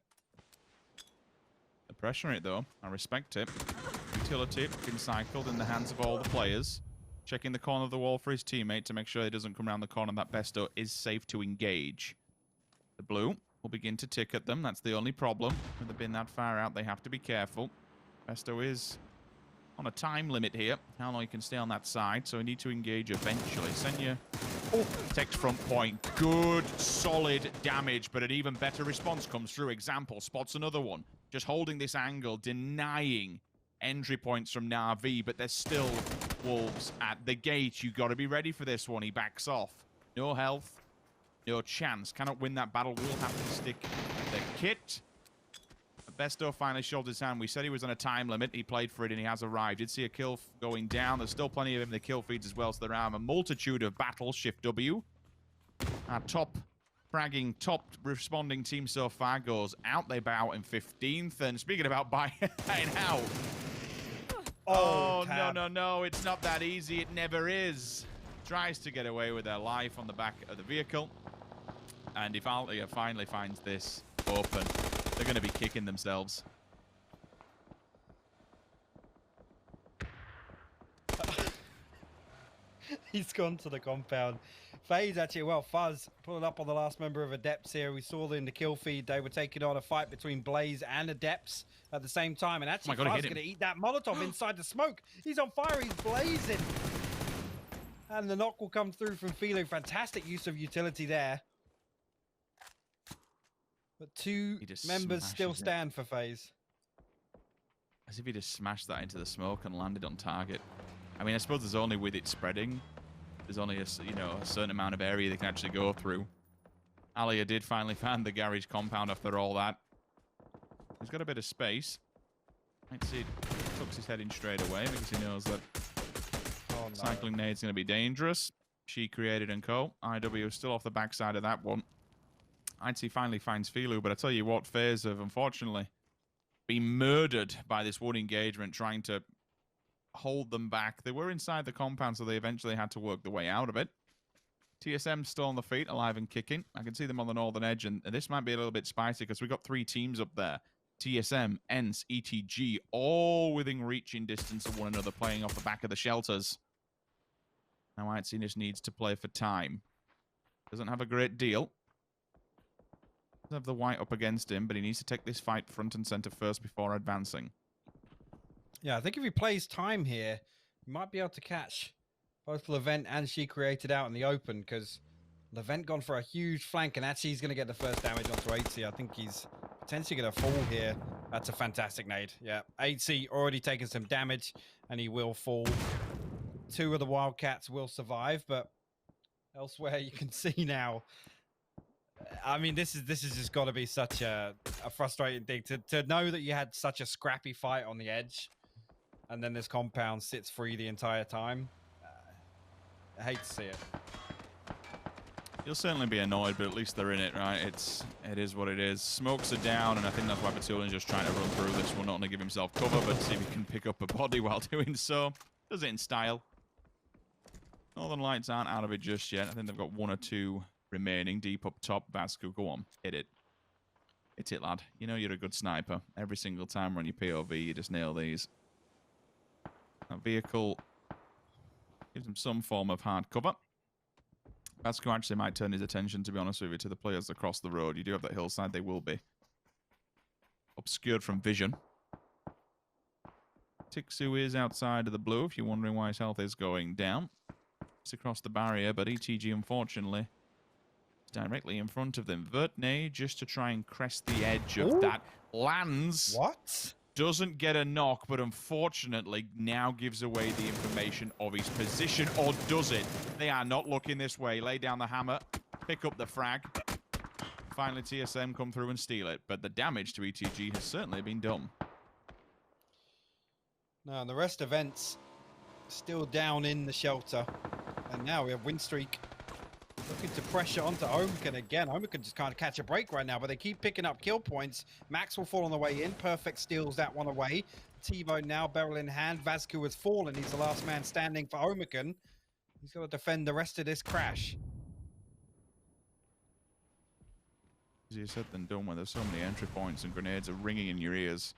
The pressure on it, though, I respect it. Utility been cycled in the hands of all the players. Checking the corner of the wall for his teammate to make sure he doesn't come around the corner. That Besto is safe to engage. The blue will begin to tick at them. That's the only problem. With them being that far out, they have to be careful. Besto is on a time limit here. How long he can stay on that side, so we need to engage eventually. Senya protect front point. Good, solid damage, but an even better response comes through. Example, spots another one. Just holding this angle, denying entry points from Na'Vi, but there's still wolves at the gate. You got to be ready for this one. He backs off. No health, no chance. Cannot win that battle. Will have to stick the kit. Besto finally showed his hand. We said he was on a time limit. He played for it, and he has arrived. Did see a kill going down. There's still plenty of him in the kill feeds as well, so there are a multitude of battles. Shift W. Our top fragging, top responding team so far goes out. They bow in 15th. And speaking about buying out. Oh, no. It's not that easy. It never is. Tries to get away with their life on the back of the vehicle. And if Alia finally finds this open, they're going to be kicking themselves. He's gone to the compound. FaZe actually, well, Fuzz pulling up on the last member of Adepts here. We saw in the kill feed they were taking on a fight between Blaze and Adepts at the same time. And actually, Fuzz going to eat that Molotov inside the smoke. He's on fire. He's blazing. And the knock will come through from Philo. Fantastic use of utility there. But two members still stand for FaZe. As if he just smashed that into the smoke and landed on target. I mean, I suppose there's only with it spreading, there's only a certain amount of area they can actually go through. Alia did finally find the garage compound after all that. He's got a bit of space. I'd see tucks his head in straight away because he knows that cycling nade's going to be dangerous. She created and co. IW is still off the backside of that one. I'd see finally finds Filu, but I tell you what, FaZe have unfortunately been murdered by this one engagement trying to hold them back. They were inside the compound, so they eventually had to work the way out of it. TSM still on the feet, alive and kicking. I can see them on the northern edge, and this might be a little bit spicy because we've got 3 teams up there. TSM, ENCE, ETG, all within reaching distance of one another, playing off the back of the shelters. Now ITC just needs to play for time. Doesn't have a great deal. Doesn't have the white up against him, but he needs to take this fight front and center first before advancing. Yeah, I think if he plays time here, he might be able to catch both Levent and She Created out in the open, because Levent gone for a huge flank, and actually he's going to get the first damage onto 8C. I think he's potentially going to fall here. That's a fantastic nade. Yeah, 8C already taken some damage, and he will fall. 2 of the Wildcats will survive, but elsewhere you can see now. I mean, this is just got to be such a frustrating thing to know that you had such a scrappy fight on the edge, and then this compound sits free the entire time. I hate to see it. You'll certainly be annoyed, but at least they're in it, right? It is what it is. Smokes are down, and I think that's why Batulin's just trying to run through this one, not only give himself cover, but see if he can pick up a body while doing so. Does it in style. Northern Lights aren't out of it just yet. I think they've got 1 or 2 remaining deep up top. Vasco, go on, hit it. Hit it, lad. You know you're a good sniper. Every single time we're on your POV, you just nail these. That vehicle gives him some form of hard cover. Vasco actually might turn his attention, to be honest with you, to the players across the road. You do have that hillside, they will be obscured from vision. Tixu is outside of the blue, if you're wondering why his health is going down. It's across the barrier, but ETG, unfortunately, is directly in front of them. Vertnay, just to try and crest the edge of that, lands. What? Doesn't get a knock, but unfortunately now gives away the information of his position, or does it? They are not looking this way. Lay down the hammer, pick up the frag. Finally, TSM come through and steal it, but the damage to ETG has certainly been done. Now, the rest of ENCE still down in the shelter. And now we have Winstreak looking to pressure onto Omekin again. Omekin just can't catch a break right now, but they keep picking up kill points. Max will fall on the way in. Perfect steals that one away. T-Bone now, barrel in hand. Vasco has fallen. He's the last man standing for Omekin. He's got to defend the rest of this crash. Easier said than done when there's so many entry points and grenades are ringing in your ears.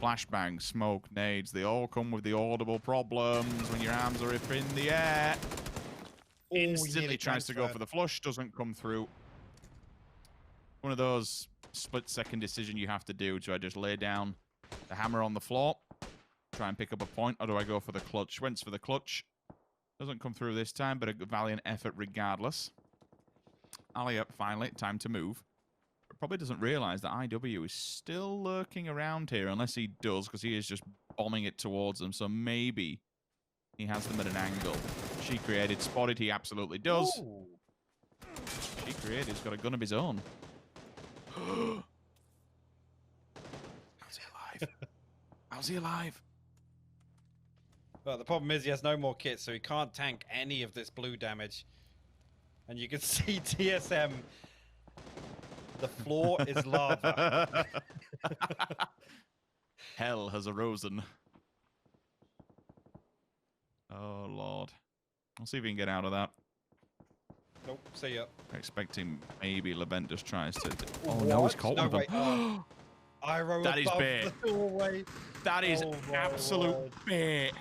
Flashbang, smoke, nades, they all come with the audible problems when your arms are up in the air. Instantly tries to go for the flush, doesn't come through. One of those split-second decisions you have to do. Do I just lay down the hammer on the floor, try and pick up a point, or do I go for the clutch? Went for the clutch. Doesn't come through this time, but a valiant effort regardless. Alley up finally, time to move. But probably doesn't realize that IW is still lurking around here, unless he does, because he is just bombing it towards them. So maybe he has them at an angle. She Created spotted, he absolutely does. Ooh. She Created's got a gun of his own. How's he alive? How's he alive? Well, the problem is he has no more kits, so he can't tank any of this blue damage. And you can see TSM. The floor is lava. Hell has arisen. Oh, Lord. We'll see if we can get out of that. Nope. See ya. Expecting maybe Levent just tries to. Oh no, he's caught one of them. Wait, Iro That is above bait. the doorway. That is Oh my absolute word. bait.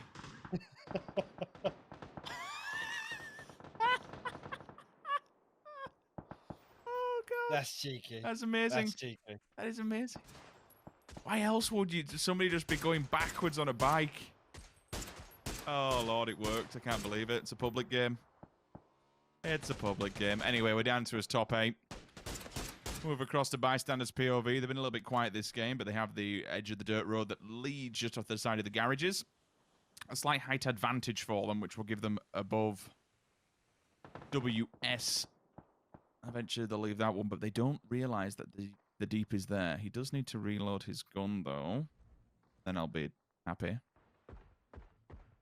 Oh god. That's cheeky. That's amazing. That's cheeky. That is amazing. Why else would somebody just be going backwards on a bike? Oh lord, it worked. I can't believe it. It's a public game. It's a public game. Anyway, we're down to his top 8. Move across to Bystanders POV. They've been a little bit quiet this game, but they have the edge of the dirt road that leads just off the side of the garages. A slight height advantage for them, which will give them above WS. Eventually they'll leave that one, but they don't realize that the deep is there. He does need to reload his gun, though. Then I'll be happy.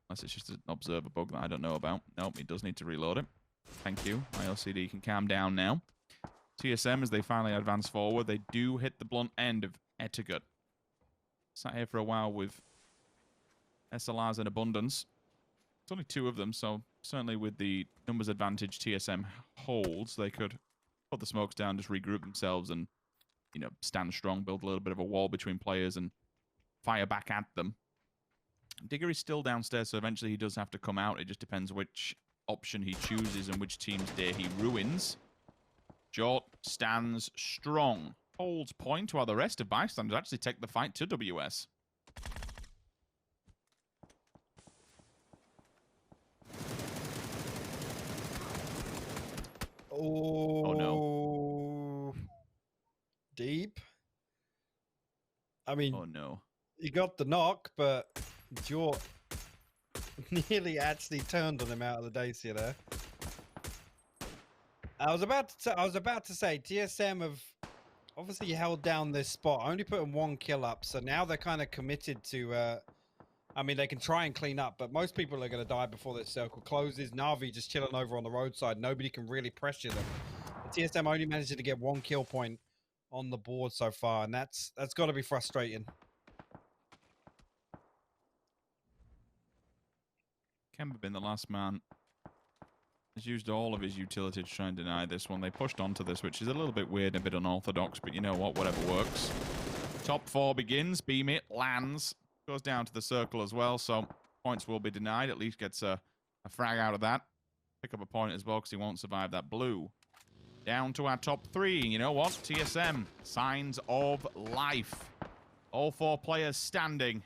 Unless it's just an observer bug that I don't know about. Nope, he does need to reload it. Thank you. My LCD can calm down now. TSM, as they finally advance forward, they do hit the blunt end of Etiquette. Sat here for a while with SLRs in abundance. It's only 2 of them, so certainly with the numbers advantage TSM holds, they could put the smokes down, just regroup themselves and, you know, stand strong, build a little bit of a wall between players and fire back at them. Digger is still downstairs, so eventually he does have to come out. It just depends which option he chooses and which team's day he ruins. Jort stands strong, holds point, while the rest of Bystanders actually take the fight to WS. Oh no. Deep. I mean, oh no. He got the knock, but Jort nearly actually turned on him out of the dace here there. I was about to say TSM have obviously held down this spot, only putting 1 kill up, so now they're kind of committed to I mean, they can try and clean up, but most people are going to die before this circle closes. Na'Vi just chilling over on the roadside. Nobody can really pressure them. The TSM only managed to get 1 kill point on the board so far, and that's got to be frustrating. Kemba been the last man. He's used all of his utility to try and deny this one. They pushed onto this, which is a little bit weird and a bit unorthodox, but you know what? Whatever works. Top 4 begins. Beam it. Lands. Goes down to the circle as well, so points will be denied. At least gets a frag out of that. Pick up a point as well, because he won't survive that blue. Down to our top 3. You know what? TSM. Signs of life. All 4 players standing,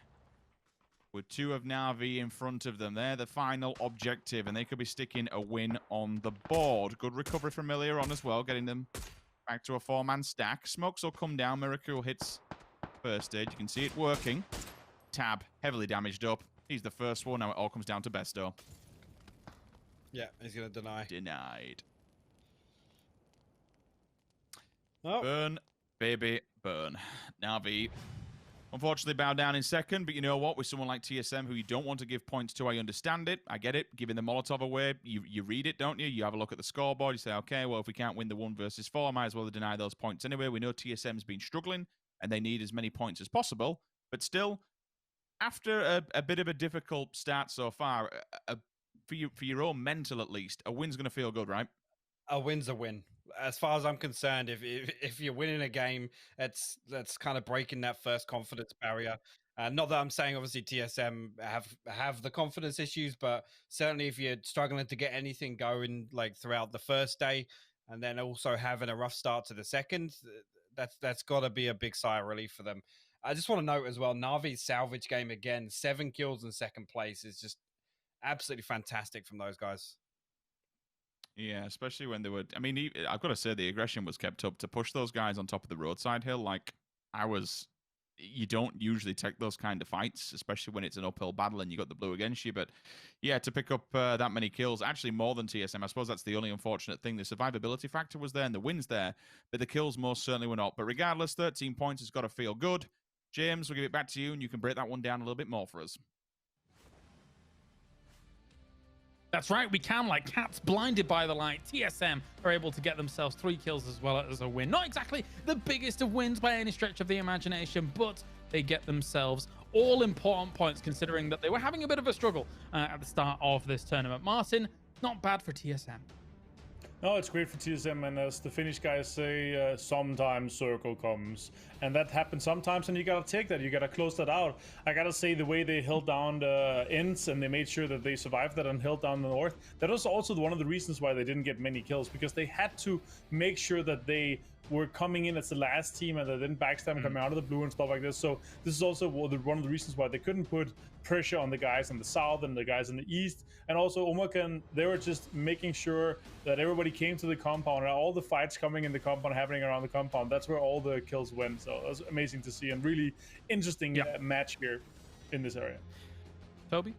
with 2 of Na'Vi in front of them. They're the final objective, and they could be sticking a win on the board. Good recovery from earlier on as well, getting them back to a 4-man stack. Smokes will come down. Miracle hits first stage. You can see it working. Tab, heavily damaged up. He's the first one. Now it all comes down to Besto. Yeah, he's going to deny. Denied. Oh. Burn, baby, burn. Na'Vi unfortunately bow down in second, but you know what? With someone like TSM, who you don't want to give points to, I understand it. I get it. Giving the Molotov away, you read it, don't you? You have a look at the scoreboard. You say, okay, well, if we can't win the 1 versus 4, I might as well deny those points anyway. We know TSM's been struggling, and they need as many points as possible. But still, after a bit of a difficult start so far, for your own mental at least, a win's going to feel good, right? A win's a win. As far as I'm concerned, if you're winning a game, that's kind of breaking that first confidence barrier. Not that I'm saying obviously TSM have the confidence issues, but certainly if you're struggling to get anything going like throughout the first day, and then also having a rough start to the second, that's got to be a big sigh of relief for them. I just want to note as well, Na'Vi's salvage game again, 7 kills in second place is just absolutely fantastic from those guys. Yeah, especially when they were... I mean, I've got to say, the aggression was kept up to push those guys on top of the roadside hill. Like, you don't usually take those kind of fights, especially when it's an uphill battle and you got the blue against you. But yeah, to pick up that many kills, actually more than TSM, I suppose that's the only unfortunate thing. The survivability factor was there and the wins there, but the kills most certainly were not. But regardless, 13 points has got to feel good. James, we'll give it back to you, and you can break that one down a little bit more for us. That's right, we can, like cats blinded by the light. TSM are able to get themselves 3 kills as well as a win. Not exactly the biggest of wins by any stretch of the imagination, but they get themselves all important points considering that they were having a bit of a struggle at the start of this tournament. Martin, not bad for TSM. No, it's great for TSM, and as the Finnish guys say, sometimes circle comes. And that happens sometimes, and you gotta take that, you gotta close that out. I gotta say, the way they held down the ends, and they made sure that they survived that and held down the north, that was also one of the reasons why they didn't get many kills, because they had to make sure that they were coming in as the last team and they didn't backstab coming out of the blue and stuff like this. So this is also one of the reasons why they couldn't put pressure on the guys in the south and the guys in the east. And also Omakan, they were just making sure that everybody came to the compound, and all the fights coming in the compound, happening around the compound, that's where all the kills went. So it was amazing to see, and really interesting match here in this area. Toby?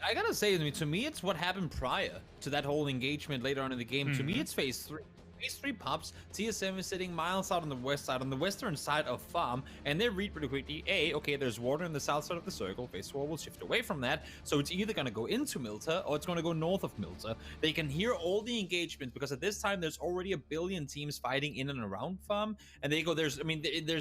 I gotta say, to me, it's what happened prior to that whole engagement later on in the game. To me, it's phase 3. Phase 3 pops, TSM is sitting miles out on the west side, on the western side of farm, and they read pretty quickly, okay, there's water in the south side of the circle, phase 4 will shift away from that, so it's either gonna go into Milta, or it's gonna go north of Milta. They can hear all the engagements, because at this time, there's already a billion teams fighting in and around farm, and they go, there's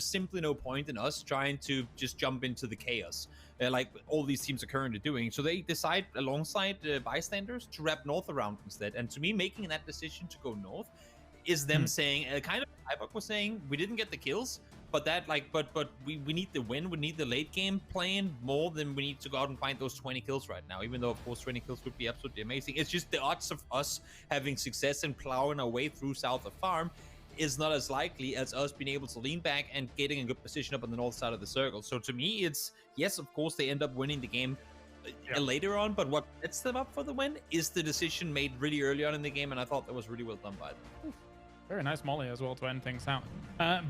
simply no point in us trying to just jump into the chaos, like all these teams are currently doing, so they decide, alongside bystanders, to wrap north around instead, and to me, making that decision to go north is them saying, kind of Ibok was saying, we didn't get the kills, but that but we need the win, we need the late game playing more than we need to go out and find those 20 kills right now, even though of course 20 kills would be absolutely amazing. It's just the odds of us having success and plowing our way through south of farm is not as likely as us being able to lean back and getting a good position up on the north side of the circle. So to me, it's, yes, of course they end up winning the game later on, but what sets them up for the win is the decision made really early on in the game, and I thought that was really well done by them. Very nice molly as well to end things out.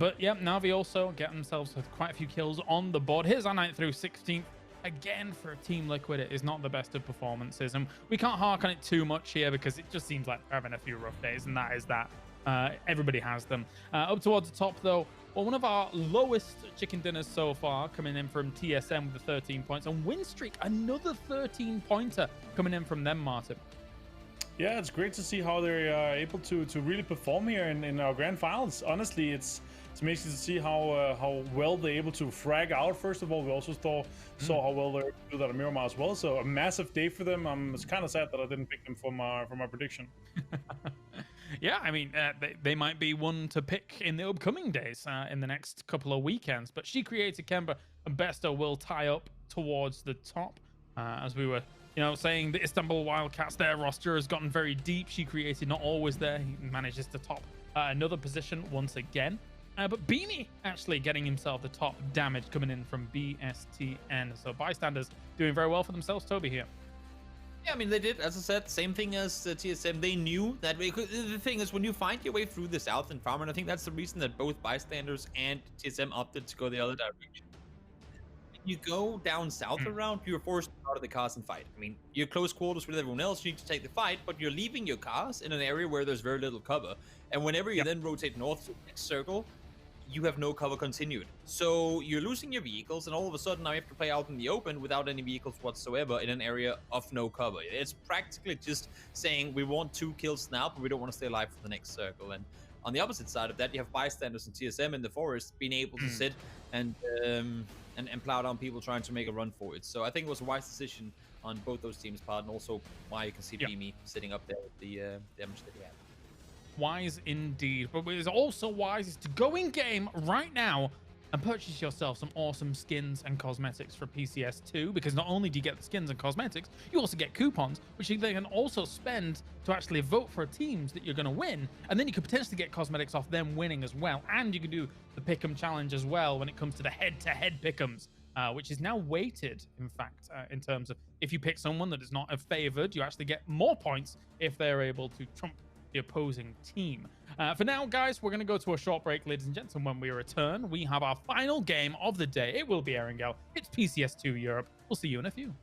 But yeah, Na'Vi also get themselves with quite a few kills on the board. Here's our 9th through 16th. Again, for Team Liquid, it is not the best of performances, and we can't hark on it too much here because it just seems like they're having a few rough days, and that is that. Everybody has them. Up towards the top, though, well, one of our lowest chicken dinners so far, coming in from TSM with the 13 points, and win streak, another 13-pointer coming in from them, Martin. Yeah, it's great to see how they're able to really perform here in our grand finals. Honestly, it's amazing to see how well they're able to frag out. First of all, we also saw how well they're able to do that at Miramar as well. So a massive day for them. It's kind of sad that I didn't pick them for my prediction. Yeah, I mean, they might be one to pick in the upcoming days, in the next couple of weekends. But She Created Kemba and Besto will tie up towards the top, as we were, saying the Istanbul Wildcats, their roster has gotten very deep. She Created not always there. He manages to top another position once again. But Beanie actually getting himself the top damage coming in from BSTN. So bystanders doing very well for themselves, Toby, here. Yeah, I mean, they did, as I said, same thing as TSM. They knew that the thing is, when you find your way through the south and farm, and I think that's the reason that both bystanders and TSM opted to go the other direction. You go down south around, you're forced out of the cars and fight. I mean, you're close quarters with everyone else, you need to take the fight, but you're leaving your cars in an area where there's very little cover. And whenever you then rotate north to the next circle, you have no cover continued. So you're losing your vehicles, and all of a sudden now you have to play out in the open without any vehicles whatsoever in an area of no cover. It's practically just saying, we want 2 kills now, but we don't want to stay alive for the next circle. And on the opposite side of that, you have bystanders and TSM in the forest being able to sit and plow down people trying to make a run for it. So I think it was a wise decision on both those teams' part, and also why you can see Beanie sitting up there with the damage that he had. Wise indeed. But what is also wise is to go in game right now and purchase yourself some awesome skins and cosmetics for PCS2, because not only do you get the skins and cosmetics, you also get coupons, which you then can also spend to actually vote for teams that you're going to win, and then you could potentially get cosmetics off them winning as well, and you can do the pick'em challenge as well when it comes to the head-to-head pick'ems, which is now weighted, in fact, in terms of if you pick someone that is not favored, you actually get more points if they're able to trump the opposing team. For now, guys, we're going to go to a short break, ladies and gents, and when we return, we have our final game of the day. It will be Erangel. It's PCS2 Europe. We'll see you in a few.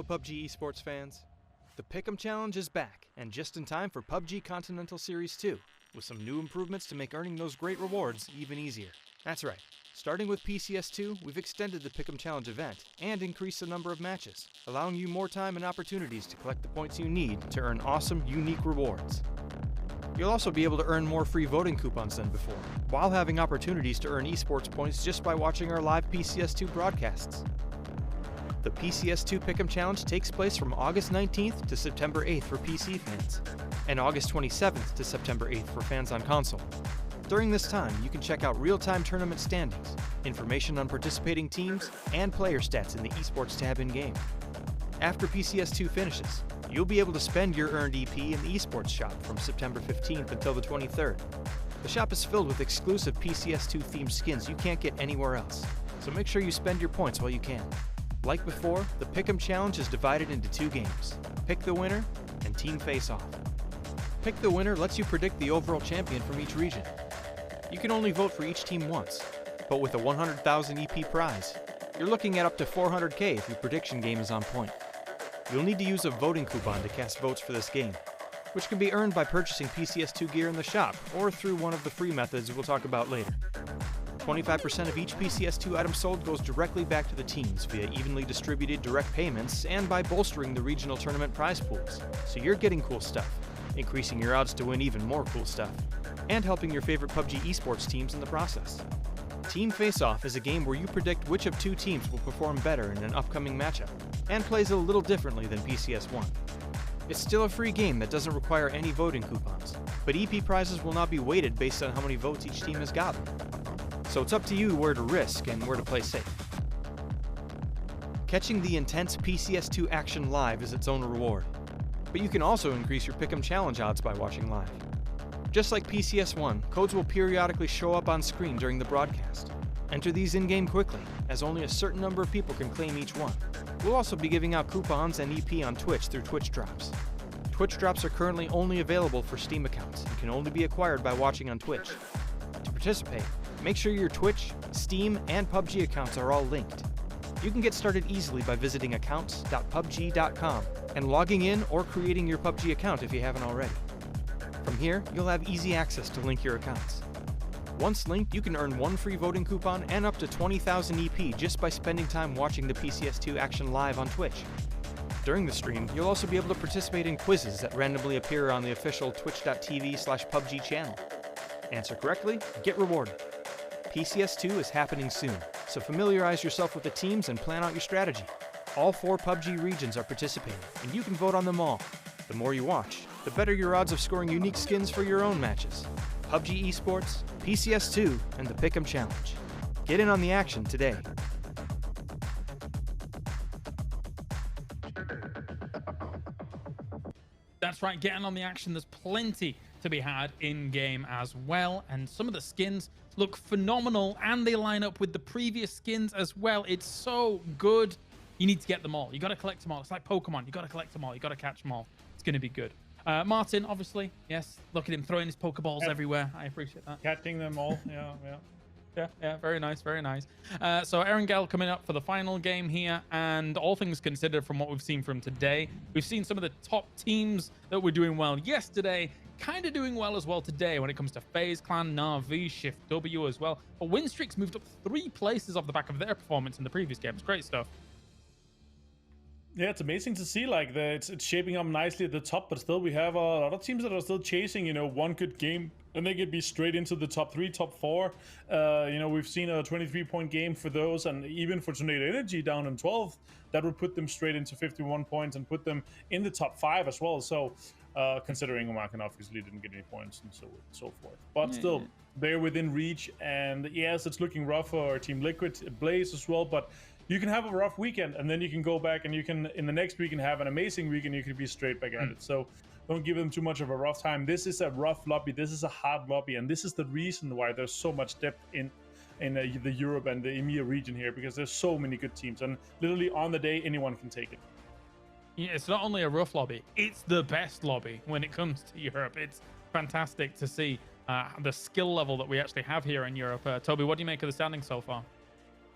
Hello PUBG Esports fans. The Pick'em Challenge is back, and just in time for PUBG Continental Series 2, with some new improvements to make earning those great rewards even easier. That's right, starting with PCS2, we've extended the Pick'em Challenge event and increased the number of matches, allowing you more time and opportunities to collect the points you need to earn awesome, unique rewards. You'll also be able to earn more free voting coupons than before, while having opportunities to earn esports points just by watching our live PCS2 broadcasts. The PCS2 Pick'em Challenge takes place from August 19th to September 8th for PC fans, and August 27th to September 8th for fans on console. During this time, you can check out real-time tournament standings, information on participating teams, and player stats in the Esports tab in-game. After PCS2 finishes, you'll be able to spend your earned EP in the Esports shop from September 15th until the 23rd. The shop is filled with exclusive PCS2 themed skins you can't get anywhere else, so make sure you spend your points while you can. Like before, the Pick'em Challenge is divided into 2 games, Pick the Winner and Team Face-Off. Pick the Winner lets you predict the overall champion from each region. You can only vote for each team once, but with a 100,000 EP prize, you're looking at up to 400k if your prediction game is on point. You'll need to use a voting coupon to cast votes for this game, which can be earned by purchasing PCS2 gear in the shop or through one of the free methods we'll talk about later. 25% of each PCS2 item sold goes directly back to the teams via evenly distributed direct payments and by bolstering the regional tournament prize pools, so you're getting cool stuff, increasing your odds to win even more cool stuff, and helping your favorite PUBG esports teams in the process. Team Face-Off is a game where you predict which of 2 teams will perform better in an upcoming matchup, and plays a little differently than PCS1. It's still a free game that doesn't require any voting coupons, but EP prizes will not be weighted based on how many votes each team has gotten. So it's up to you where to risk and where to play safe. Catching the intense PCS2 action live is its own reward, but you can also increase your Pick'em Challenge odds by watching live. Just like PCS1, codes will periodically show up on screen during the broadcast. Enter these in-game quickly, as only a certain number of people can claim each one. We'll also be giving out coupons and EP on Twitch through Twitch Drops. Twitch Drops are currently only available for Steam accounts and can only be acquired by watching on Twitch. To participate, make sure your Twitch, Steam, and PUBG accounts are all linked. You can get started easily by visiting accounts.pubg.com and logging in or creating your PUBG account if you haven't already. From here, you'll have easy access to link your accounts. Once linked, you can earn 1 free voting coupon and up to 20,000 EP just by spending time watching the PCS2 action live on Twitch. During the stream, you'll also be able to participate in quizzes that randomly appear on the official twitch.tv/PUBG channel. Answer correctly, get rewarded. PCS2 is happening soon, so familiarize yourself with the teams and plan out your strategy. All 4 PUBG regions are participating, and you can vote on them all. The more you watch, the better your odds of scoring unique skins for your own matches. PUBG Esports, PCS2, and the Pick'em Challenge. Get in on the action today. That's right, getting on the action. There's plenty to be had in-game as well, and some of the skins look phenomenal, and they line up with the previous skins as well. It's so good. You need to get them all. You got to collect them all. It's like Pokemon. You got to collect them all. You got to catch them all. It's going to be good. Martin, obviously, yes. Look at him throwing his Pokeballs everywhere. I appreciate that. Catching them all. Yeah. Very nice, very nice. So Erangel coming up for the final game here, and all things considered, from what we've seen from today, we've seen some of the top teams that were doing well yesterday, kind of doing well as well today when it comes to FaZe Clan, Na'Vi, Shift W as well. But win streaks moved up 3 places off the back of their performance in the previous games. Great stuff. Yeah, it's amazing to see like that it's shaping up nicely at the top, but still we have a lot of teams that are still chasing, one good game and they could be straight into the top 3, top 4. We've seen a 23-point game for those, and even for Tornado Energy down in 12th, that would put them straight into 51 points and put them in the top 5 as well. So considering Omarkan obviously didn't get any points and so forth, but still they're within reach. And yes, it's looking rough for Team Liquid, Blaze as well, but you can have a rough weekend and then you can go back and you can in the next weekend have an amazing weekend. You can be straight back at it. So don't give them too much of a rough time. This is a rough lobby. This is a hard lobby, and this is the reason why there's so much depth in the Europe and the EMEA region here, because there's so many good teams, and literally on the day anyone can take it. Yeah, it's not only a rough lobby, it's the best lobby when it comes to Europe. It's fantastic to see the skill level that we actually have here in Europe. Toby, what do you make of the standings so far?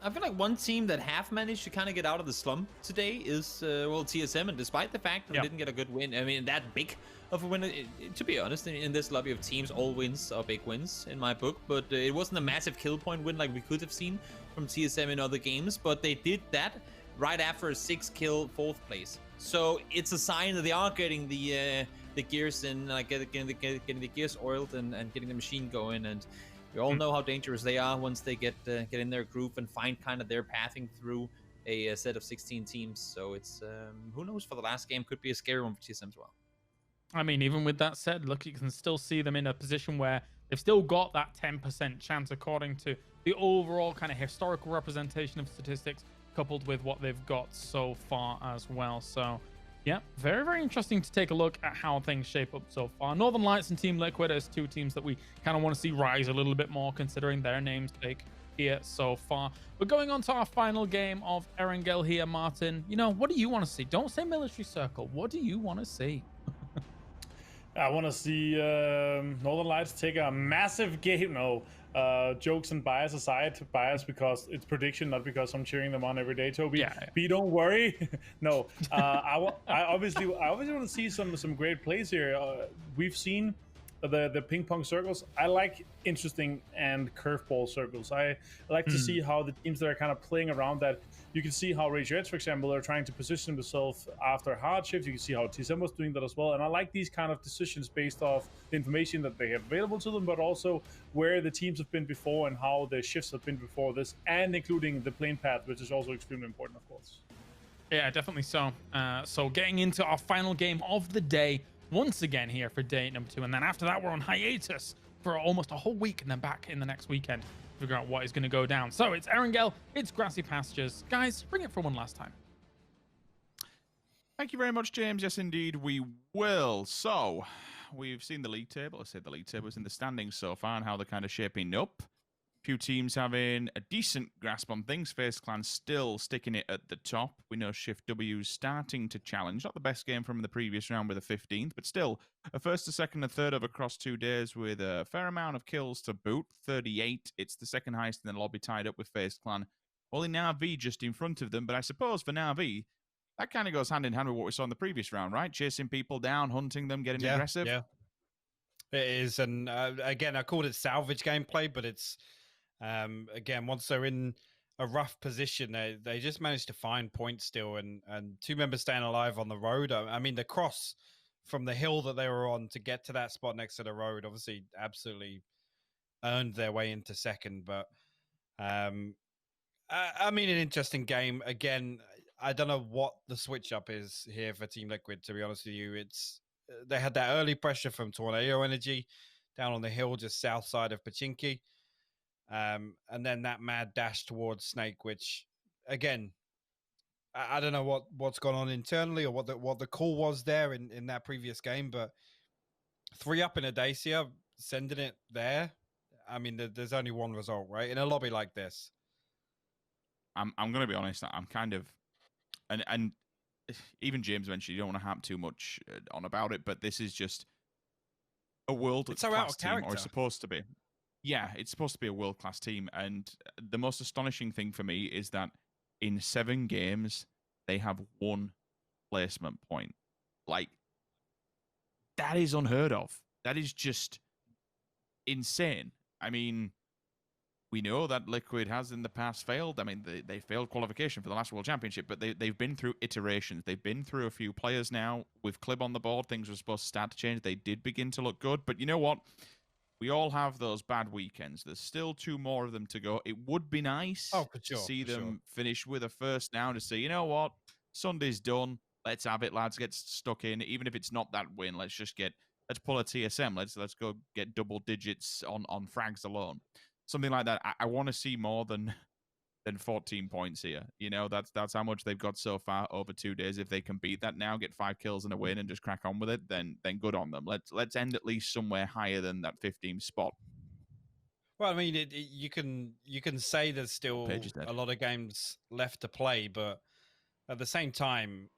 I feel like one team that have managed to kind of get out of the slump today is, well, TSM. And despite the fact that they didn't get a good win, I mean, that big of a win, to be honest, in this lobby of teams, all wins are big wins in my book. But it wasn't a massive kill point win like we could have seen from TSM in other games. But they did that right after a 6-kill 4th place. So it's a sign that they are getting the gears in, like getting the gears oiled and getting the machine going. And we all know how dangerous they are once they get in their groove and find kind of their pathing through a set of 16 teams. So it's who knows, for the last game could be a scary one for TSM as well. I mean, even with that said, look, you can still see them in a position where they've still got that 10% chance according to the overall kind of historical representation of statistics, coupled with what they've got so far as well. So yeah, very, very interesting to take a look at how things shape up so far. Northern Lights and Team Liquid as two teams that we kind of want to see rise a little bit more, considering their namesake here so far. But going on to our final game of Erangel here, Martin, you know, what do you want to see? Don't say Military Circle. What do you want to see? I want to see Northern Lights take a massive game. No, jokes and bias aside, bias because it's prediction, not because I'm cheering them on every day, Toby. Yeah. B, don't worry. No, I obviously want to see some great plays here. We've seen the ping pong circles. I like interesting and curveball circles. I like to see how the teams that are kind of playing around that. You can see how Rage Reds, for example, are trying to position themselves after hard shift. You can see how TSM was doing that as well. And I like these kind of decisions based off the information that they have available to them, but also where the teams have been before and how the shifts have been before this, and including the plane path, which is also extremely important, of course. Yeah, definitely so. So getting into our final game of the day once again here for day number 2. And then after that, we're on hiatus for almost a whole week and then back in the next weekend to figure out what is going to go down. So it's Erangel, it's Grassy Pastures. Guys, bring it for one last time. Thank you very much, James. Yes, indeed, we will. So we've seen the league table. I said the league table is in the standings so far and how they're kind of shaping up. Few teams having a decent grasp on things. FaZe Clan still sticking it at the top. We know Shift W's starting to challenge. Not the best game from the previous round with a 15th, but still a first, a second, a third of across 2 days with a fair amount of kills to boot. 38. It's the second highest in the lobby, tied up with FaZe Clan. Only Na'Vi just in front of them, but I suppose for Na'Vi, that kind of goes hand in hand with what we saw in the previous round, right? Chasing people down, hunting them, getting aggressive. Yeah, it is. And again, I called it salvage gameplay, but it's again, once they're in a rough position, they just managed to find points still, and 2 members staying alive on the road. I mean, the cross from the hill that they were on to get to that spot next to the road, obviously, absolutely earned their way into second. But I mean, an interesting game. Again, I don't know what the switch up is here for Team Liquid. To be honest with you, it's they had that early pressure from Tornado Energy down on the hill just south side of Pachinki. And then that mad dash towards Snake, which again, I don't know what's gone on internally or what the call was there in that previous game, but 3 up in Audacia, sending it there. I mean, there's only one result, right? In a lobby like this. I'm going to be honest. I'm kind of, and even James mentioned you don't want to harp too much on about it, but this is just a world-class team, or it's supposed to be. Yeah, it's supposed to be a world-class team, and the most astonishing thing for me is that in 7 games, they have 1 placement point. Like, that is unheard of. That is just insane. I mean, we know that Liquid has in the past failed. I mean, they failed qualification for the last World Championship, but they've been through iterations. They've been through a few players now. With Clib on the board, things were supposed to start to change. They did begin to look good, but you know what? We all have those bad weekends. There's still 2 more of them to go. It would be nice to see them finish with a first now to say, you know what? Sunday's done. Let's have it, lads. Get stuck in. Even if it's not that win, let's pull a TSM. Let's go get double digits on frags alone. Something like that. I want to see more than 14 points here. You know, that's how much they've got so far over 2 days. If they can beat that now, get 5 kills and a win and just crack on with it, then good on them. Let's end at least somewhere higher than that 15th spot. Well, I mean, you can say there's still a lot of games left to play, but at the same time,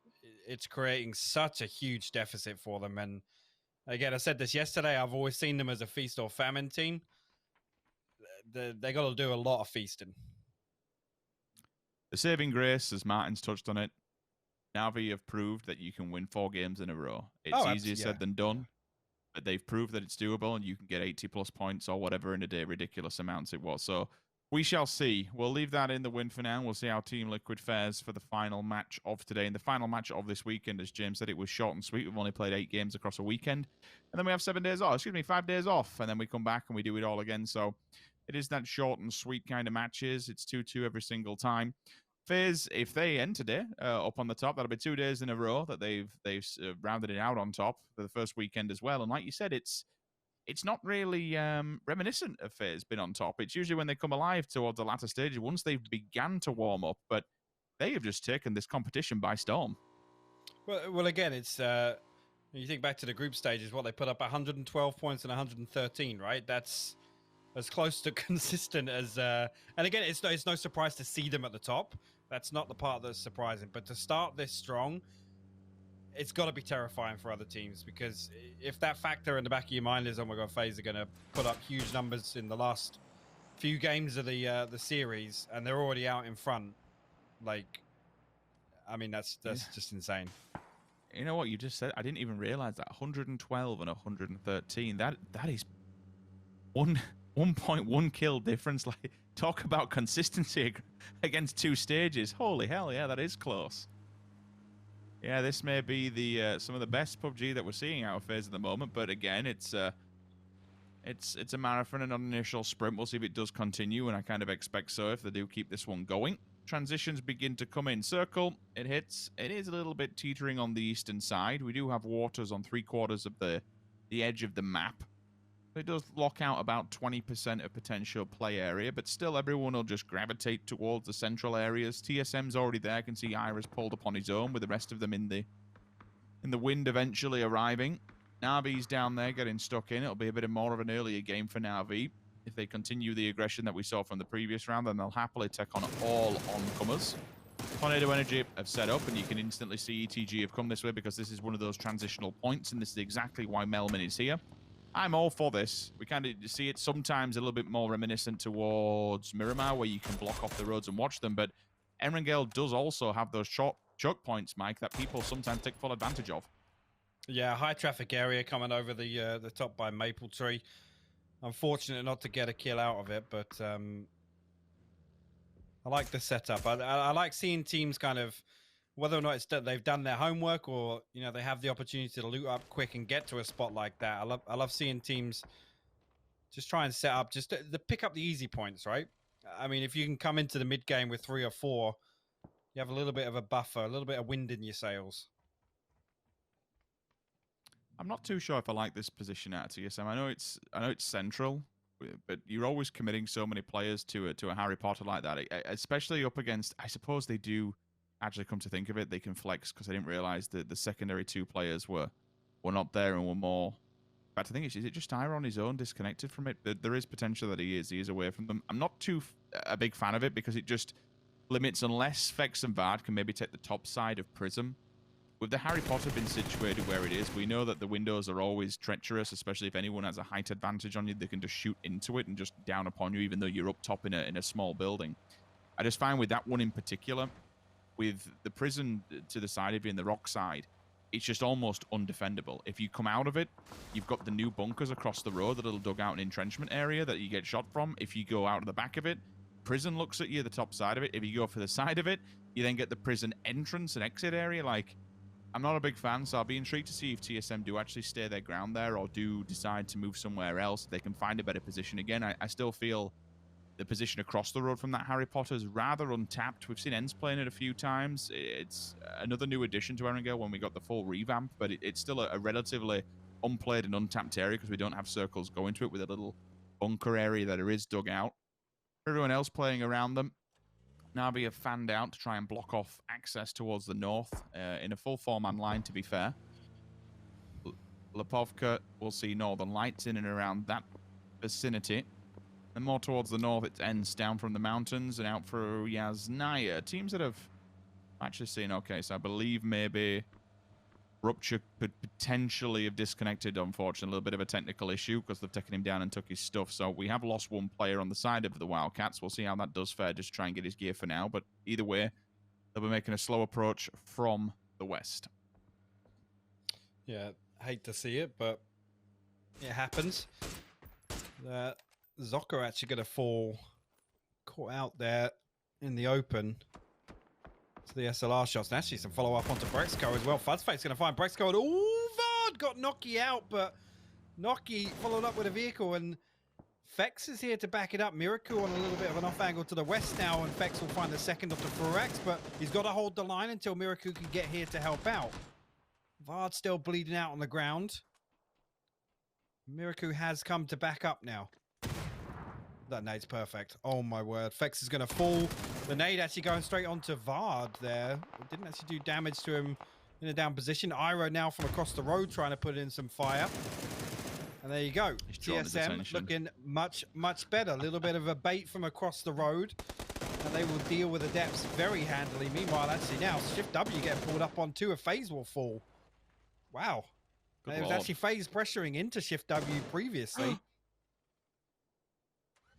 it's creating such a huge deficit for them. And again, I said this yesterday, I've always seen them as a feast or famine team. They got to do a lot of feasting. The saving grace, as Martin's touched on it, Navi have proved that you can win 4 games in a row. It's easier said than done, but they've proved that it's doable and you can get 80+ points or whatever in a day, ridiculous amounts it was. So we shall see. We'll leave that in the win for now. We'll see how Team Liquid fares for the final match of today. And the final match of this weekend, as James said, it was short and sweet. We've only played 8 games across a weekend. And then we have 5 days off. And then we come back and we do it all again. So it is that short and sweet kind of matches. It's 2-2 every single time. FaZe, if they end today up on the top, that'll be 2 days in a row that they've rounded it out on top for the first weekend as well. And like you said, it's not really reminiscent of FaZe been on top. It's usually when they come alive towards the latter stages, once they've began to warm up. But they have just taken this competition by storm. Well, again, it's you think back to the group stages, what they put up 112 points and 113, right? That's as close to consistent as. And again, it's no surprise to see them at the top. That's not the part that's surprising. But to start this strong, it's got to be terrifying for other teams, because if that factor in the back of your mind is, oh my god, FaZe are going to put up huge numbers in the last few games of the series, and they're already out in front, like, I mean, that's just insane. You know what you just said? I didn't even realize that 112 and 113. That is 1.1 kill difference. Like, talk about consistency against 2 stages. Holy hell, yeah, that is close. Yeah, this may be the some of the best PUBG that we're seeing out of FaZe at the moment. But again, it's a marathon and not an initial sprint. We'll see if it does continue, and I kind of expect so if they do keep this one going. Transitions begin to come in. Circle, it hits. It is a little bit teetering on the eastern side. We do have waters on 3/4 of the edge of the map. It does lock out about 20% of potential play area, but still everyone will just gravitate towards the central areas. TSM's already there. I can see Ira's pulled upon his own with the rest of them in the wind eventually arriving. Navi's down there getting stuck in. It'll be a bit more of an earlier game for Navi. If they continue the aggression that we saw from the previous round, then they'll happily take on all oncomers. Tornado Energy have set up, and you can instantly see ETG have come this way because this is one of those transitional points, and this is exactly why Melman is here. I'm all for this. We kind of see it sometimes a little bit more reminiscent towards Miramar, where you can block off the roads and watch them, but Erangel does also have those choke points, Mike, that people sometimes take full advantage of. Yeah, high traffic area coming over the top by Maple Tree. Unfortunate not to get a kill out of it, but I like the setup. I like seeing teams kind of, whether or not it's they've done their homework or, you know, they have the opportunity to loot up quick and get to a spot like that. I love seeing teams just try and set up, just to pick up the easy points, right? I mean, if you can come into the mid game with 3 or 4, you have a little bit of a buffer, a little bit of wind in your sails. I'm not too sure if I like this position at TSM. I know it's central, but you're always committing so many players to a Harry Potter like that, especially up against. I suppose they do actually, come to think of it, they can flex, because I didn't realize that the secondary 2 players were not there and were more. In fact, I think is it just Ira on his own, disconnected from it? There is potential that he is away from them. I'm not a big fan of it because it just limits, unless Vex and Vard can maybe take the top side of Prism. With the Harry Potter being situated where it is, we know that the windows are always treacherous, especially if anyone has a height advantage on you. They can just shoot into it and just down upon you, even though you're up top in a small building. I just find with that one in particular, with the prison to the side of you and the rock side, it's just almost undefendable. If you come out of it, you've got the new bunkers across the road, that little dugout and entrenchment area that you get shot from. If you go out of the back of it, prison looks at you, the top side of it. If you go for the side of it, you then get the prison entrance and exit area. Like, I'm not a big fan, so I'll be intrigued to see if TSM do actually stay their ground there or do decide to move somewhere else. They can find a better position. Again, I still feel the position across the road from that Harry Potter is rather untapped. We've seen Ends playing it a few times. It's another new addition to Erangel when we got the full revamp, but it's still a relatively unplayed and untapped area because we don't have circles going to it, with a little bunker area that is dug out. Everyone else playing around them. Navi have fanned out to try and block off access towards the north in a full 4-man line, to be fair. Lepovka will see Northern Lights in and around that vicinity. And more towards the north, it ends down from the mountains and out for Yasnaya. Teams that have actually seen, okay, so I believe maybe Rupture could potentially have disconnected, unfortunately. A little bit of a technical issue because they've taken him down and took his stuff. So we have lost one player on the side of the Wildcats. We'll see how that does fare, just try and get his gear for now. But either way, they'll be making a slow approach from the west. Yeah, hate to see it, but it happens. Zocker actually going to fall caught out there in the open to the SLR shots. And actually some follow-up onto Brexco as well. Fuzzfake's going to find Brexco, and Vard got Noki out, but Noki followed up with a vehicle, and Fex is here to back it up. Miracle on a little bit of an off angle to the west now, and Fex will find the second off the Furax, but he's got to hold the line until Miracle can get here to help out. Vard still bleeding out on the ground. Miracle has come to back up now. That nade's perfect. Oh my word. Fex is going to fall. The nade actually going straight onto Vard there. It didn't actually do damage to him in a down position. Iro now from across the road trying to put in some fire. And there you go. TSM looking much, much better. A little bit of a bait from across the road. And they will deal with the depths very handily. Meanwhile, actually now, Shift W getting pulled up on two. A FaZe will fall. Wow. It was actually FaZe pressuring into Shift W previously.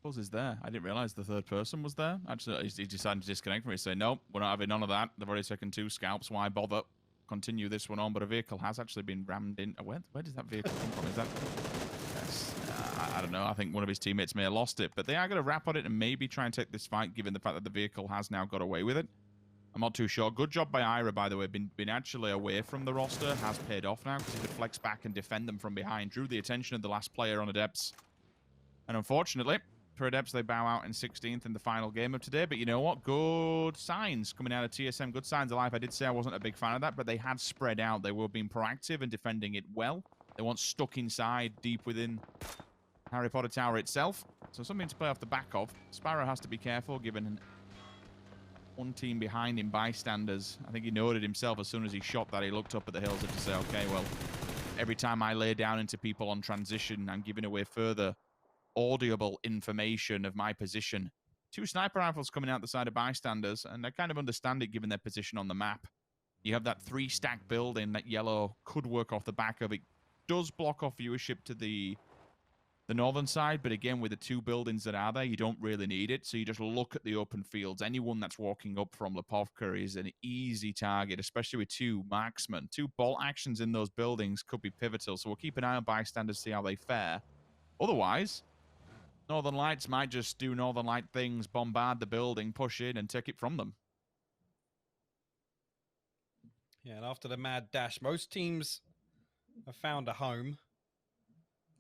Buzz is there. I didn't realize the third person was there. Actually, he decided to disconnect from me. Say, nope, we're not having none of that. They've already taken 2 scalps. Why bother? Continue this one on. But a vehicle has actually been rammed in. Where does that vehicle come from? Is that? Yes. I don't know. I think one of his teammates may have lost it. But they are going to wrap on it and maybe try and take this fight, given the fact that the vehicle has now got away with it. I'm not too sure. Good job by Ira, by the way. Been actually away from the roster. Has paid off now because he could flex back and defend them from behind. Drew the attention of the last player on Adepts. And unfortunately, for Adepts, they bow out in 16th in the final game of today. But you know what? Good signs coming out of TSM. Good signs of life. I did say I wasn't a big fan of that, but they had spread out. They were being proactive and defending it well. They weren't stuck inside, deep within Harry Potter Tower itself. So something to play off the back of. Sparrow has to be careful, given one team behind him, bystanders. I think he noted himself as soon as he shot that, he looked up at the hills to say, okay, well, every time I lay down into people on transition, I'm giving away further audible information of my position. 2 sniper rifles coming out the side of bystanders, and I kind of understand it given their position on the map. You have that 3-stack building, that yellow could work off the back of it. Does block off viewership to the northern side, but again, with the 2 buildings that are there, you don't really need it. So you just look at the open fields. Anyone that's walking up from Lipovka is an easy target, especially with 2 marksmen. 2 bolt actions in those buildings could be pivotal. So we'll keep an eye on bystanders, see how they fare. Otherwise, Northern Lights might just do Northern Light things, bombard the building, push in, and take it from them. Yeah, and after the mad dash, most teams have found a home.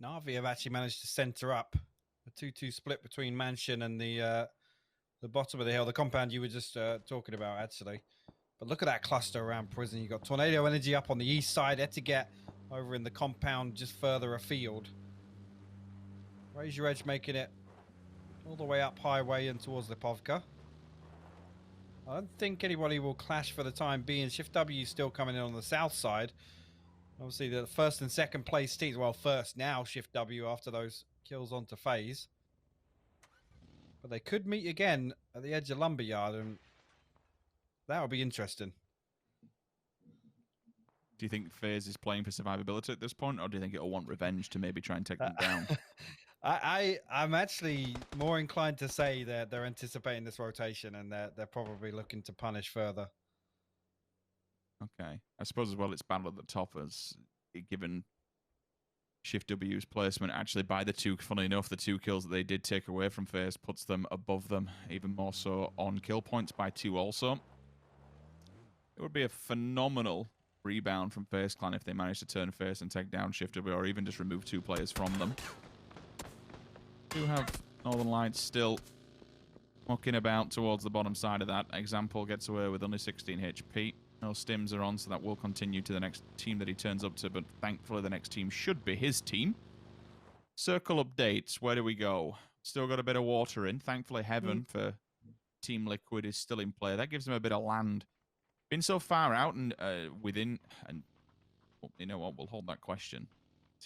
Na'Vi have actually managed to center up a 2-2 split between Mansion and the bottom of the hill, the compound you were just talking about, actually. But look at that cluster around Prison. You've got Tornado Energy up on the east side, Etiquette over in the compound just further afield. Raise Your Edge making it all the way up highway and towards Lipovka. I don't think anybody will clash for the time being. Shift W still coming in on the south side. Obviously, the first and second place teams, well, first now Shift W after those kills onto FaZe. But they could meet again at the edge of Lumberyard, and that would be interesting. Do you think FaZe is playing for survivability at this point, or do you think it'll want revenge to maybe try and take them down? I'm actually more inclined to say that they're anticipating this rotation and they're probably looking to punish further. Okay. I suppose as well it's battle at the top as given Shift W's placement actually by the 2, funnily enough, the 2 kills that they did take away from FaZe puts them above them, even more so on kill points by 2 also. It would be a phenomenal rebound from FaZe Clan if they managed to turn FaZe and take down Shift W, or even just remove 2 players from them. Do have Northern Lights still mucking about towards the bottom side of that. Example gets away with only 16 HP. No stims are on, so that will continue to the next team that he turns up to, but thankfully the next team should be his team. Circle updates. Where do we go? Still got a bit of water in. Thankfully, Heaven for Team Liquid is still in play. That gives them a bit of land. Been so far out and within, and well, you know what? We'll hold that question.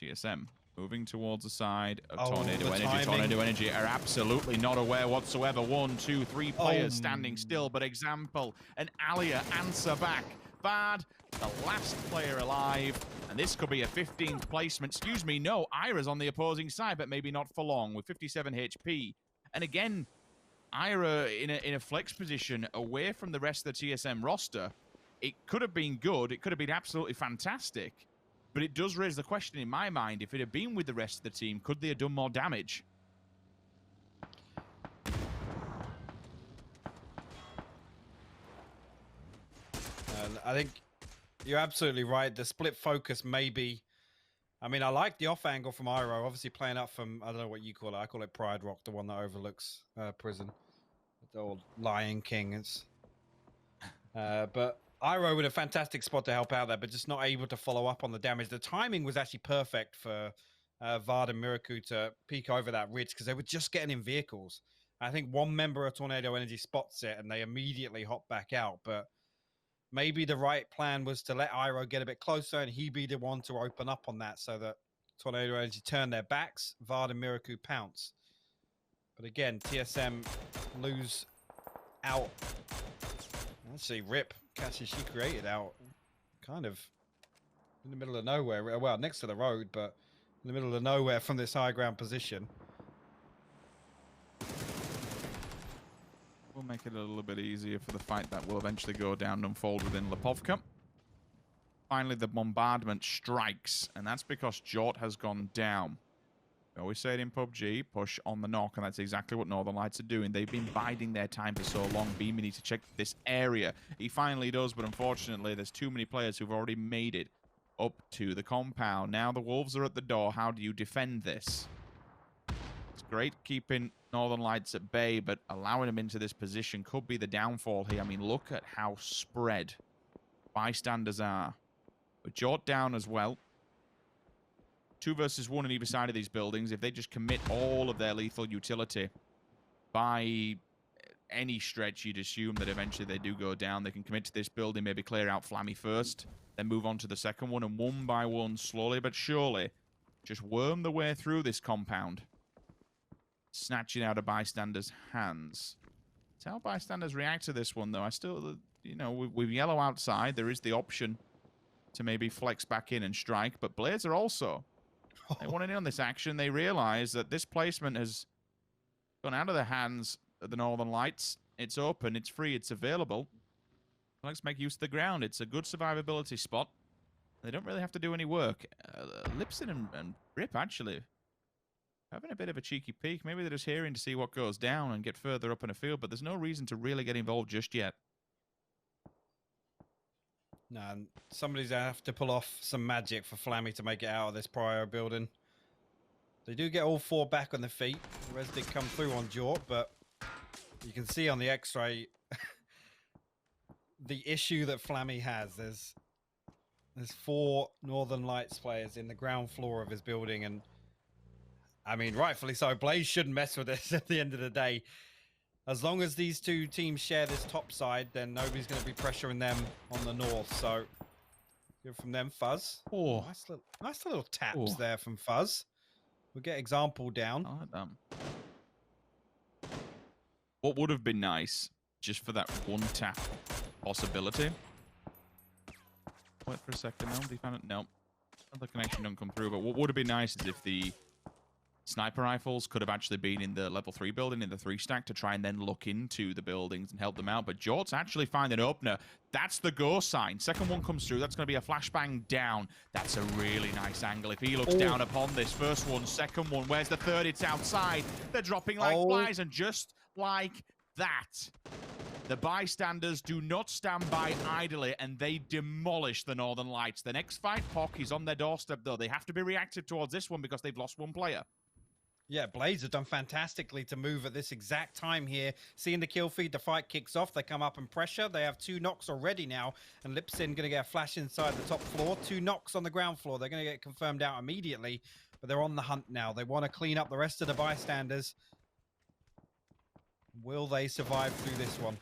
TSM. Moving towards the side of Tornado Energy. Timing. Tornado Energy are absolutely not aware whatsoever. 1, 2, 3 players standing still, but Example and Alia answer back. bad. The last player alive. And this could be a 15th placement. Excuse me, no, Ira's on the opposing side, but maybe not for long with 57 HP. And again, Ira in a flex position away from the rest of the TSM roster. It could have been good. It could have been absolutely fantastic. But it does raise the question in my mind, if it had been with the rest of the team, could they have done more damage? I think you're absolutely right. The split focus maybe. I mean, I like the off angle from Iro. Obviously playing up from, I don't know what you call it. I call it Pride Rock, the one that overlooks prison. The old Lion King. It's, but Iro with a fantastic spot to help out there, but just not able to follow up on the damage. The timing was actually perfect for Vard and Miraku to peek over that ridge because they were just getting in vehicles. I think one member of Tornado Energy spots it and they immediately hop back out, but maybe the right plan was to let Iro get a bit closer and he be the one to open up on that so that Tornado Energy turn their backs, Vard and Miraku pounce. But again, TSM lose out. Actually, Rip catches she created out kind of in the middle of nowhere. Well, next to the road, but in the middle of nowhere from this high ground position. We'll make it a little bit easier for the fight that will eventually go down and unfold within Lipovka. Finally, the bombardment strikes, and that's because Jort has gone down. We always say it in PUBG, push on the knock, and that's exactly what Northern Lights are doing. They've been biding their time for so long. Beamy needs to check this area. He finally does, but unfortunately, there's too many players who've already made it up to the compound. Now the Wolves are at the door. How do you defend this? It's great keeping Northern Lights at bay, but allowing them into this position could be the downfall here. I mean, look at how spread bystanders are. With Jort down as well. 2 versus 1 on either side of these buildings. If they just commit all of their lethal utility by any stretch, you'd assume that eventually they do go down. They can commit to this building, maybe clear out Flammy first, then move on to the second one, and one by one, slowly but surely, just worm the way through this compound. Snatching out of bystanders' hands. It's how bystanders react to this one, though. I still, you know, with yellow outside, there is the option to maybe flex back in and strike, but Blades are also... They want in on this action. They realize that this placement has gone out of the hands of the Northern Lights. It's open, it's free, it's available. Let's make use of the ground. It's a good survivability spot. They don't really have to do any work. Lipson and Rip, actually, having a bit of a cheeky peek. Maybe they're just hearing to see what goes down and get further up in the field, but there's no reason to really get involved just yet. No, somebody's going to have to pull off some magic for Flammy to make it out of this prior building. They do get all 4 back on their feet. The rest did come through on Jort, but you can see on the X-ray the issue that Flammy has. There's 4 Northern Lights players in the ground floor of his building, and I mean, rightfully so. Blaze shouldn't mess with this at the end of the day. As long as these 2 teams share this top side, then nobody's going to be pressuring them on the north. So, good from them, Fuzz. Oh, nice little taps there from Fuzz. We'll get example down. I like that. What would have been nice, just for that 1 tap possibility. Wait for a second. No, they found it. No, the connection don't come through. But what would have been nice is if the sniper rifles could have actually been in the level 3 building, in the 3 stack, to try and then look into the buildings and help them out. But Jort's actually find an opener. That's the go sign. Second one comes through. That's going to be a flashbang down. That's a really nice angle. If he looks down upon this first one, second one, where's the third? It's outside. They're dropping like flies, and just like that, the bystanders do not stand by idly, and they demolish the Northern Lights. The next fight, Pock, is on their doorstep, though. They have to be reactive towards this one because they've lost 1 player. Yeah, Blaze have done fantastically to move at this exact time here. Seeing the kill feed, the fight kicks off. They come up and pressure. They have 2 knocks already now. And Lipsin going to get a flash inside the top floor. 2 knocks on the ground floor. They're going to get confirmed out immediately. But they're on the hunt now. They want to clean up the rest of the bystanders. Will they survive through this one?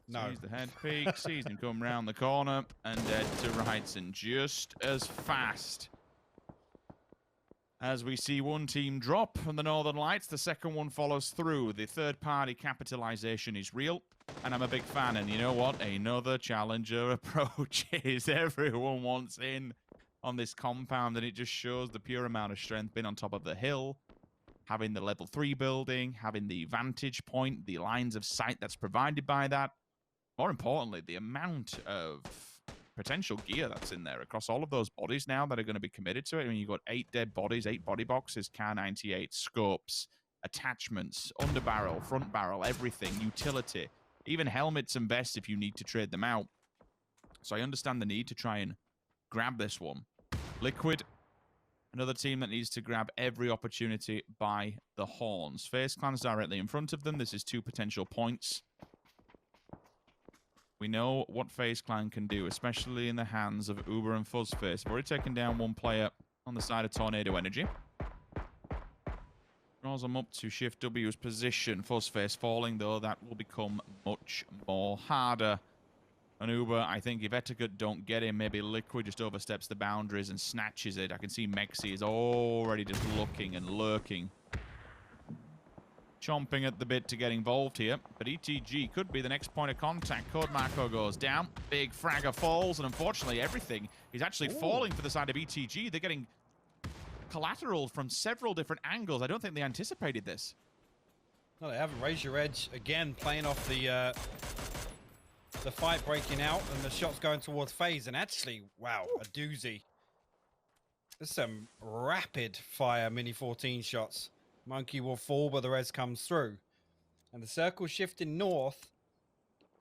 No. Sees the head peek. Sees him come round the corner. And dead to rights. And just as fast as we see 1 team drop from the Northern Lights, the second one follows through. The third-party capitalization is real. and I'm a big fan. And you know what? Another challenger approaches. Everyone wants in on this compound, and it just shows the pure amount of strength being on top of the hill, having the level 3 building, having the vantage point, the lines of sight that's provided by that. More importantly, the amount of potential gear that's in there across all of those bodies now that are going to be committed to it. I mean, you've got 8 dead bodies, 8 body boxes, Car 98, scopes, attachments, underbarrel, front barrel, everything, utility, even helmets and vests if you need to trade them out. So I understand the need to try and grab this one. Liquid, another team that needs to grab every opportunity by the horns. FaZe Clan's directly in front of them. This is 2 potential points. We know what FaZe Clan can do, especially in the hands of Uber and Fuzzface. We've already taken down one player on the side of Tornado Energy. Draws them up to Shift W's position. Fuzzface falling, though, that will become much more harder. And Uber, I think if Etiquette don't get him, maybe Liquid just oversteps the boundaries and snatches it. I can see Mexi is already just looking and lurking. Chomping at the bit to get involved here. But ETG could be the next point of contact. Code Marco goes down. Big Fragger falls. And unfortunately, everything is actually falling for the side of ETG. They're getting collateral from several different angles. I don't think they anticipated this. No, they haven't. Raise Your Edge, again, playing off the fight breaking out and the shots going towards FaZe. And actually, wow, a doozy. There's some rapid fire Mini 14 shots. Monkey will fall, but the res comes through. And the circle shifting north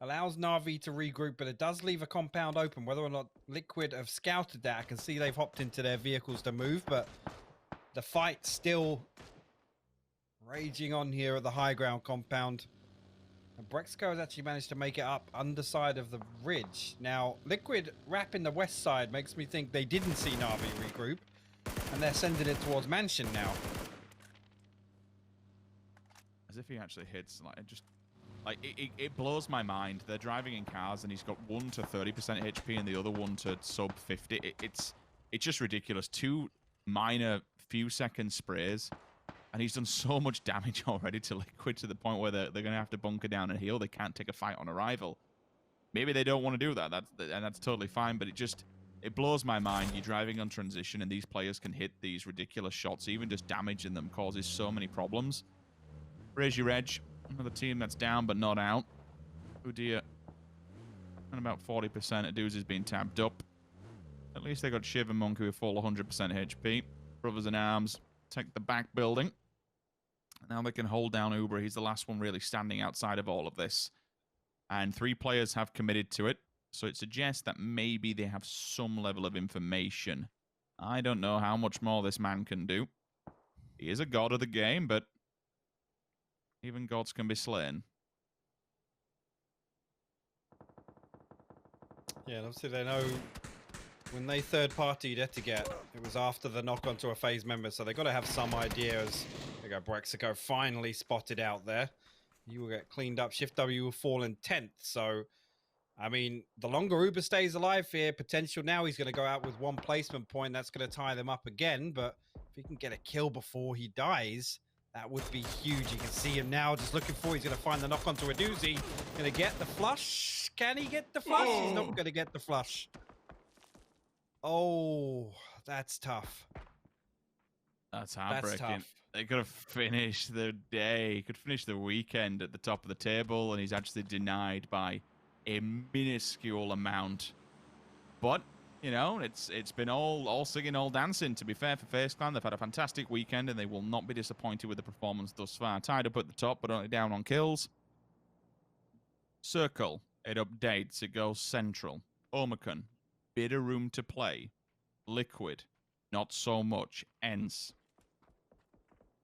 allows Na'Vi to regroup, but it does leave a compound open. Whether or not Liquid have scouted that, I can see they've hopped into their vehicles to move, but the fight's still raging on here at the high ground compound. And Brexco has actually managed to make it up underside of the ridge. Now, Liquid wrapping the west side makes me think they didn't see Na'Vi regroup, and they're sending it towards Mansion now. As if he actually hits, it blows my mind. They're driving in cars, and he's got 1 to 30% HP and the other one to sub 50. It's just ridiculous. 2 minor few second sprays, and he's done so much damage already to Liquid to the point where they're going to have to bunker down and heal. They can't take a fight on arrival. Maybe they don't want to do that, and that's totally fine, but it blows my mind. You're driving on transition, and these players can hit these ridiculous shots. Even just damaging them causes so many problems. Raise Your Edge, another team that's down but not out. Udia, and about 40% of dudes is being tabbed up. At least they got Shiv and Monkey with full 100% HP. Brothers in Arms take the back building. Now they can hold down Uber. He's the last one really standing outside of all of this. And 3 players have committed to it. So it suggests that maybe they have some level of information. I don't know how much more this man can do. He is a god of the game, but even gods can be slain. Yeah, and obviously they know when they third-partied Etiquette, it was after the knock onto a FaZe member, so they got to have some idea as... There you go, Brexico finally spotted out there. You will get cleaned up. Shift W will fall in 10th, so... I mean, the longer Uber stays alive here, potential now he's going to go out with 1 placement point. That's going to tie them up again, but if he can get a kill before he dies... That would be huge. You can see him now just looking for. He's going to find the knock onto a doozy. Going to get the flush. Can he get the flush? He's not going to get the flush. Oh, that's tough. That's heartbreaking. They could have finished the day. Could finish the weekend at the top of the table, and he's actually denied by a minuscule amount. But you know, it's been all singing, all dancing. To be fair for FaZe Clan, they've had a fantastic weekend, and they will not be disappointed with the performance thus far. Tied up at the top, but only down on kills. Circle, it updates. It goes central. Omicron, bit of room to play. Liquid, not so much. Ents.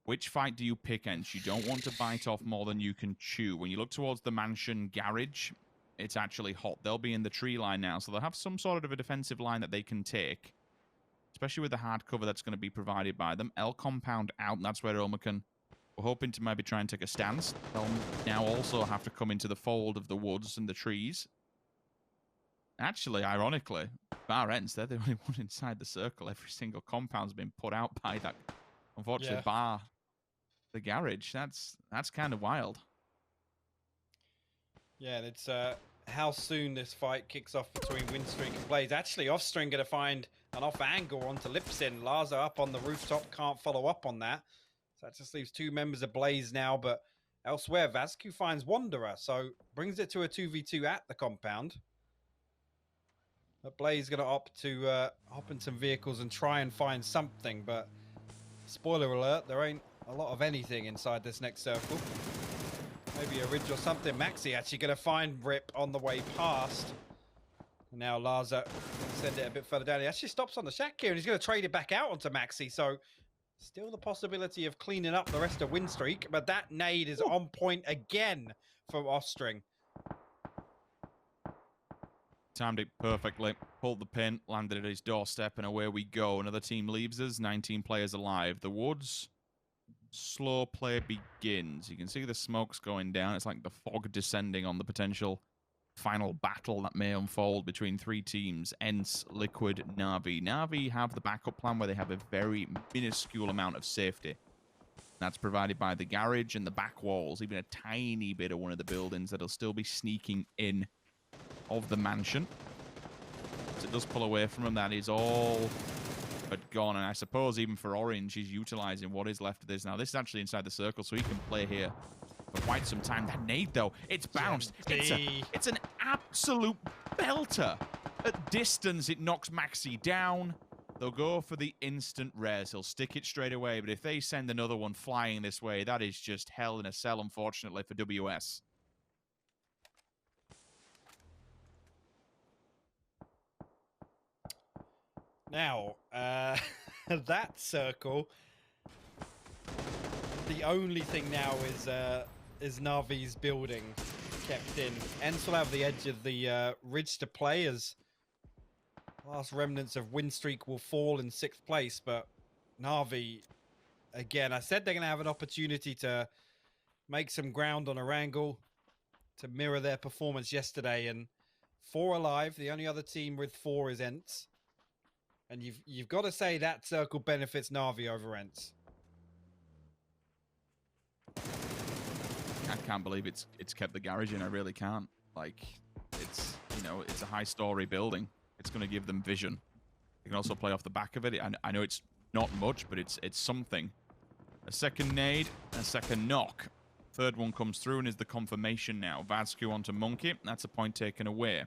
Which fight do you pick, Ents? You don't want to bite off more than you can chew. When you look towards the Mansion garage, it's actually hot. They'll be in the tree line now, so they'll have some sort of a defensive line that they can take, especially with the hard cover that's going to be provided by them. L compound out, and that's where Omicron were hoping to maybe try and take a stance. They'll now also have to come into the fold of the woods and the trees. Actually, ironically, bar ends, they're the only one inside the circle. Every single compound's been put out by that, unfortunately, bar the garage. That's kind of wild. Yeah, and it's how soon this fight kicks off between Windstreak and Blaze. Actually, Offstring going to find an off angle onto Lipsin. Laza up on the rooftop, can't follow up on that. So that just leaves 2 members of Blaze now, but elsewhere, Vascu finds Wanderer, so brings it to a 2v2 at the compound. But Blaze going to opt to hop in some vehicles and try and find something, but spoiler alert, there ain't a lot of anything inside this next circle. Maybe a ridge or something. Maxi actually going to find Rip on the way past. Now Laza send it a bit further down. He actually stops on the shack here and he's going to trade it back out onto Maxi. So still the possibility of cleaning up the rest of Windstreak, but that nade is on point again from Offstring. Timed it perfectly. Pulled the pin, landed at his doorstep, and away we go. Another team leaves us. 19 players alive. The woods. Slow play begins. You can see the smoke's going down. It's like the fog descending on the potential final battle that may unfold between 3 teams. ENCE, Liquid, Na'Vi. Na'Vi have the backup plan where they have a very minuscule amount of safety. That's provided by the garage and the back walls. Even a tiny bit of one of the buildings that'll still be sneaking in of the mansion. So it does pull away from them. That is all but gone. And I suppose even for Orange, he's utilizing what is left of this. Now, this is actually inside the circle, so he can play here for quite some time. That nade, though, it's bounced. It's an absolute belter. At distance, it knocks Maxi down. They'll go for the instant res. He'll stick it straight away. But if they send another one flying this way, that is just hell in a cell, unfortunately, for WS. Now, that circle, the only thing now is Na'Vi's building kept in. ENCE will have the edge of the ridge to play as last remnants of Windstreak will fall in 6th place, but Na'Vi, again, I said they're going to have an opportunity to make some ground on Erangel to mirror their performance yesterday, and 4 alive. The only other team with 4 is ENCE. And you've got to say that circle benefits Na'Vi over ENCE. I can't believe it's kept the garage in. I really can't. Like, it's, you know, it's a high-story building. It's going to give them vision. You can also play off the back of it. I know it's not much, but it's something. A second nade, a second knock. Third one comes through and is the confirmation now. Vascu onto Monkey. That's a point taken away.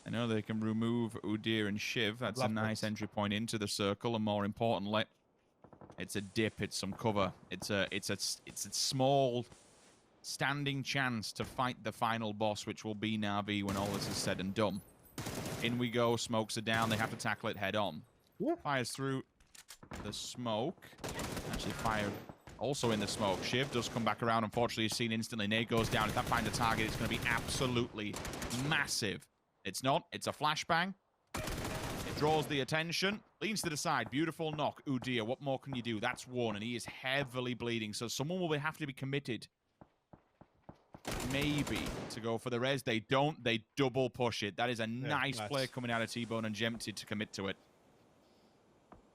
I know they can remove Udyr and Shiv. That's a nice entry point into the circle, and more importantly, it's a dip. It's some cover. It's a small standing chance to fight the final boss, which will be Na'Vi when all this is said and done. In we go. Smokes are down. They have to tackle it head on. Fires through the smoke. Actually, fire also in the smoke. Shiv does come back around. Unfortunately, he's seen instantly. Nade goes down. If that finds a target, it's going to be absolutely massive. It's not. It's a flashbang. It draws the attention. Leans to the side. Beautiful knock. Udyr, what more can you do? That's one, and he is heavily bleeding. So someone will have to be committed. Maybe to go for the res. They don't. They double push it. That is a nice play coming out of T-Bone and Jempted to commit to it.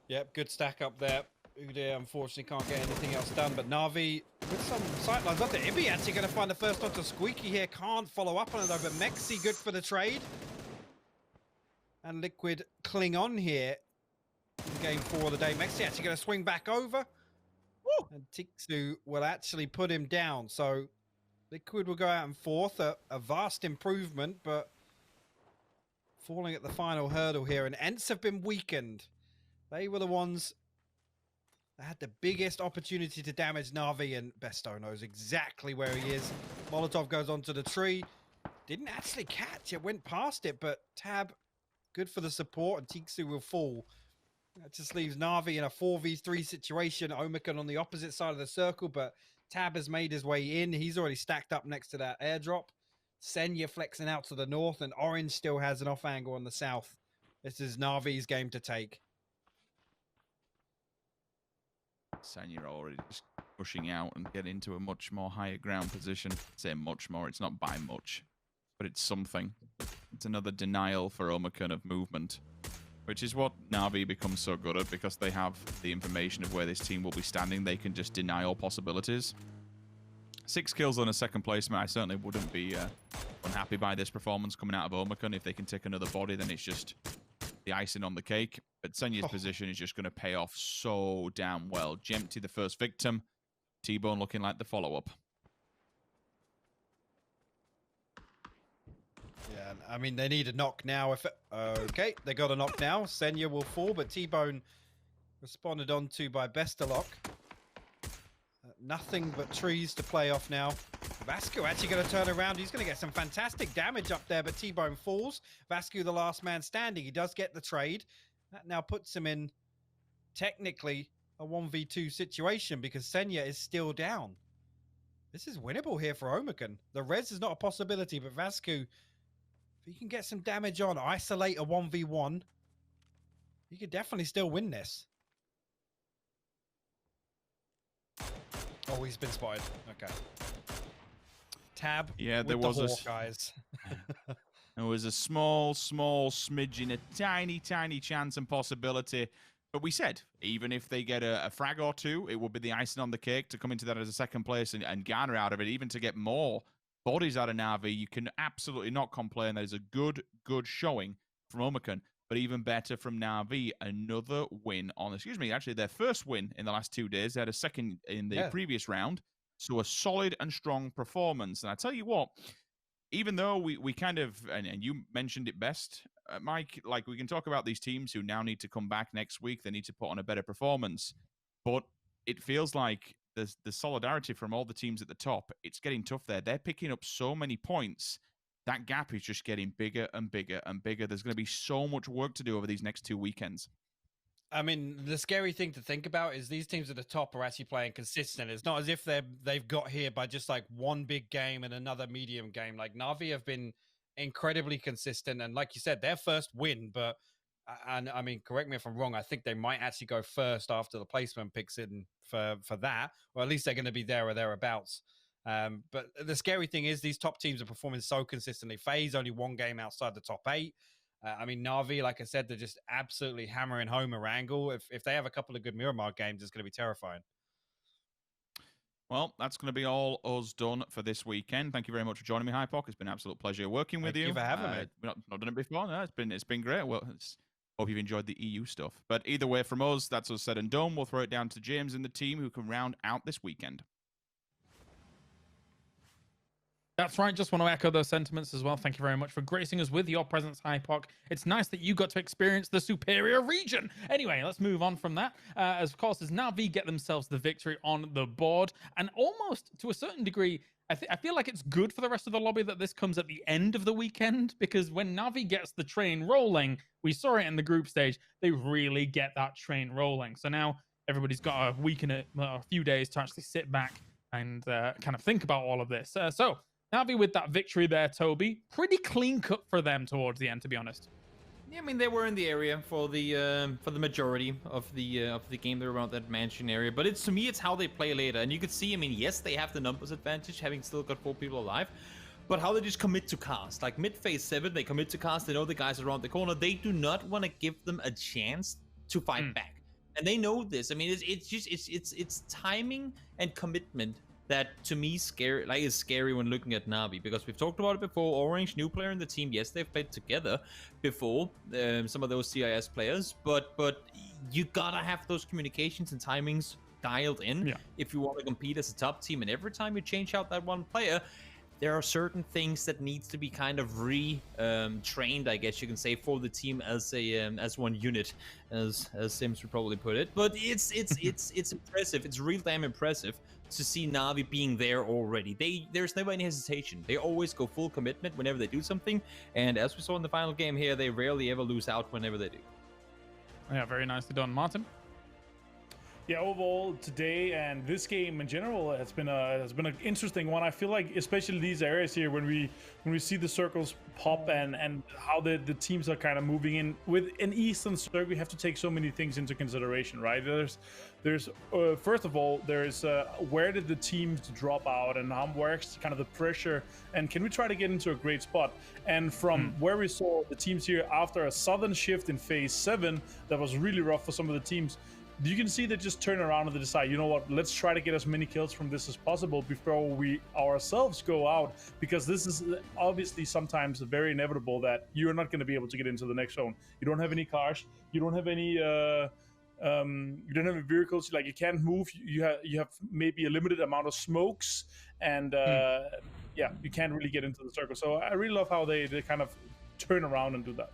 Yep, good stack up there. Udyr unfortunately can't get anything else done, but Na'Vi with some sightlines up there. Ibi actually going to find the first onto Squeaky here. Can't follow up on it though, but Mexi good for the trade. And Liquid cling on here in game 4 of the day. Mexi actually going to swing back over. Woo! And Tixu will actually put him down. So Liquid will go out in 4th. A vast improvement, but falling at the final hurdle here. And ENCE have been weakened. They were the ones that had the biggest opportunity to damage Na'Vi, and Besto knows exactly where he is. Molotov goes onto the tree. Didn't actually catch it, went past it, but Tab, good for the support, and Tixu will fall. That just leaves Na'Vi in a 4v3 situation. Omicron on the opposite side of the circle, but Tab has made his way in. He's already stacked up next to that airdrop. Senya flexing out to the north, and Orange still has an off angle on the south. This is Na'Vi's game to take. Sanya already just pushing out and get into a much more higher ground position. Say much more, it's not by much, but it's something. It's another denial for Omicron of movement, which is what Na'Vi becomes so good at, because they have the information of where this team will be standing. They can just deny all possibilities. 6 kills on a second placement. I certainly wouldn't be unhappy by this performance coming out of Omicron. If they can take another body, then it's just the icing on the cake. But Senya's position is just going to pay off so damn well. Jempty, the first victim. T-Bone looking like the follow-up. Yeah, I mean, they need a knock now. Okay, they got a knock now. Senya will fall, but T-Bone responded onto by Bestalok. Nothing but trees to play off now. Vasco actually going to turn around. He's going to get some fantastic damage up there, but T-Bone falls. Vasco, the last man standing. He does get the trade. That now puts him in, technically, a 1v2 situation because Senya is still down. This is winnable here for Omicron. The res is not a possibility, but Vasco, if he can get some damage on, isolate a 1v1, he could definitely still win this. Oh, he's been spotted. Okay. Tab. Yeah, there was there was a small smidgen, a tiny chance and possibility. But we said, even if they get a frag or two, it would be the icing on the cake to come into that as a second place and garner out of it. Even to get more bodies out of Na'Vi, you can absolutely not complain. That is a good showing from Omicron. But even better from Na'Vi, another win on, actually their first win in the last 2 days. They had a second in the previous round. So a solid and strong performance. And I tell you what, even though we kind of, and you mentioned it best, Mike, like we can talk about these teams who now need to come back next week. They need to put on a better performance. But it feels like there's the solidarity from all the teams at the top. It's getting tough there. They're picking up so many points. That gap is just getting bigger and bigger and bigger. There's going to be so much work to do over these next 2 weekends. I mean, the scary thing to think about is these teams at the top are actually playing consistent. It's not as if they've got here by just like one big game and another medium game. Like Na'Vi have been incredibly consistent, and like you said, their first win. But and I mean, correct me if I'm wrong. I think they might actually go first after the placement picks in for that, or at least they're going to be there or thereabouts. But the scary thing is these top teams are performing so consistently. FaZe only one game outside the top 8. I mean, Na'Vi, like I said, they're just absolutely hammering home Erangel. If they have a couple of good Miramar games, it's going to be terrifying. Well, that's going to be all us done for this weekend. Thank you very much for joining me, Hypoc. It's been an absolute pleasure working with you. Thank you for having me. We've not done it before. No, it's been great. Well, hope you've enjoyed the EU stuff. But either way, from us, that's us said and done. We'll throw it down to James and the team who can round out this weekend. That's right. Just want to echo those sentiments as well. Thank you very much for gracing us with your presence, Hypoc. It's nice that you got to experience the superior region. Anyway, let's move on from that. As Na'Vi get themselves the victory on the board, and almost to a certain degree, I feel like it's good for the rest of the lobby that this comes at the end of the weekend, because when Na'Vi gets the train rolling, we saw it in the group stage, they really get that train rolling. So now everybody's got a week and a few days to actually sit back and kind of think about all of this. So Na'Vi with that victory there, Toby, pretty clean cut for them towards the end, to be honest. Yeah, I mean, they were in the area for the majority of the game. They were around that mansion area, but to me, it's how they play later. And you could see, I mean, yes, they have the numbers advantage, having still got 4 people alive, but how they just commit to cast. Like mid phase 7, they commit to cast. They know the guys around the corner. They do not want to give them a chance to fight back, and they know this. I mean, it's timing and commitment that to me is scary when looking at Na'Vi, because we've talked about it before. Orange, new player in the team. Yes, they've played together before, some of those CIS players, but you gotta have those communications and timings dialed in if you want to compete as a top team. And every time you change out that one player, there are certain things that needs to be kind of trained, I guess you can say, for the team as one unit, as Sims would probably put it. But it's impressive. It's real damn impressive to see Na'Vi being there already. There's never any hesitation. They always go full commitment whenever they do something, and as we saw in the final game here, they rarely ever lose out whenever they do. Yeah, very nicely done, Martin. Yeah, overall today and this game in general has been an interesting one. I feel like especially these areas here when we see the circles pop and how the teams are kind of moving in with an Eastern circle, we have to take so many things into consideration, right? There's first of all, there's where did the teams drop out and where's kind of the pressure, and can we try to get into a great spot? And from where we saw the teams here after a sudden shift in phase 7 that was really rough for some of the teams, you can see they just turn around and they decide, you know what, let's try to get as many kills from this as possible before we ourselves go out, because this is obviously sometimes very inevitable that you're not going to be able to get into the next zone. You don't have any cars, you don't have any you don't have any vehicles, like you can't move, you have maybe a limited amount of smokes, and yeah, you can't really get into the circle. So I really love how they kind of turn around and do that.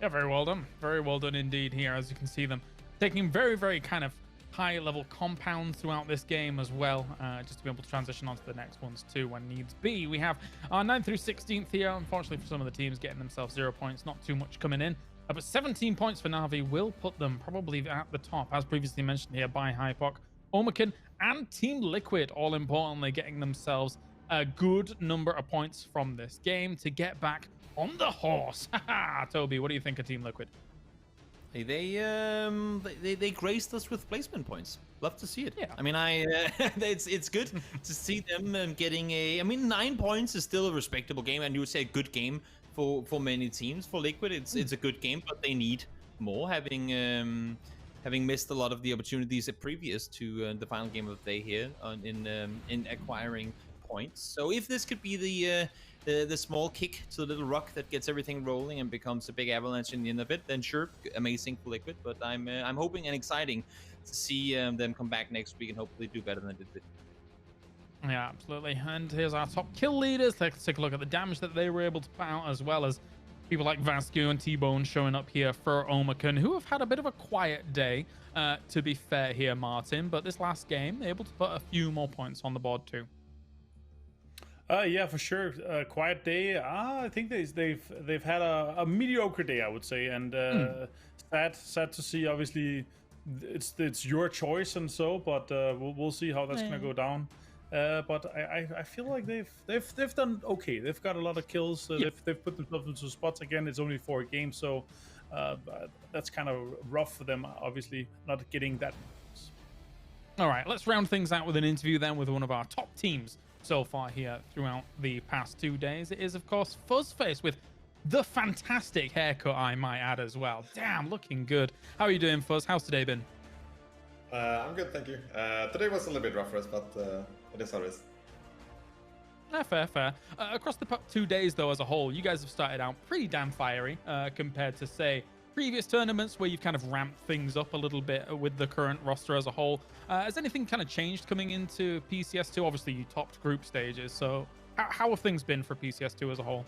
Yeah, very well done. Very well done indeed here, as you can see them taking very, very kind of high-level compounds throughout this game as well, just to be able to transition onto the next ones too when needs be. We have our 9th through 16th here. Unfortunately for some of the teams getting themselves 0 points, not too much coming in. But 17 points for Na'Vi will put them probably at the top, as previously mentioned here by Hypok, Omakin, and Team Liquid, all importantly getting themselves a good number of points from this game to get back on the horse. Toby, what do you think of Team Liquid? They graced us with placement points. Love to see it. Yeah. I mean, it's good to see them getting a. I mean, 9 points is still a respectable game, and you would say a good game for many teams. For Liquid, it's a good game, but they need more, having missed a lot of the opportunities previous to the final game of the day here in acquiring points. So if this could be the small kick to the little rock that gets everything rolling and becomes a big avalanche in the end of it, then sure, amazing for Liquid. But I'm hoping and exciting to see them come back next week and hopefully do better than they did. Yeah, absolutely. And here's our top kill leaders. Let's take a look at the damage that they were able to put out, as well as people like Vascu and T-Bone showing up here for Omakan, who have had a bit of a quiet day, to be fair here, Martin. But this last game, able to put a few more points on the board too. Yeah, for sure. Quiet day. I think they've had a mediocre day, I would say, and sad to see. Obviously, it's your choice and so, but we'll see how that's gonna go down. But I feel like they've done okay. They've got a lot of kills. They've put themselves into spots again. It's only 4 games, so that's kind of rough for them. Obviously, not getting that. All right, let's round things out with an interview then with one of our top teams so far here throughout the past 2 days. It is, of course, Fuzzface, with the fantastic haircut, I might add, as well. Damn, looking good. How are you doing, Fuzz? How's today been? I'm good, thank you. Today was a little bit rough for us, but it is how it is. Fair. Across the 2 days, though, as a whole, you guys have started out pretty damn fiery compared to, say, previous tournaments where you've kind of ramped things up a little bit with the current roster as a whole. Has anything kind of changed coming into PCS2? Obviously, you topped group stages, so how have things been for PCS2 as a whole?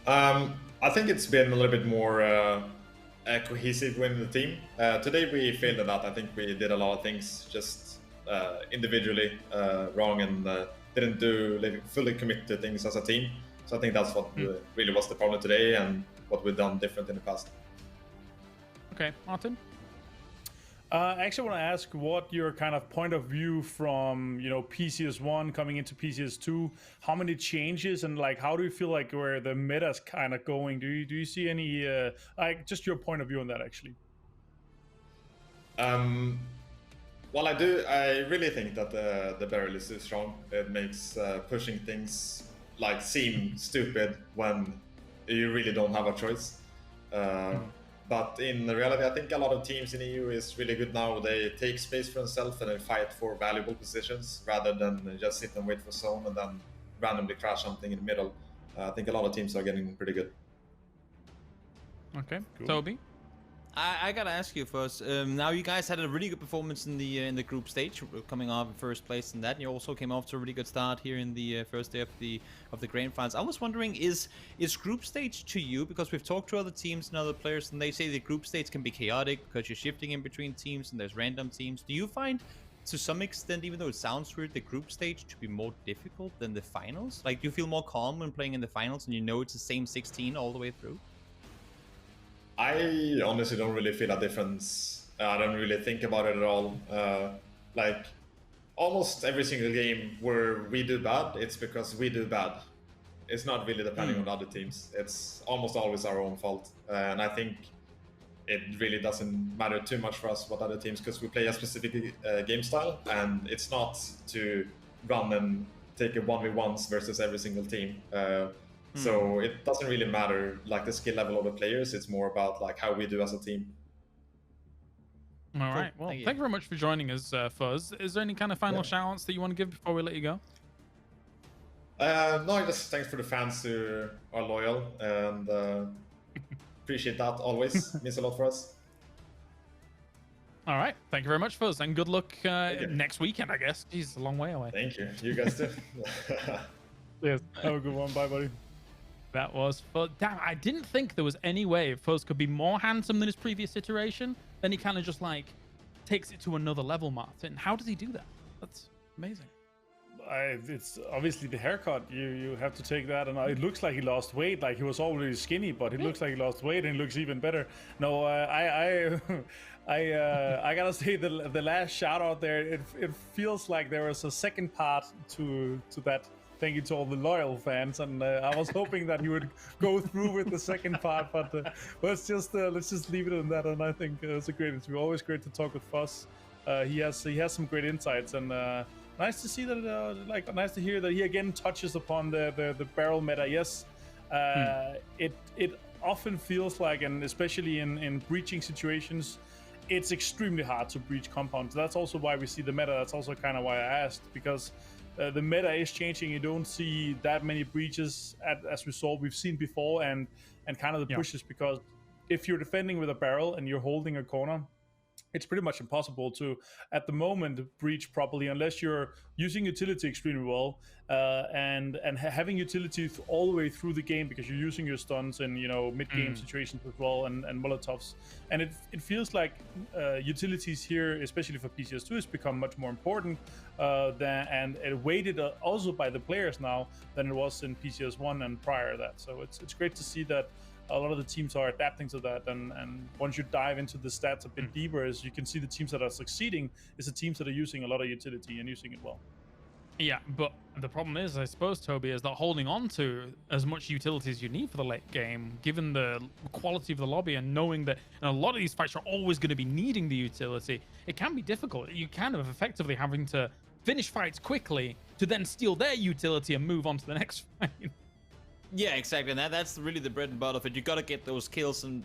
I think it's been a little bit more cohesive within the team. Today we failed at that. I think we did a lot of things just individually wrong and didn't fully commit to things as a team. So I think that's what really was the problem today and what we've done different in the past. Okay, Martin? I actually want to ask what your kind of point of view from, PCS1 coming into PCS2, how many changes and like how do you feel like where the meta's kind of going? Do you see any just your point of view on that actually? Well, I do. I really think that the barrel is too strong. It makes pushing things like seem stupid when you really don't have a choice. But in reality, I think a lot of teams in EU is really good now. They take space for themselves and they fight for valuable positions rather than just sit and wait for zone and then randomly crash something in the middle. I think a lot of teams are getting pretty good. Okay, cool. Toby? I gotta ask you first. Now you guys had a really good performance in the group stage, coming off in first place in that. And you also came off to a really good start here in the first day of the grand finals. I was wondering, is group stage to you, because we've talked to other teams and other players, and they say the group stage can be chaotic because you're shifting in between teams and there's random teams. Do you find, to some extent, even though it sounds weird, the group stage to be more difficult than the finals? Like, do you feel more calm when playing in the finals and you know it's the same 16 all the way through? I honestly don't really feel a difference. I don't really think about it at all. Like, almost every single game where we do bad, it's because we do bad. It's not really depending on other teams. It's almost always our own fault. And I think it really doesn't matter too much for us what other teams, because we play a specific game style, and it's not to run and take a 1v1s versus every single team. So it doesn't really matter like the skill level of the players. It's more about like how we do as a team. All right. Well, thank you very much for joining us, Fuzz. Is there any kind of final shout-outs that you want to give before we let you go? No, just thanks for the fans who are loyal and appreciate that always. Means a lot for us. All right. Thank you very much, Fuzz, and good luck next weekend, I guess. Jeez, it's a long way away. Thank you. You guys too. Yes. Have a good one. Bye, buddy. That was Fuzz. Damn, I didn't think there was any way Fuzz could be more handsome than his previous iteration. Then he kind of just like takes it to another level, Martin. How does he do that? That's amazing. It's obviously the haircut. You have to take that, and it looks like he lost weight. Like he was already skinny, but it looks like he lost weight, and he looks even better. No, I gotta say the last shout out there. It feels like there was a second part to that. Thank you to all the loyal fans, and I was hoping that he would go through with the second part, but let's just leave it on that. And I think it's a great interview. Always great to talk with Fuzz. He has some great insights, and nice to see that. Nice to hear that he again touches upon the barrel meta. Yes, it often feels like, and especially in breaching situations, it's extremely hard to breach compounds. That's also why we see the meta. That's also kind of why I asked, because the meta is changing. You don't see that many breaches as we've seen before, and kind of the pushes, because if you're defending with a barrel and you're holding a corner, it's pretty much impossible to, at the moment, breach properly unless you're using utility extremely well and having utility all the way through the game, because you're using your stuns in mid-game situations as well, and Molotovs. And it feels like utilities here, especially for PCS2, has become much more important and weighted also by the players now than it was in PCS1 and prior to that. So it's great to see that a lot of the teams are adapting to that, and once you dive into the stats a bit deeper, as you can see, the teams that are succeeding is the teams that are using a lot of utility and using it well. Yeah, but the problem is, I suppose, Toby, is that holding on to as much utility as you need for the late game, given the quality of the lobby and knowing that in a lot of these fights are always going to be needing the utility, it can be difficult. You kind of effectively having to finish fights quickly to then steal their utility and move on to the next fight. Yeah, exactly, and that's really the bread and butter of it. You gotta get those kills, and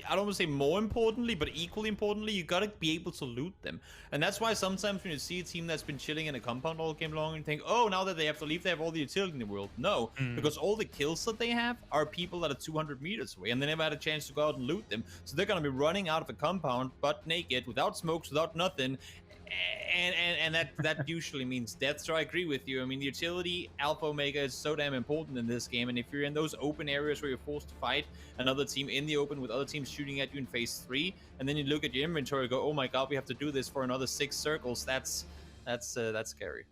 I don't want to say more importantly, but equally importantly, you gotta be able to loot them. And that's why sometimes when you see a team that's been chilling in a compound all game long, and you think, oh, now that they have to leave, they have all the utility in the world. No, because all the kills that they have are people that are 200 meters away, and they never had a chance to go out and loot them. So they're gonna be running out of a compound, butt naked, without smokes, without nothing. And that usually means death. So I agree with you. I mean, the utility Alpha Omega is so damn important in this game, and if you're in those open areas where you're forced to fight another team in the open with other teams shooting at you in phase 3, and then you look at your inventory and go, oh my god, we have to do this for another 6 circles, that's scary.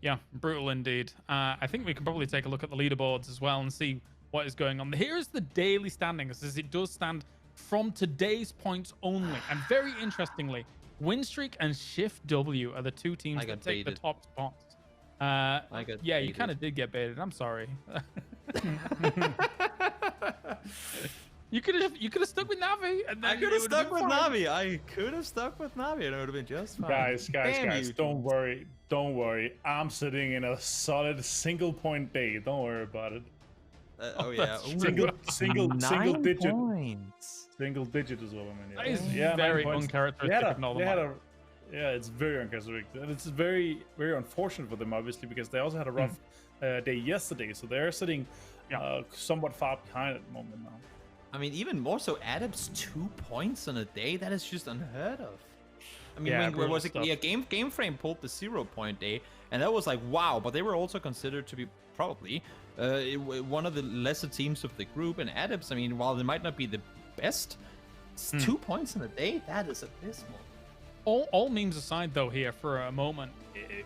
Yeah, brutal indeed. I think we can probably take a look at the leaderboards as well and see what is going on. Here's the daily standings, as it does stand from today's points only, and very interestingly, Winstreak and Shift W are the two teams that take the top spots. Yeah, you kind of did get baited. I'm sorry. You could have stuck with Navi. I could have stuck with Navi. I could have stuck with Navi, and it would have been just fine. Guys, don't worry. I'm sitting in a solid single point day. Don't worry about it. Oh yeah, single digit points. Single digit as well. I mean, that is very uncharacteristic. Yeah, it's very uncharacteristic, and it's very, very unfortunate for them, obviously, because they also had a rough day yesterday, so they're sitting somewhat far behind at the moment now. I mean, even more so, Adam's 2 points in a day. That is just unheard of. I mean, when was it? Yeah, Game Frame pulled the 0 point day, and that was like wow. But they were also considered to be probably one of the lesser teams of the group. And Adams, I mean, while they might not be the best, 2 points in a day, that is abysmal. All memes aside, though, here for a moment,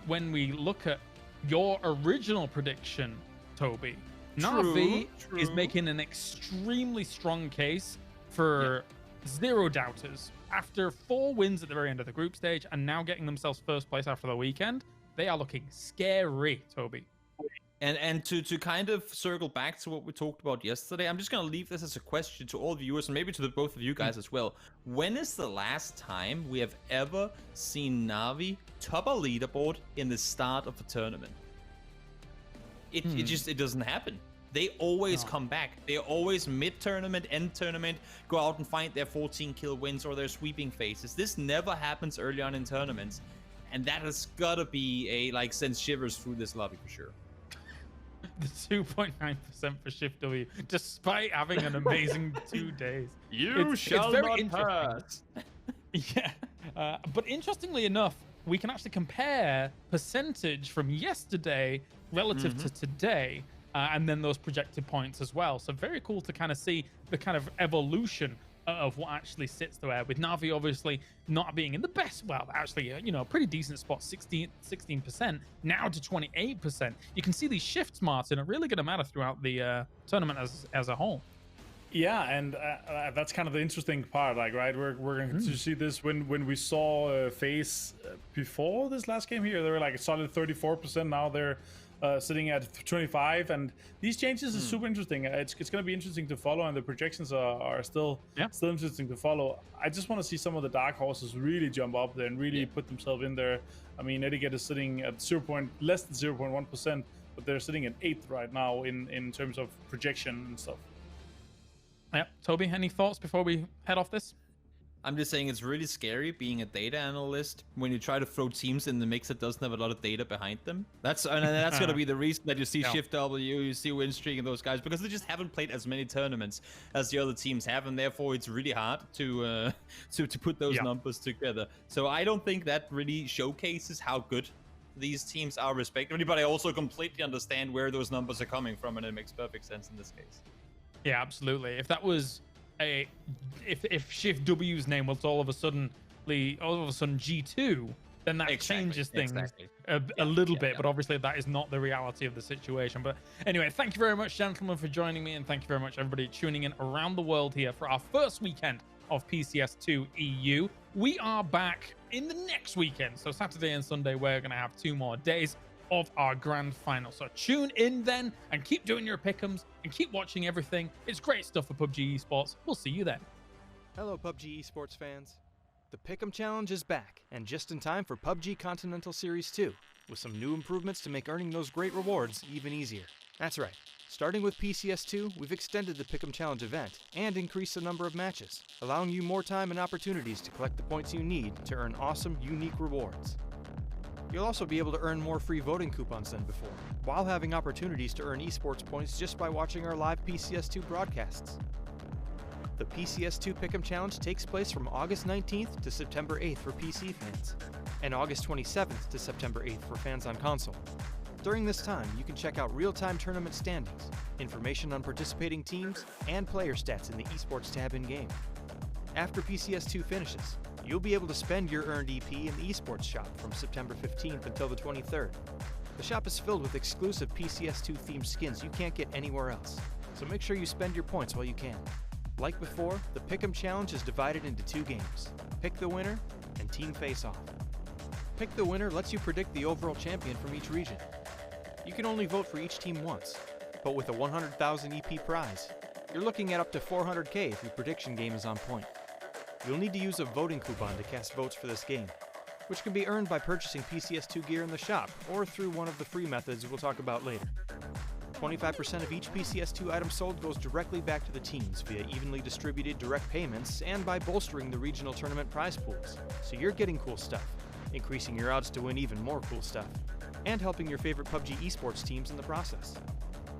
when we look at your original prediction, Toby, Na'Vi is making an extremely strong case for zero doubters. After 4 wins at the very end of the group stage and now getting themselves first place after the weekend, they are looking scary, Toby. And to kind of circle back to what we talked about yesterday, I'm just going to leave this as a question to all viewers and maybe to both of you guys as well. When is the last time we have ever seen Na'Vi top a leaderboard in the start of a tournament? It doesn't happen. they always come back. They're always mid-tournament, end-tournament, go out and find their 14-kill wins or their sweeping phases. This never happens early on in tournaments, and that has gotta be like send shivers through this lobby for sure. The 2.9% for Shift W, despite having an amazing 2 days. It's very pass. Yeah, but interestingly enough, we can actually compare percentage from yesterday relative to today, and then those projected points as well. So very cool to kind of see the kind of evolution of what actually sits there, with Na'Vi obviously not being in the best, well, actually, you know, a pretty decent spot, 16%, now to 28%. You can see these shifts, Martin, are really going to matter throughout the tournament as a whole. Yeah, and that's kind of the interesting part, like, right? We're going to see this when we saw FaZe before this last game here. They were like a solid 34%. Now they're sitting at 25, and these changes are super interesting. It's going to be interesting to follow, and the projections are still interesting to follow. I just want to see some of the dark horses really jump up there and really put themselves in there. I mean, Etiquette is sitting at less than 0.1%, but they're sitting at 8th right now in terms of projection and stuff. Yeah, Toby, any thoughts before we head off this? I'm just saying it's really scary being a data analyst when you try to throw teams in the mix that doesn't have a lot of data behind them. That's going to be the reason that you see Shift W, you see Winstreak and those guys, because they just haven't played as many tournaments as the other teams have, and therefore it's really hard to put those numbers together. So I don't think that really showcases how good these teams are respectively, but I also completely understand where those numbers are coming from, and it makes perfect sense in this case. Yeah, absolutely. If that was if Shift W's name was all of a sudden G2, then that changes things a little bit, but obviously that is not the reality of the situation. But anyway, thank you very much, gentlemen, for joining me, and thank you very much, everybody, tuning in around the world here for our first weekend of PCS2 EU. We are back in the next weekend, so Saturday and Sunday, we're going to have 2 more days of our grand final. So tune in then and keep doing your pick'ems and keep watching everything. It's great stuff for PUBG Esports. We'll see you then. Hello, PUBG Esports fans. The Pick'em Challenge is back, and just in time for PUBG Continental Series 2, with some new improvements to make earning those great rewards even easier. That's right. Starting with PCS2, we've extended the Pick'em Challenge event and increased the number of matches, allowing you more time and opportunities to collect the points you need to earn awesome, unique rewards. You'll also be able to earn more free voting coupons than before, while having opportunities to earn esports points just by watching our live PCS2 broadcasts. The PCS2 Pick'em Challenge takes place from August 19th to September 8th for PC fans, and August 27th to September 8th for fans on console. During this time, you can check out real-time tournament standings, information on participating teams, and player stats in the esports tab in-game. After PCS2 finishes, you'll be able to spend your earned EP in the esports shop from September 15th until the 23rd. The shop is filled with exclusive PCS2 themed skins you can't get anywhere else, so make sure you spend your points while you can. Like before, the Pick'em Challenge is divided into 2 games, Pick the Winner and Team Face-Off. Pick the Winner lets you predict the overall champion from each region. You can only vote for each team once, but with a 100,000 EP prize, you're looking at up to 400k if your prediction game is on point. You'll need to use a voting coupon to cast votes for this game, which can be earned by purchasing PCS2 gear in the shop or through one of the free methods we'll talk about later. 25% of each PCS2 item sold goes directly back to the teams via evenly distributed direct payments and by bolstering the regional tournament prize pools, so you're getting cool stuff, increasing your odds to win even more cool stuff, and helping your favorite PUBG esports teams in the process.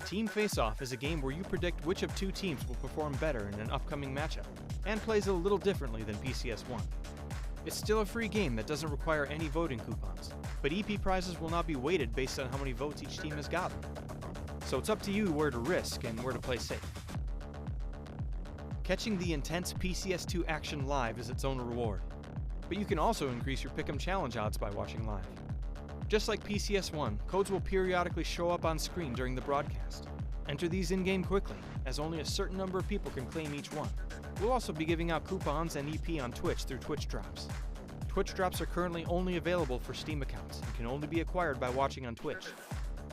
Team Face-Off is a game where you predict which of 2 teams will perform better in an upcoming matchup, and plays a little differently than PCS1. It's still a free game that doesn't require any voting coupons, but EP prizes will not be weighted based on how many votes each team has gotten. So it's up to you where to risk and where to play safe. Catching the intense PCS2 action live is its own reward, but you can also increase your Pick'em Challenge odds by watching live. Just like PCS1, codes will periodically show up on screen during the broadcast. Enter these in-game quickly, as only a certain number of people can claim each one. We'll also be giving out coupons and EP on Twitch through Twitch Drops. Twitch Drops are currently only available for Steam accounts and can only be acquired by watching on Twitch.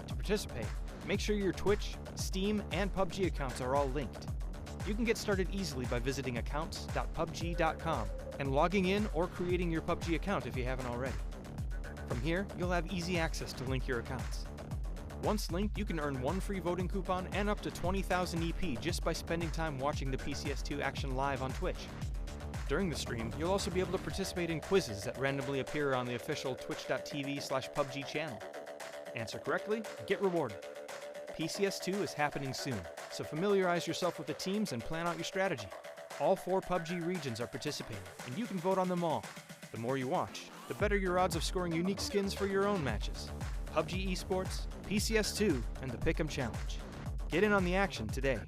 To participate, make sure your Twitch, Steam, and PUBG accounts are all linked. You can get started easily by visiting accounts.pubg.com and logging in or creating your PUBG account if you haven't already. From here, you'll have easy access to link your accounts. Once linked, you can earn 1 free voting coupon and up to 20,000 EP just by spending time watching the PCS2 action live on Twitch. During the stream, you'll also be able to participate in quizzes that randomly appear on the official twitch.tv/PUBG channel. Answer correctly, get rewarded. PCS2 is happening soon, so familiarize yourself with the teams and plan out your strategy. All 4 PUBG regions are participating, and you can vote on them all. The more you watch, the better your odds of scoring unique skins for your own matches. PUBG Esports, PCS2, and the Pick'em Challenge. Get in on the action today.